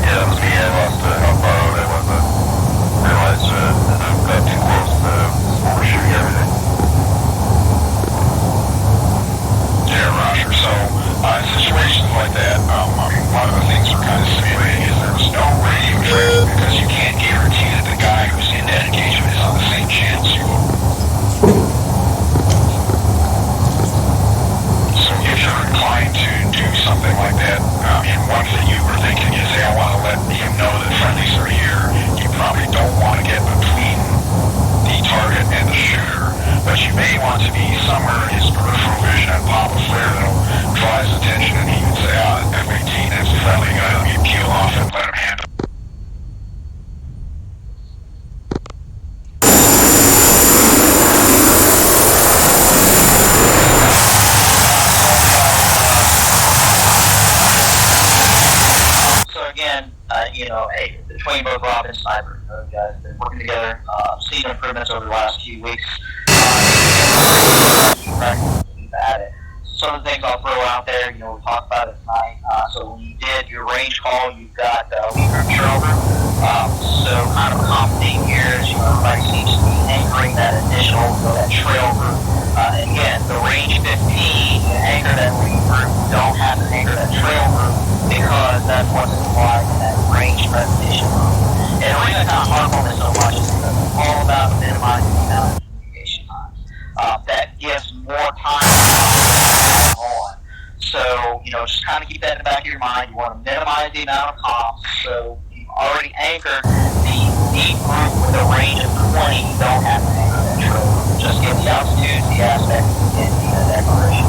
Yeah, that was me. I lost how far out I was. I realized I got too close to overshooting everything.
Yeah, Roger. So, in situations like that, one of the things we're kind of simulating is there was no radio traffic because you can't guarantee that the guy who's in that engagement is on the same channel as you are. So if you're inclined to do something like that, one thing you were thinking is, hey, I want to let him know that friendlies are here. You probably don't want to get between the target and the shooter, but you may want to be somewhere in his peripheral vision and pop a flare that'll draw his attention, and he would say, F-18, that's a friendly guy, let me peel off and let him handle it.
So again, hey, between both Rob and Sniper, those guys have been working together, seen improvements over the last few weeks. Keep at it. Some of the things I'll throw out there, we talked about it tonight. So when you did your range call, you've got lead group shoulder. So kind of a common theme here is everybody seems to be anchoring that additional, that trail group. And again, the range 15, you anchor that lead group, you don't have to anchor that trail group because that's what's implied in that range presentation group. And the reason I kind of harp on this so much is because it's all about minimizing the amount of communication time. That gives more time on. So, just kind of keep that in the back of your mind. You want to minimize the amount of comms. So, you already anchored the lead group with a range of 20. You don't have to anchor that trail. Just give the altitude, the aspect, and the declaration.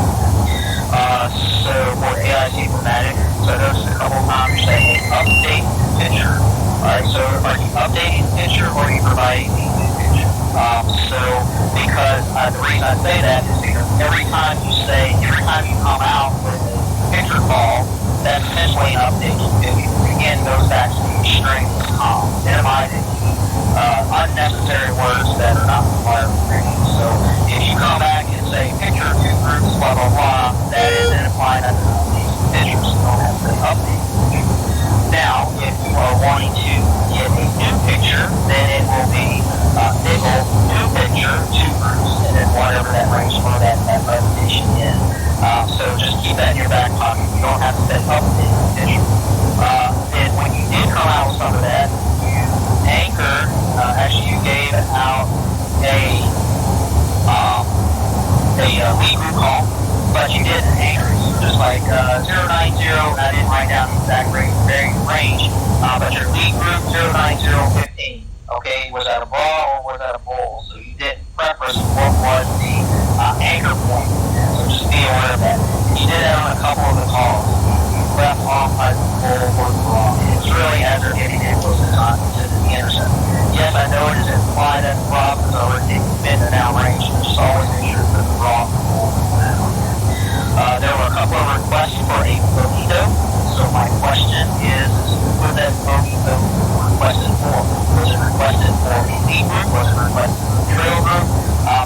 So, for AIC formatting, so I noticed a couple of times you're saying update picture. Alright, so are you updating the picture or are you providing the new picture? Because the reason I say that is because every time you come out with a picture call, that's essentially an update. It again goes back to the extraneous comm, minimizing unnecessary words that are not required for radio. So if you come back and say picture of two groups, blah blah blah, that is then applied under these pictures. You don't have to update the picture. Now, if you are wanting to get a new picture, then it will be nickel, new picture, two groups, and then whatever that range for that presentation is. So just keep that in your back pocket. You don't have to set update the picture. Then when you did come out with some of that, you anchored, actually you gave out a lead group call, but you didn't anchor it. Just like 090, I didn't write down the exact range, but your lead group 09015. Okay, was that a bra or was that a bull? So you didn't preface what was the anchor point. So just be aware of that. You did that on a couple of the calls. You left off by the bull or the bra. It's really as they're getting in close to the intercept. Yes, I know it is implied that the bra is already mid and down range. Just always make sure that the bra and the bull is down. There were a couple of requests for a bonito. So my question is, who was that bonito requested for? Was it requested for a lead group? Was it requested for a trail group?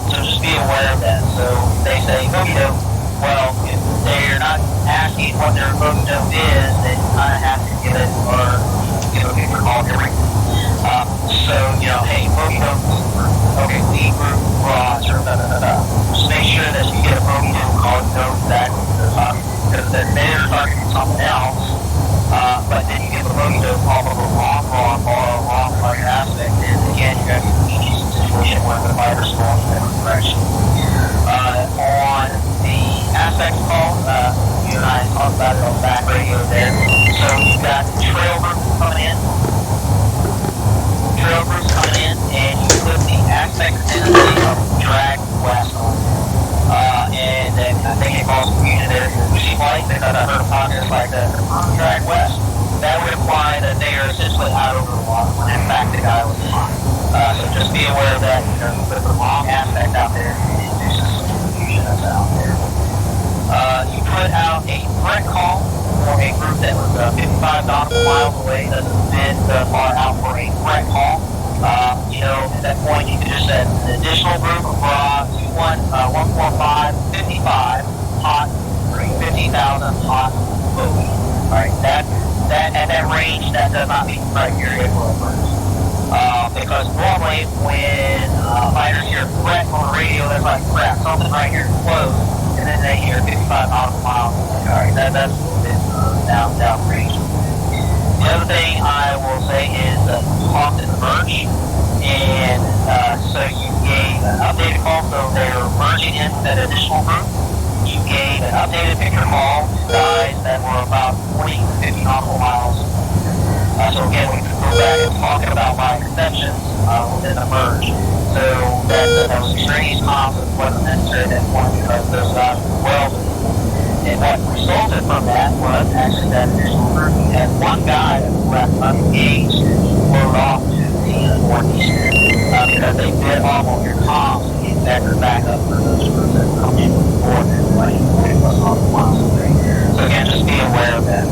So just be aware of that. So if they say bonito, well, if they're not asking what their bonito is, then you kind of have to give it or give a paper call every. So, hey, bonito, okay, lead group, bras, or da-da-da-da. Just make sure that you get a bonito call and know exactly what they're talking about. Because they're targeting something else, but then you get the bonito off of a long bra situation where the fighter's going in different directions. On the aspects call, you and I talked about it on the back radio there. So you've got trail groups coming in, and you put the aspect tendency of drag west on it. And then I think it caused confusion there. She flight, because I heard comments like that, drag west. That would imply that they are essentially out over the water when in fact the guy was flying. So just be aware of that. You put the wrong aspect out there, and it induces some confusion that's out there. You put out a threat call for a group that was 55 nautical miles away. That's a bit far out for a threat call. At that point you could just set an additional group of 145, 55 hot, 50,000 hot bogey. Alright, that at that range, that does not meet the criteria for a burst. Because normally when fighters hear threat on the radio, that's like crap, something right here close, and then they hear 55 nautical miles. Alright, that's a little bit down range. The other thing I will say is talked in the merge, and so you gave an updated call, so they're merging into that additional group. You gave an updated picture call to guys that were about 40 to 50 nautical miles. So again, we can go back and talk about my exceptions within the merge. So that was extraneous comms that wasn't necessary at that point because those guys were well. And what resulted from that was actually that additional group. You had one guy that was left unengaged and floated off to the northeast because they bit off on your comms to get vector back up for those groups that come in before them, like 40 plus nautical miles away. So again, just be aware of that.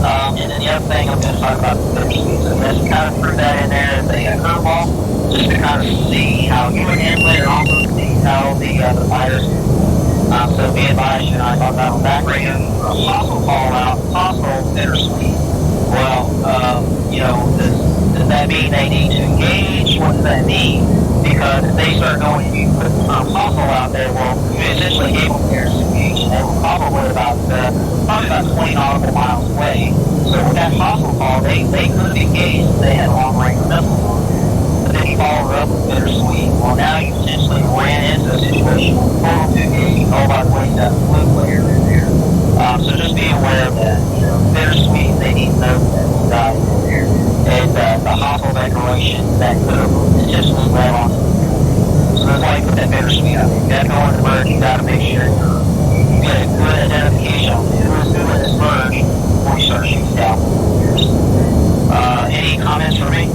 And then the other thing I'm going to talk about the pitch speed. So let's kind of threw that in there as a curveball, just to kind of see how you would handle it and also see how the fighters do. So be advised, you and I talked about on back radio, a hostile call out, hostile bittersweet. Well, does that mean they need to engage? What does that mean? Because if they start going, you put the term hostile out there, well, you essentially gave them theirs to engage, and they were probably about 20 nautical miles away. So with that hostile call, they could engage if they had long-range missiles on it. But then you followed up with bittersweet. Well, now you essentially ran into a situation with total to engage. Oh, by the way, you got a blue player in there. So just be aware of that. Bittersweet, they need to know that this guy is in there. And the hostile declaration that could have essentially led on to the field. So that's why you put that bittersweet out there. You got to go in the merge, you got to make sure you get a good identification on who is who in this merge before you start shooting down. Any comments from me?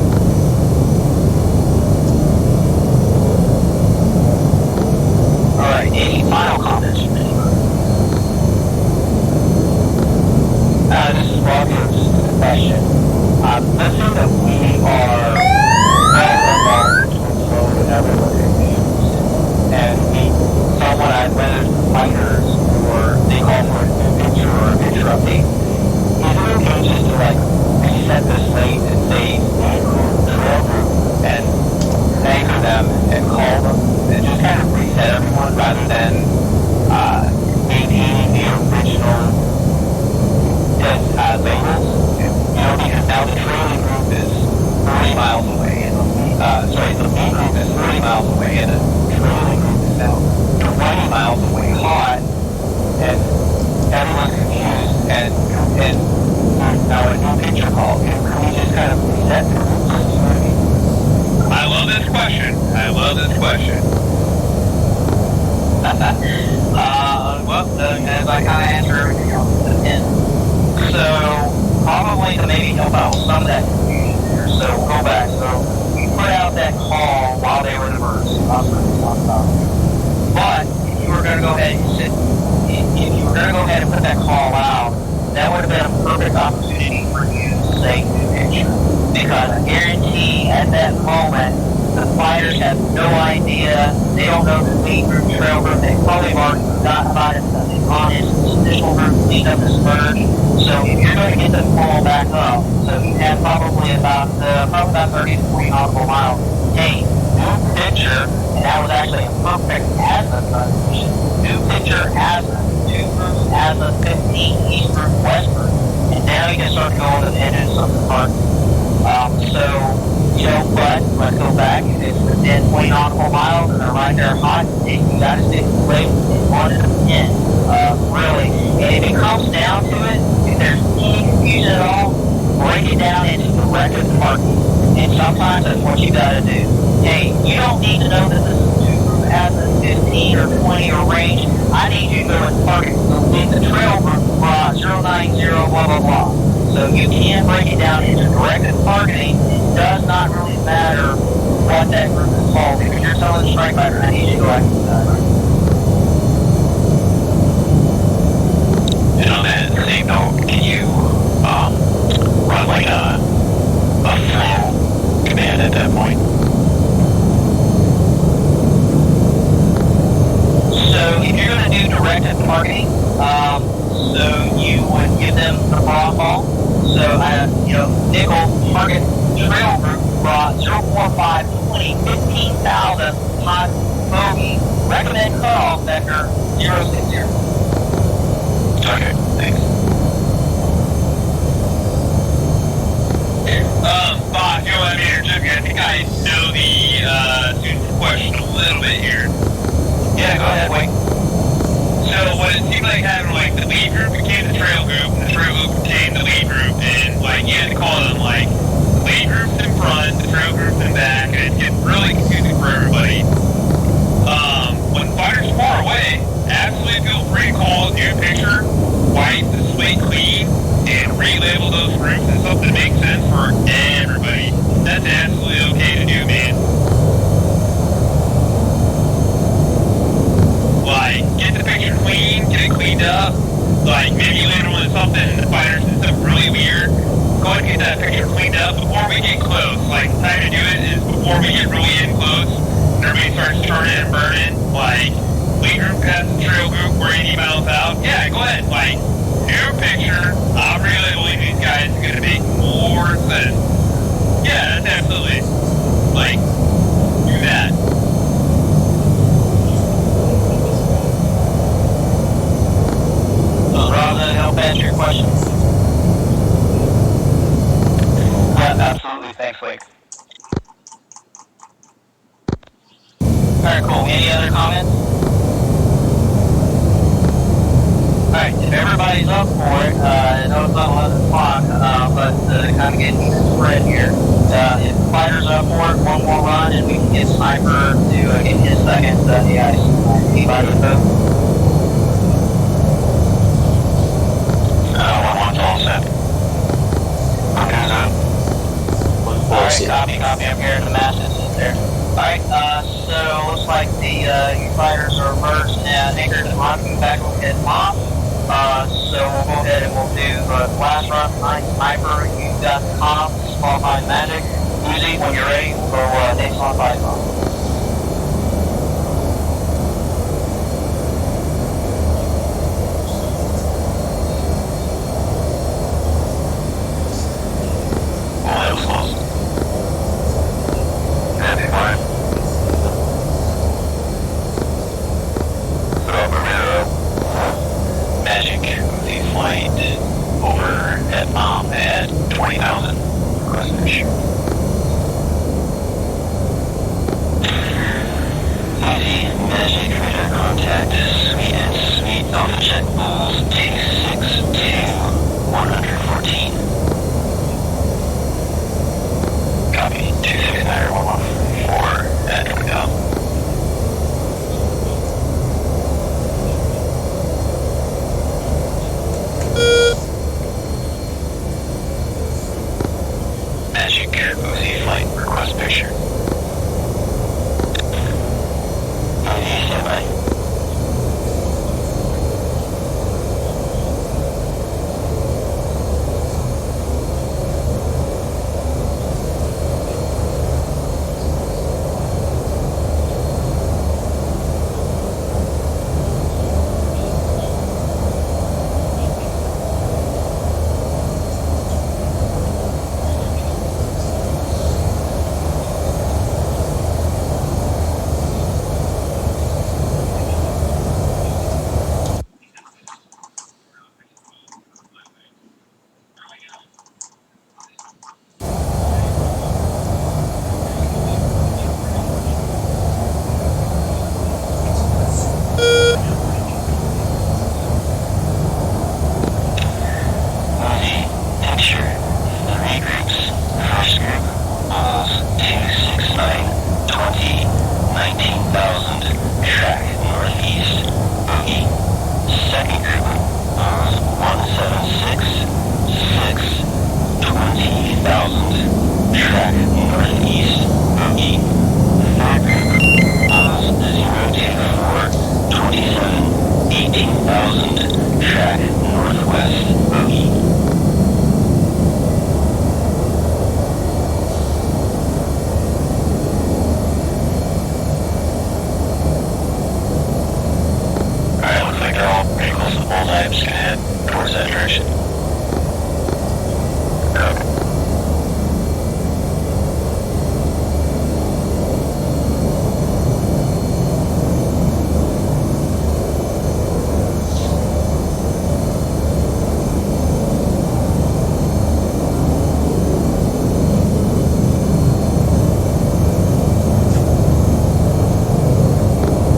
Alright, any final comments from me? This is Roger's question. Let's say that we are well between slow and everyone confused, and someone whether it's fighters or they call for a picture or a picture update. Is it okay just to reset the slate and say trail group and anchor them and call them and just kind of reset everyone rather than maintaining the original labels? Because now the trailing group is 40 miles away, and the main group is 30 miles away, and the trailing group is now 20 miles away hot, and everyone's confused, and now a new picture call. Can we just kind of reset the groups? You know what I mean?
I love this question.
As I kind of answer everything else at the end. So, probably to maybe help out some of that confusion there. So, we'll go back. So, we put out that call while they were in emergency. But, if you were going to go ahead and put that call out, that would have been a perfect opportunity for you to say new picture. Because I guarantee at that moment, the fighters have no idea. They don't know the lead group, trail group. They probably have already forgotten about it because they've gone into this initial group to lead up this merge. So if you're going to get them call back up, so you have probably about 30 to 40 nautical miles. Hey, new picture, and that was actually a perfect azimuth transition. New picture azimuth, two groups azimuth 15, east group, west group, and now you can start going to the edges of the park. But let's go back. If it's the within 20 nautical miles, and they're right there hot, and you got to stick with one of the 10. Really. And if it comes down to it, if there's any confusion at all, break it down into directed parking. And sometimes that's what you got to do. Hey, you don't need to know that this group has a 15 or 20 or range. I need you to go and target the trail group 090, blah, blah, blah. So you can break it down into directed targeting. It does not really matter what that group is called. If you're telling the strike fighter, I need you to go after that.
And on that same note, can you run like a flow command at that point?
So if you're going to do directed targeting, so you would give them the raw call. So nickel target trail group raw 045 20 15,000 hot bogey. Recommend cutoff vector 060.
Okay, thanks.
Bob, you know what I mean? I think I know the student's question a little bit here.
Yeah, go ahead, Wayne.
So what it seemed like happened, like the lead group became the trail group, and the trail group became the lead group, and like you had to call them like the lead group's in front, the trail group's in back, and it gets really confusing for everybody. When the fighter's far away, absolutely feel free to call a new picture, wipe the slate clean, and relabel those groups and something that makes sense for everybody. That's absolutely okay to do, man. Like, get the picture clean, get it cleaned up. Like, maybe later on something in the fighters and stuff really weird. Go ahead and get that picture cleaned up before we get close. Like, the time to do it is before we get really in close. And everybody starts turning and burning. Like, lead group has the trail group, we're 80 miles out. Yeah, go ahead. Like, new picture, I'm relabeling these guys. It's going to make more sense. Yeah, that's absolutely. Like, do that.
Rob, that help answer your question? Yeah, absolutely. Thanks, Wake. Alright, cool. Any other comments? Alright, if everybody's up for it, I know it's not 11 o'clock, but to kind of get even spread here, if the fighter's up for it, one more run, and we can get Sniper to get his second AIC. Anybody vote?
One's all set. Okay, so.
Alright, copy, I'm hearing the masses in there. Alright, so looks like the U fighters are merged and anchored and locking back at Mom. So we'll go ahead and we'll do the last run, 9 Sniper, you got the comp, qualified magic. Uzi, when you're ready, we'll go next on 5 on.
That was close. Happy fine. Put up a magic the flight over at Mom at 20,000. Crossfish. Easy magic radar contact. Sweet and sweet Alpha Jet Bulls 262 114. Copy, 269 114 at 20,000. Magic Uzi flight request picture. Uzi standby. 19,000, track northeast, bogey. Second group, 176, 20,000, track northeast, bogey. Third group, 024, 27, 18,000, track northwest, bogey. Alright, looks like they're all pretty close to the bullseye. I'm just gonna head towards that direction. Okay.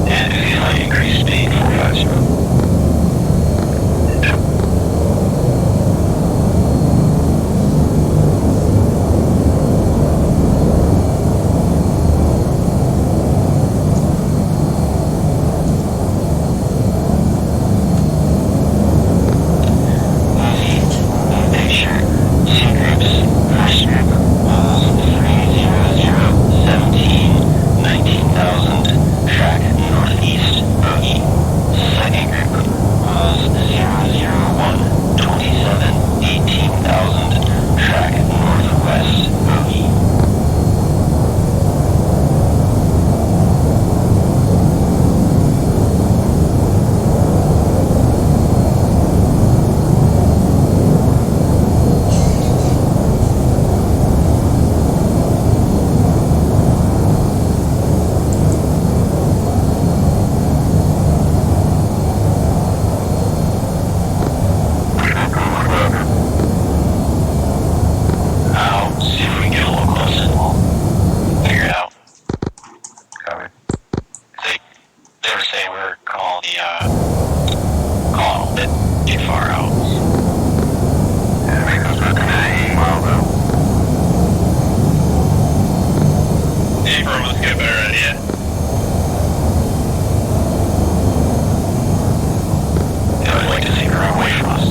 And if you like increase speed, 450. Picture, two groups, first group, 30017, 19,000, track northeast, bogey. Second group, 001, 27, 18,000, track northwest, bogey. I'll see if we can get a little closer and we'll figure it out. Copy. They were saying we were calling calling a bit too far out. Yeah, because we're looking at 80 miles out.
April, let's get a better idea.
They would like to see her away from us.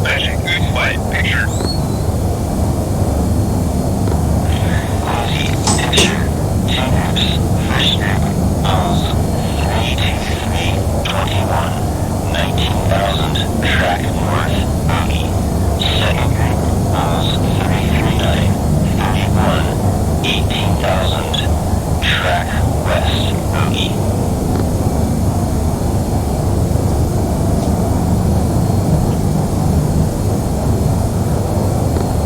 Magic Goose White picture.
Picture, two groups, first group, 323, 21, 19,000, track north, bogey. Second group, 339, 31, 18,000, track west, bogey.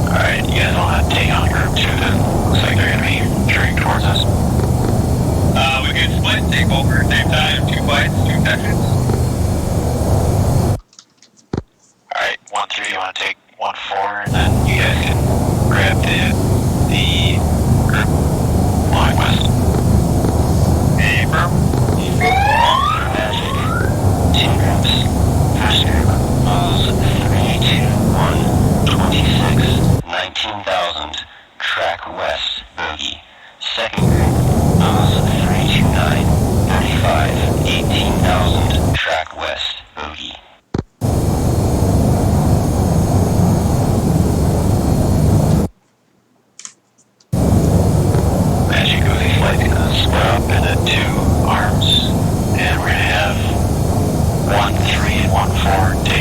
Alright, you guys all have to take on group 2 then. Looks like they're gonna be turning towards us.
We could split, take over at the same time, 2 fights, 2 sections.
Alright, 1-3, you wanna take 1-4, and then you guys can grab the group flying west.
April.
Magic. Two groups. First group, 321, 26, 19,000, track west, bogey. Second group, 329, 35, 18,000, track west, bogey. Magic Goofy Flight's gonna split up into 2 arms, and we're gonna have 1-3 and 1-4 take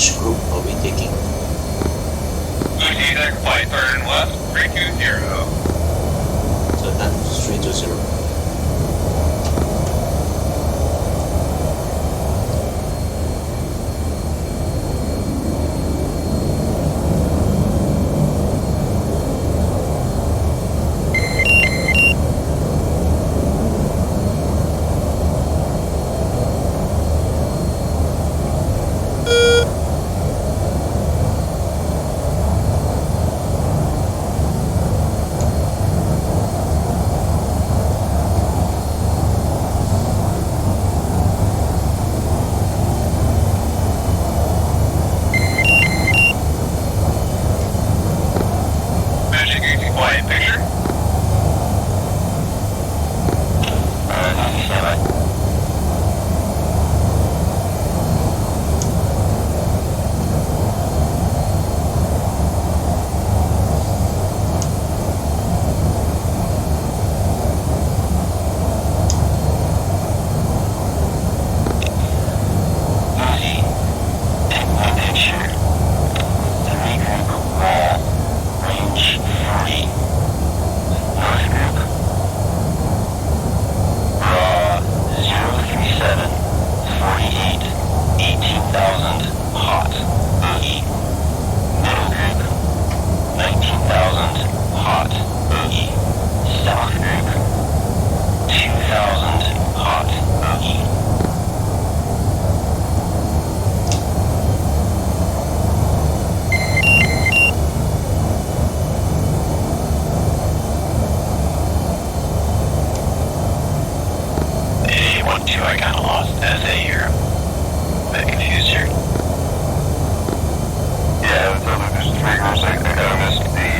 which group are we taking?
Uzi, that flight turn left, 320.
So that's 320.
Magic Uzi flight picture.
Uzi standby. Uzi, take my picture. The regroup wall, range 40. North group. Raw 037, 48, 18,000, hot, boogie. Middle group, 19,000, hot, boogie. South group, 2,000, hot, boogie. A-12, I kinda lost SA here. A bit confused here.
Yeah, so there's three groups. I kinda missed the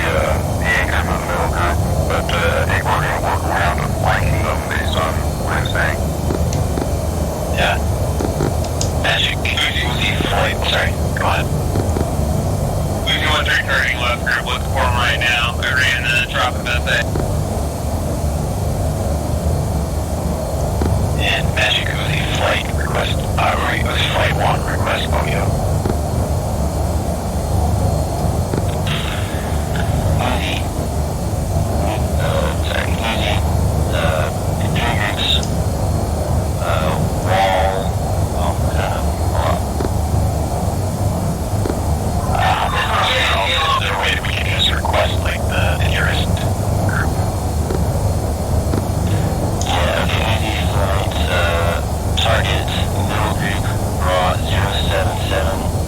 anchor in the middle group, but I think we're gonna work around and flanking them based on what I'm saying.
Yeah. Magic Uzi flight. Sorry, go ahead.
Uzi 13 turning left group, looking for him right now. I ran a drop of SA.
And Magic Uzi flight request. It was flight 1 request. Oh yeah. Uzi. Sorry, Uzi. Three groups. Wall. Oh, hold on. Is there a way that we can just request like the nearest group? Yeah, okay, Uzi flight, target, middle group, raw 077,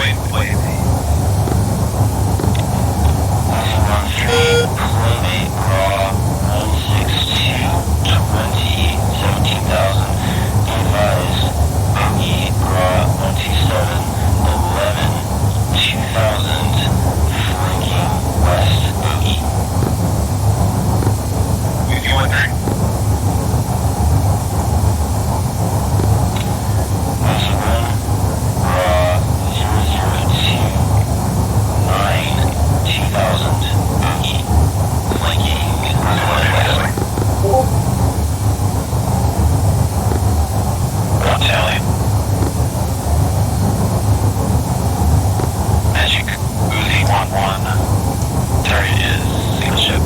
join Plan B.
Playmate Raw 162 20 17,000. Advise Bogey Raw 127 11 2,000. Flanking West Bogey.
Easy 1-3.
Easy 1 Raw 002 9 2000. Bogey. Flanking West. Ground tally. Magic Uzi 1-1. Target is single ship.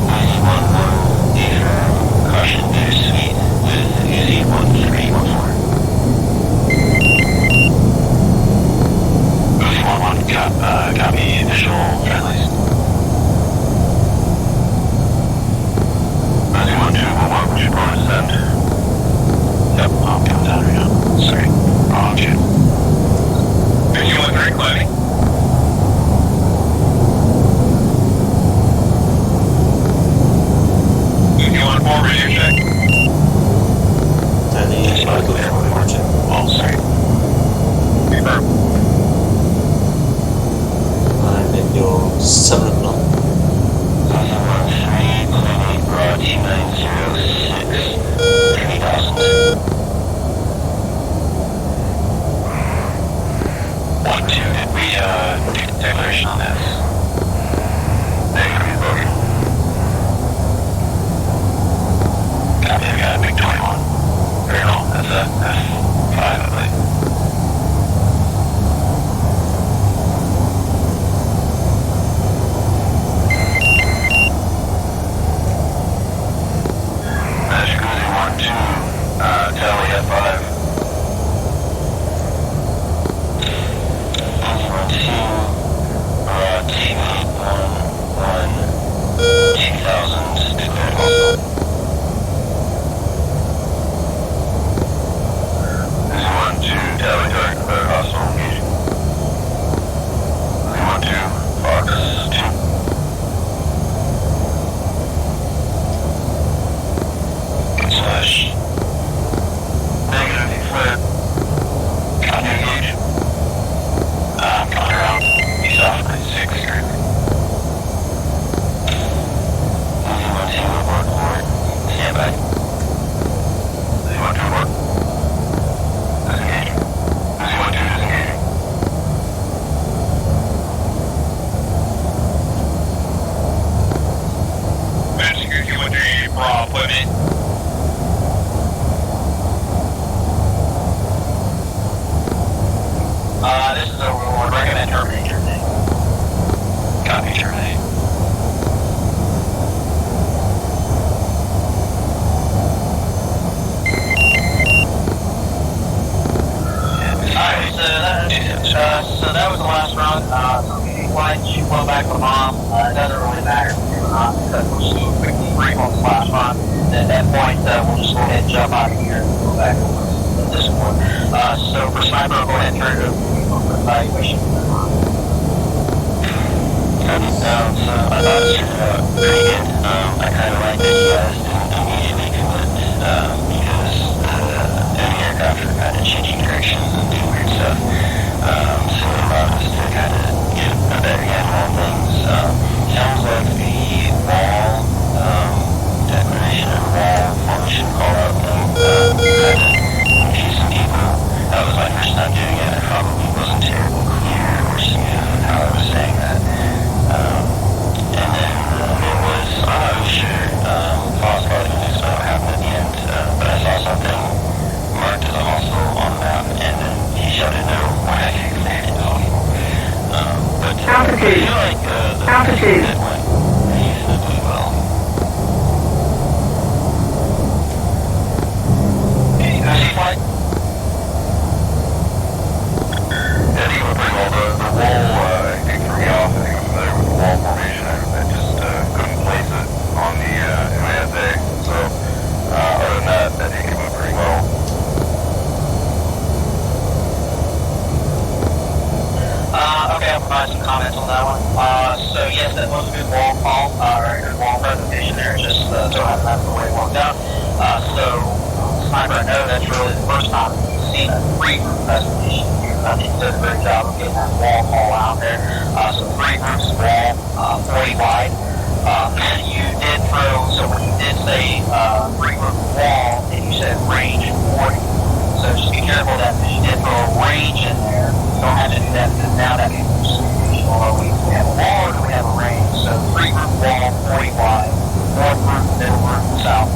Uzi 1-1. Affirm. Caution near suite with Uzi 1-3-1-4. Uzi 1-1. Copy initial friendlies. Uzi 1-2-1-1. Would you probably send? Yep, I'm coming down right now. Sorry. Wrong ship.
Easy 1-3, climbing. Easy 1-4, radio check.
Danny, I go for more check.
Oh, sorry.
Confirm.
I'm at your 7 o'clock.
Uzi 1-3, Playmate Raw 2906 3000. 1-2, did we do declaration on this? Negative, bogey. Copy, I got a big 21. Or no, that's a F5, I believe. Magic Uzi 1-2, tally F5. Uzi 1-2, Raw 2811 2000, declared hostile. Uzi 1-2, tally target declared hostile, engaging. Uzi 1-2, Fox 2. Slash. Negative, he fled. Copy, engage. I'm coming around. He's off 96 currently. Uzi 1-2, abort, abort. Stand by. Uzi 1-2, abort. Disengage. Uzi 1-2, disengaging.
Magic Uzi 1-3, raw equipment.
This is overlord. Recommend terminate.
Copy, terminate.
Alright, so that was the last round. So if you want to shoot one back from mom, it doesn't really matter if you're not, because we'll just do a quick debrief on the last round. And at that point, we'll just go ahead and jump out of here and go back over to this one. So for Sniper, I'll go ahead and turn it over to you for evaluation.
So I thought it turned out pretty good. I kind of liked that you guys didn't immediately commit because enemy aircraft were kind of changing directions and doing weird stuff. So it allowed us to kind of get a better handle on things. Sounds like the wall declaration or wall formation call out thing kind of confused some people. That was my first time doing it. I probably wasn't terribly clear or smooth in how I was saying that. And then it was, I'm not really sure, Foss probably can explain what happened at the end, but I saw something marked as a hostile on the map, and then he shouted no when I declared it hostile. But I feel like the that went
did a great job of getting that wall call out there. So 3 groups wall, 40 wide. You did throw, so when you did say 3 group wall, and you said range 40. So just be careful that you did throw a range in there. You don't have to do that because now that means we have a wall or do we have a range? So 3 group wall, 40 wide, north group, middle group, south.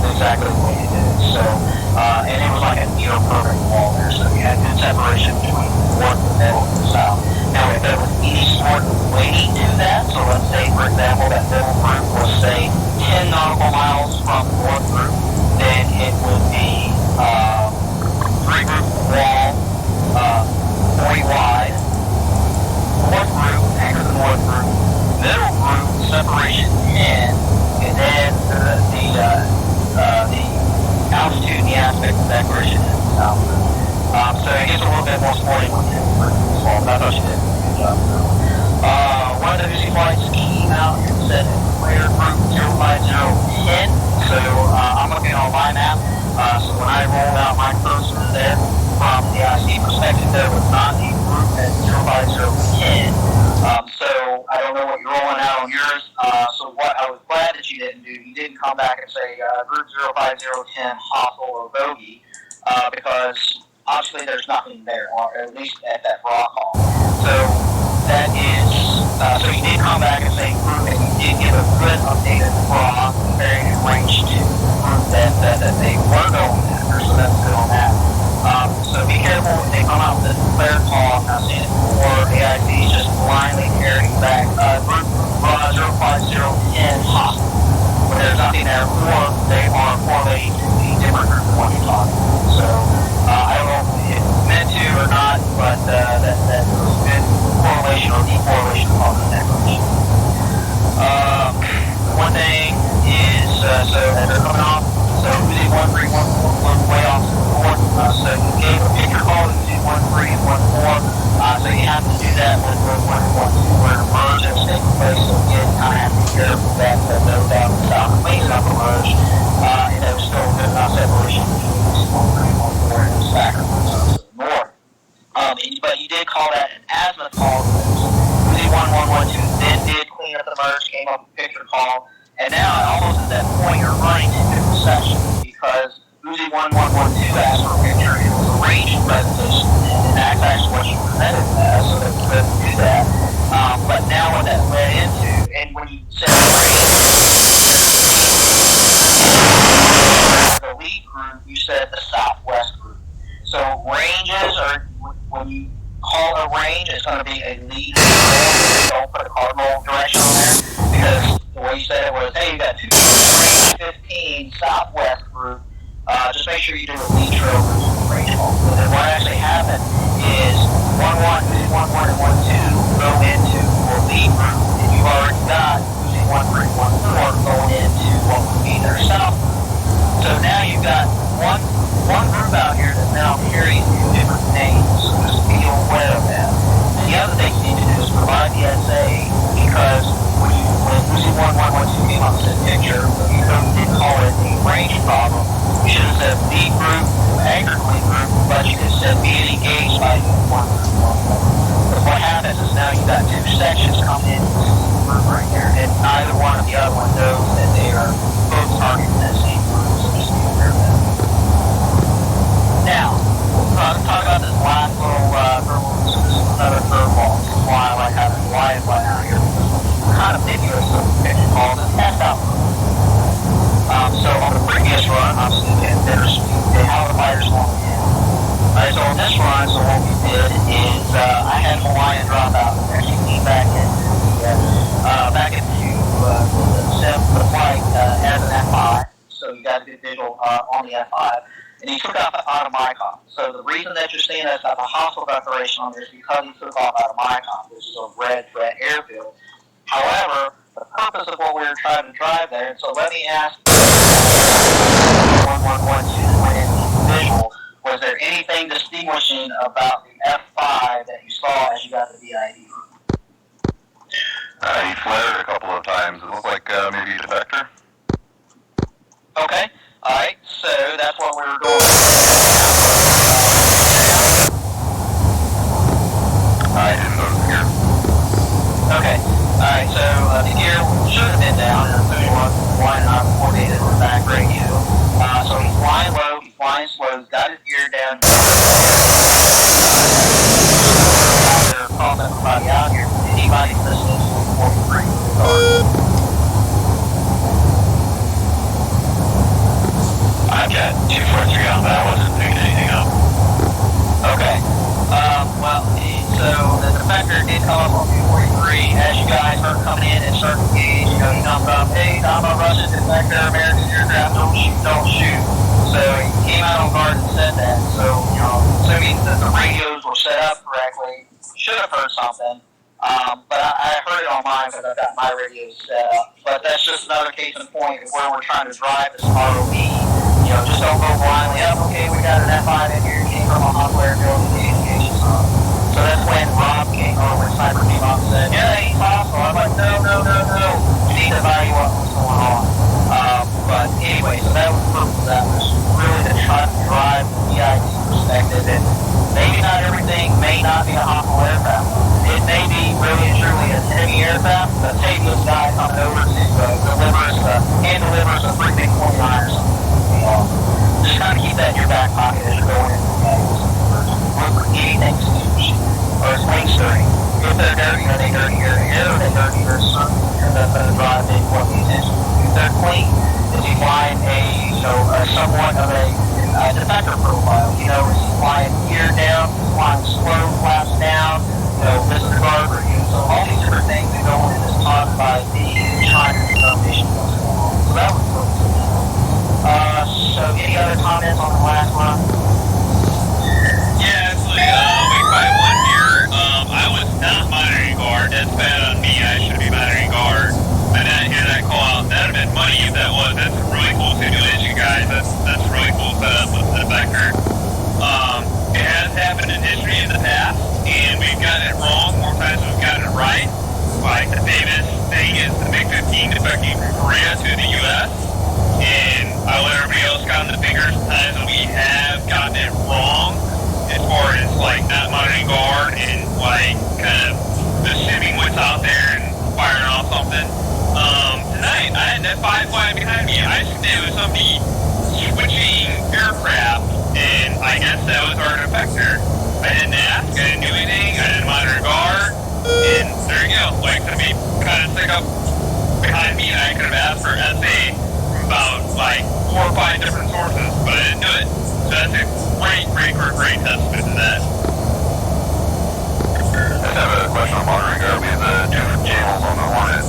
Exactly the way you did it. So, and it was like a near perfect wall there. So you had good separation between the north, the middle, and the south. Now, if there was any sort of weighting to that, so let's say, for example, that middle group was, say, 10 nautical miles from the north group, then it would be 3 group wall, 40 wide, north group, anchor the north group, middle group, separation 10, and then the altitude, the aspect of separation is the south group. So it gets a little bit more sporting with it, but I thought you did a good job. One of the Uzi flights came out and said clear group 05010. So I'm looking on my map. So when I rolled out my cursor there, from the IC perspective, there was not a group at 05010. So I don't know what you're rolling out on yours. So what I was glad that you didn't come back and say group 05010 hostile or bogey, because obviously there's nothing there, or at least at that raw call. So that is, so you did come back and say group, and you did give a good updated raw comparing range to group that they were going after, so that's good on that. So be careful when they come out with this clear call. I've seen it before. AIC is just blindly carrying back group 05010 hostile, when there's nothing there, or they are correlating to a different group than what you're talking about. So I don't know if it's meant to or not, but that was good correlation or decorrelation of the declaration. One thing is, so as they're coming off, so Uzi 1314 was way off to the north, so you gave a picture call to Uzi 13 and 14, so you have to do that with 112 where the merge has taken place, so again, kind of have to be careful that those down the south may not merge, and there's still a good separation between Uzi 13 and 14 and the stacker to the north. But you did call that an azimuth call. Uzi 1112 then did clean up the merge, came up with a picture call, and now almost at that point you're running two different sections because Uzi 1112 asked for a picture. It was a range presentation, and that's actually what you presented as, so that's good to do that. But now what that led into, and when you said the lead group, you said the southwest group. So ranges are, when you call a range, it's going to be a lead. Don't put a cardinal direction on there, because the way you said it was, hey, you got 2 range 15 southwest group. Just make sure you do a lead trail group range call. So then what actually happened is 11, 11, and 12 go into a lead group, and you've already got Uzi 1314 going into what would be their south group. So now you've got one group out here that's now carrying 2 different names, so just be aware of that. And the other thing you need to do is provide the SA, because when Uzi 1112 came up with this picture, even though you didn't call it a range problem, you should have said lead group, anchored lead group, but you could have said being engaged by one group. Because what happens is now you've got 2 sections coming into this group right here, and neither one of the other one knows that they are both targeting that same group, so just be aware of that. Now, let's talk about this last little curveball. So this is another curveball. This is why I like having live out here. It's kind of ambiguous, so it's called a test out. So on the previous run, obviously, they how the fighters won't in. So on this run, so what we did is I had Hawaiian drop out. Actually came back into the flight as an F5. So you got a good visual on the F5. And he took off out of MyCom. So the reason that you're seeing us have a hostile declaration on this is because he took off out of MyCom, which is a red threat airfield. However, the purpose of what we were trying to drive there, so let me ask 1112 went into visual, was there anything distinguishing about the F5 that you saw as you got the VID?
He flared a couple of times. It looked like maybe a defector.
Okay. Alright, so that's what we were going one, and I was coordinated with back radio. So he's flying low, he's flying slow, he's got his gear down. They're calling everybody out here. Anybody listening to 43?
I've got 243 on, but I wasn't picking anything up.
Okay. Well, so the defector did come up on 243. As you guys are coming in and start to engage, he comes up, hey, I'm a Russian defector, American aircraft, don't shoot. So he came out on guard and said that. So, assuming that the radios were set up correctly, should have heard something. But I heard it on mine because I've got my radios set up. But that's just another case in point of where we're trying to drive this ROV. Just don't go blindly up. Okay, we got an F5 in here. Came from a hot flare build to the aviation zone. So that's when Rob came, or when Sniper came up and said, yeah, he's hostile. I'm like, no. You need to evaluate what's going on. But anyway, so that was the purpose of that, was really to try to drive the EIT perspective. And maybe not everything may not be a hostile aircraft. It may be really and truly a heavy aircraft, but say this guy coming over to delivers a 3 big 49 or something. Just kind of keep that in your back pocket as you're going in. Look for anything huge, or it's wing stirring. If they're dirty, are they dirty air, or are they dirty or something? That's going to drive the attention. If they're clean, is he flying somewhat of a defector profile? Is he flying gear down, flying slow, flaps down, disregard review. So all these different things that go into this talk by the trying to determination of what's going on. So that was cool. So any other comments on the last one?
Yeah, actually, we fight one here. I was not monitoring guard. That's bad on me. I should be monitoring guard. I didn't hear that call out. That would have been money if that was. That's a really cool situation, guys. That's really cool setup with the vector. It has happened in history in the past, and we've gotten it wrong more times than we've gotten it right. Like the famous thing is the MiG-15 defecting from Korea to the U.S. And I let everybody else count the fingers times that we have gotten it wrong as far as not monitoring guard and kind of assuming what's out there and firing off something. Tonight I had that 5 flying behind me. I assumed it was somebody switching aircraft, and I guess that was our defector. I didn't ask, I didn't do anything, I didn't monitor guard, and there you go. Somebody kind of stuck up behind me, and I could have asked for SA about 4 or 5 different sources, but I didn't do it. So that's a great testament to that.
I just have a question on monitoring guard. We have the 2 channels on the Hornet.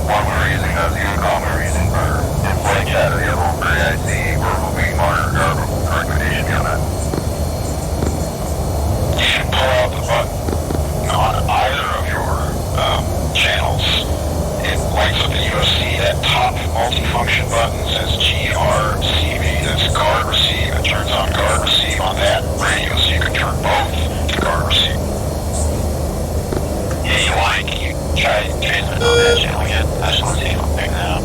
One we were using as Unicom, we were using for flight chatter, the other one for AIC. Where will we monitor guard? Recommendation on that? You should pull out the button on either of your channels. It lights up the UFC. That top multifunction button says GRCV. That's guard receive. It turns on guard receive on that radio, so you can turn both to guard receive.
Yeah, you want to try transmitting on that channel again. I just want to see if I'm picking that up.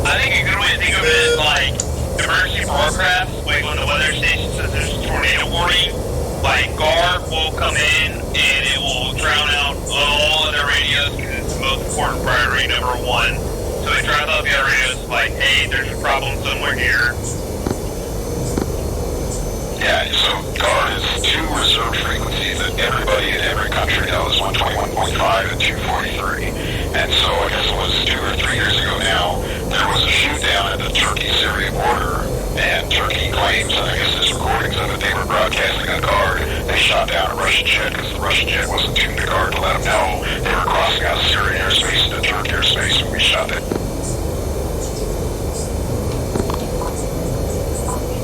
I think a good way to think of it is emergency broadcast, when the weather station says there's a tornado warning, guard will come in and it will drown out all other radios because it's the most important priority, number 1. So it drowns out the other radios hey, there's a problem somewhere here.
Yeah, so guard has 2 reserved frequencies that everybody in every country knows, 121.5 and 243. And so I guess it was 2 or 3 years ago now, there was a shoot down at the Turkey-Syria border, and Turkey claims, and I guess there's recordings of it, they were broadcasting on guard. They shot down a Russian jet because the Russian jet wasn't tuned to guard to let them know they were crossing out of Syrian airspace into Turkey airspace when we shot it.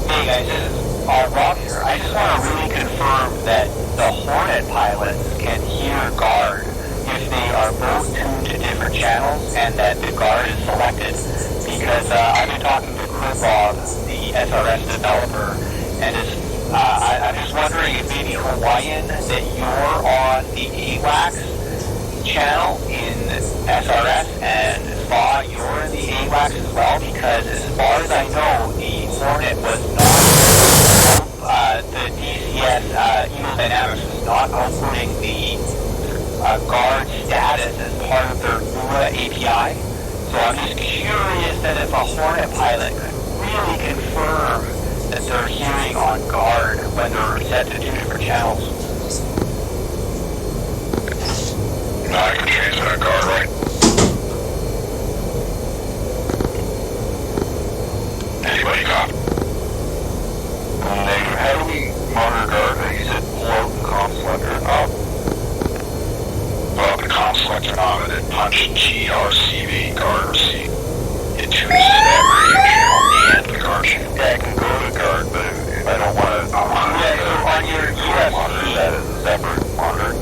Hey guys, this is Rob here. I just want to really confirm that the Hornet pilots can hear guard if they are both tuned to different channels and that the guard is selected. Because I've been talking to Bob, the SRS developer, and I'm just wondering if maybe Hawaiian, that you're on the AWACS channel in SRS, and Spa, you're in the AWACS as well, because as far as I know, the Hornet was not the DCS Eagle Dynamics not outputting the guard status as part of their GAW API. So I'm just curious that if a Hornet pilot could really confirm that they're hearing on guard when they're set to 2 different channels.
I can change that guard, right? Anybody copy? Negative. How do we monitor guard? You said pull out the comm selector up. Pull out the comm selector knob and then punch GRCV guard receive. It tunes to that radio channel and the guard channel. Yeah, I can go to guard, but if I don't want to monitor on your monitor that as a separate monitor.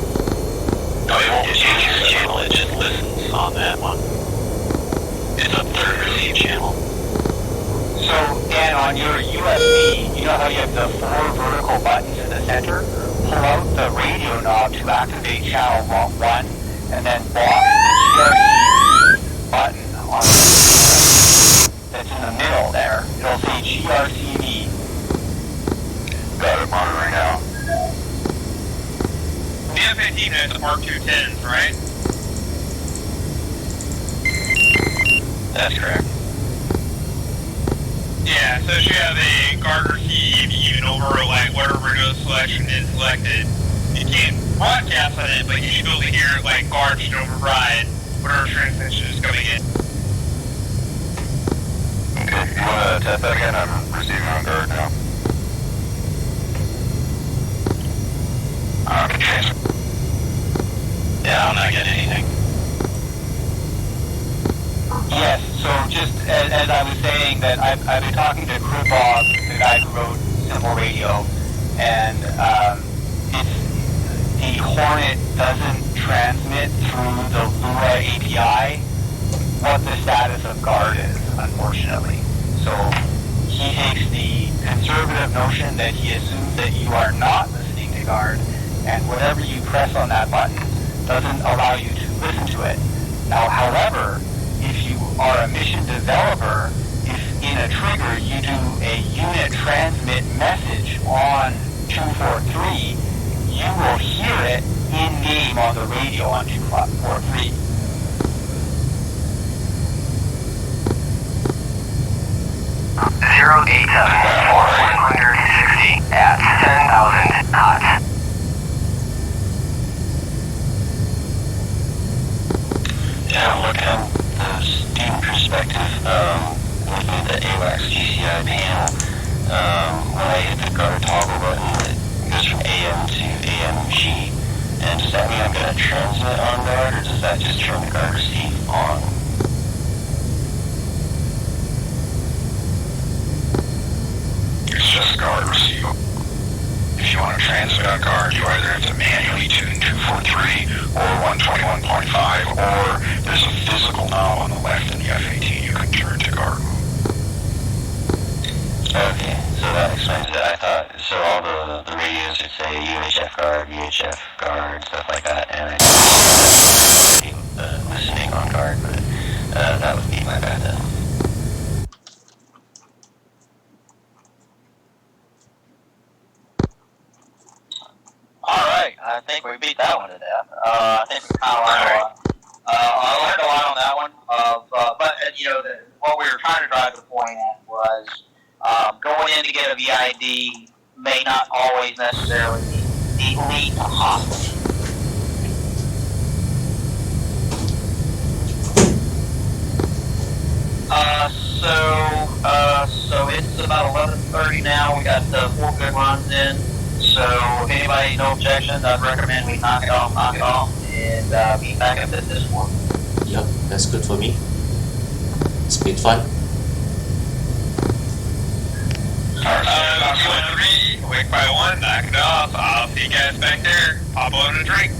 No, it won't change your channel, it just listens on that one. It's a third receive channel.
So, and on your USB, you know how you have the 4 vertical buttons in the center? Pull out the radio knob to activate channel 1, and then block the GRCV button on that's in the middle there. It'll say GRCV.
Got it monitoring now.
The F-18 has the Mark 210s, right?
That's correct.
Yeah, so you have a guard receive even over like whatever radio selection is selected. You can't broadcast on it, but you should be able to hear like guard should override whatever transmission is coming in.
Okay, you want to test that again? I'm receiving on guard now. Transfer. Yeah, I'm not getting anything.
Yes, so just as I was saying that I've been talking to Crew Bob, the guy who wrote Simple Radio, and the Hornet doesn't transmit through the Lua API what the status of guard is, unfortunately. So he takes the conservative notion that he assumes that you are not listening to guard, and whatever you press on that button doesn't allow you to listen to it. Now, however, if you are a mission developer, if in a trigger you do a unit transmit message on 243, you will hear it in-game on the radio on 243.
Zero 8 for 160 at 10,000 knots.
Yeah, look at the student perspective, looking at the AWACS GCI panel, when I hit the guard toggle button, it goes from AM to AMG. And does that mean I'm going to transmit on guard, or does that just turn the guard receive on? It's just guard receive. If you want to transmit on guard, you either have to manually tune 243 or 121.5, or there's a physical knob on the left in the F-18 you can turn to guard. Okay, so that explains it. I thought, so all the radios would say UHF guard, stuff like that, and I thought listening on guard, but that would be my bad then.
Alright, I think we beat that one to death. I think we kind of learned a lot. I learned a lot on that one. But what we were trying to drive the point at was going in to get a VID may not always necessarily be elite hostile. So it's about 11:30 now. We got 4 good runs in. So if anybody no objections, I'd recommend we knock it off, and be back up at this one.
Yep, that's good for me. It's been fun.
Wake by 1, knock it off. I'll see you guys back there. Pop on a drink.